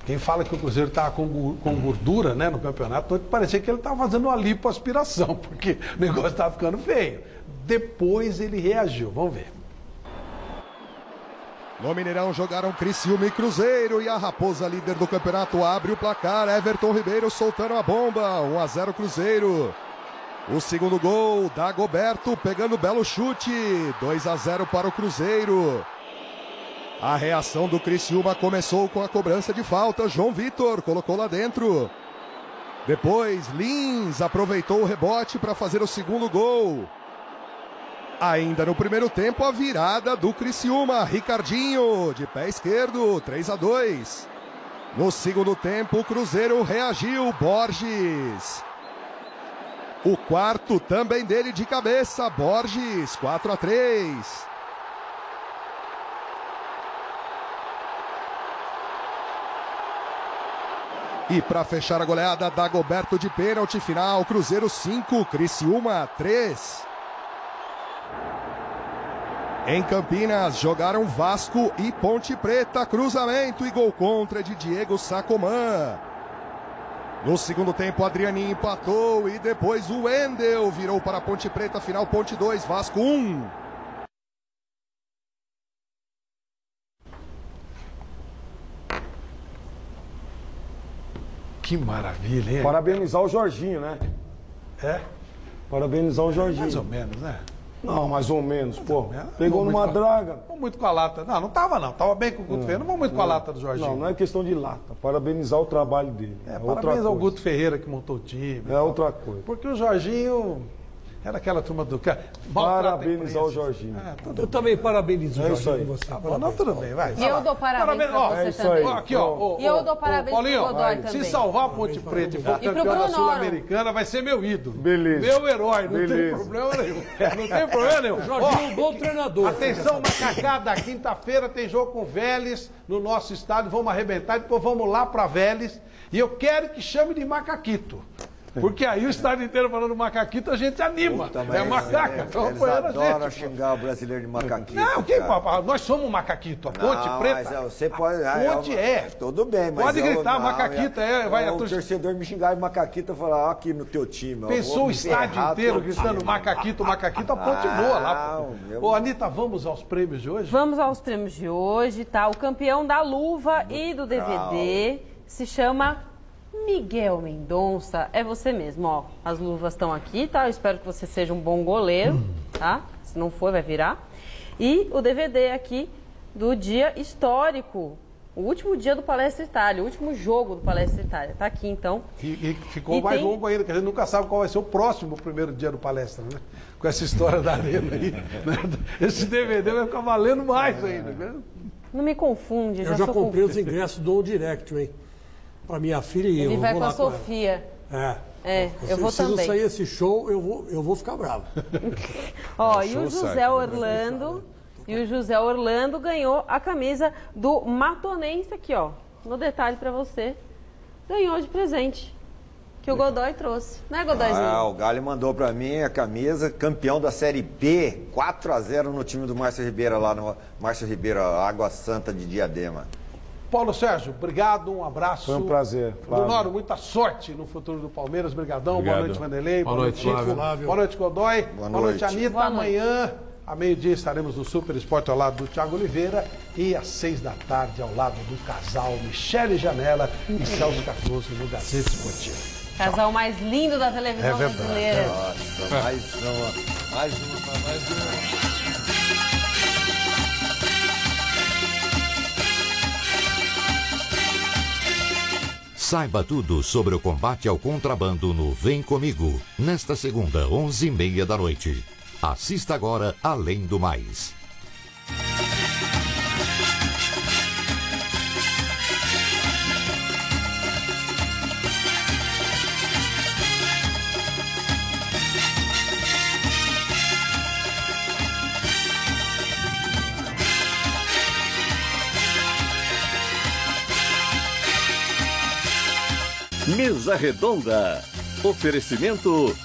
Quem fala que o Cruzeiro estava com gordura, né, no campeonato, parecia que ele estava fazendo uma lipoaspiração, porque o negócio estava ficando feio. Depois ele reagiu, vamos ver. No Mineirão jogaram Criciúma e Cruzeiro e a Raposa, líder do campeonato, abre o placar. Everton Ribeiro soltando a bomba, 1-0 Cruzeiro. O segundo gol, Dagoberto pegando belo chute, 2-0 para o Cruzeiro. A reação do Criciúma começou com a cobrança de falta. João Vitor colocou lá dentro. Depois, Lins aproveitou o rebote para fazer o segundo gol. Ainda no primeiro tempo, a virada do Criciúma. Ricardinho, de pé esquerdo, 3-2. No segundo tempo, o Cruzeiro reagiu. Borges. O quarto também dele de cabeça. Borges, 4-3. E para fechar a goleada, Dagoberto de pênalti final. Cruzeiro 5, Criciúma 3. Em Campinas, jogaram Vasco e Ponte Preta. Cruzamento e gol contra de Diego Sacomã. No segundo tempo, Adrianinho empatou e depois o Wendel virou para a Ponte Preta. Final Ponte 2, Vasco 1. Que maravilha, hein? Parabenizar o Jorginho, né? É? Parabenizar o Jorginho. Mais ou menos, né? Não, mais ou menos, pô. Pegou numa draga. Não muito com a lata. Não tava não. Tava bem com o Guto Ferreira. Não vamos muito com a lata do Jorginho. Não é questão de lata. Parabenizar o trabalho dele. Parabéns ao Guto Ferreira que montou o time. É outra coisa. Porque o Jorginho era aquela turma do cara. Parabenizar o Jorginho. Eu também parabenizo o Jorginho com você. Tá bom, não, tudo bem, vai. E eu dou parabéns pra você também. Aqui, ó. E eu dou parabéns Paulinho, pro Godoy também. se salvar a Ponte Preta e for campeão da Sul-Americana, vai ser meu ídolo. Beleza. Meu herói, não tem problema nenhum. Não tem problema nenhum. Jorginho é um bom treinador. Atenção, Macacada, quinta-feira tem jogo com Vélez no nosso estádio. Vamos arrebentar e depois vamos lá pra Vélez. E eu quero que chame de Macaquito. Porque aí o estádio inteiro falando macaquito, a gente anima. É macaca. Eles adoram xingar o brasileiro de macaquito. Não, nós somos macaquito. A Ponte Preta. Mas você pode. Ponte Tudo bem, mas. Pode gritar, macaquito o torcedor me xingar de macaquito e falar, aqui no teu time. Pensou o estádio inteiro gritando macaquito, macaquito, a ponte voa lá. Ô, Anitta, vamos aos prêmios de hoje? Vamos aos prêmios de hoje, tá? O campeão da luva e do DVD se chama Miguel Mendonça. É você mesmo, ó. As luvas estão aqui, tá? Eu espero que você seja um bom goleiro, tá? Se não for, vai virar. E o DVD aqui do dia histórico. O último dia do Palestra Itália, o último jogo do Palestra Itália. Tá aqui, então. E ficou mais longo ainda, que a gente nunca sabe qual vai ser o próximo primeiro dia do Palestra, né? Com essa história da arena aí. Né? Esse DVD vai ficar valendo mais ainda, né? Não me confunde, eu já comprei os ingressos do On Direct, hein? Para minha filha e eu. Ele vai com a Sofia. Eu vou também. Se não sair esse show, eu vou ficar bravo. Ó, e o José Orlando... E o José Orlando ganhou a camisa do Matonense aqui, ó. No detalhe para você. Ganhou de presente. Que o Godoy trouxe. Né, Godoyzinho? O Galho mandou para mim a camisa, campeão da Série B, 4-0 no time do Márcio Ribeiro, lá no Márcio Ribeiro, Água Santa de Diadema. Paulo Sérgio, obrigado, um abraço. Foi um prazer, Flávio. Brunoro, muita sorte no futuro do Palmeiras. Obrigadão. Obrigado. Boa noite, Vanderlei. Boa noite, Flávio. Boa noite, Godoy. Boa noite, Anitta. Boa noite. Amanhã, a meio-dia, estaremos no Super Esporte ao lado do Thiago Oliveira e às 6 da tarde ao lado do casal Michele Janela e Celso Cardoso no Gazeta Esportiva. Casal mais lindo da televisão brasileira. Nossa, mais uma. Saiba tudo sobre o combate ao contrabando no Vem Comigo, nesta segunda, 11h30 da noite. Assista agora Além do Mais. Mesa Redonda. Oferecimento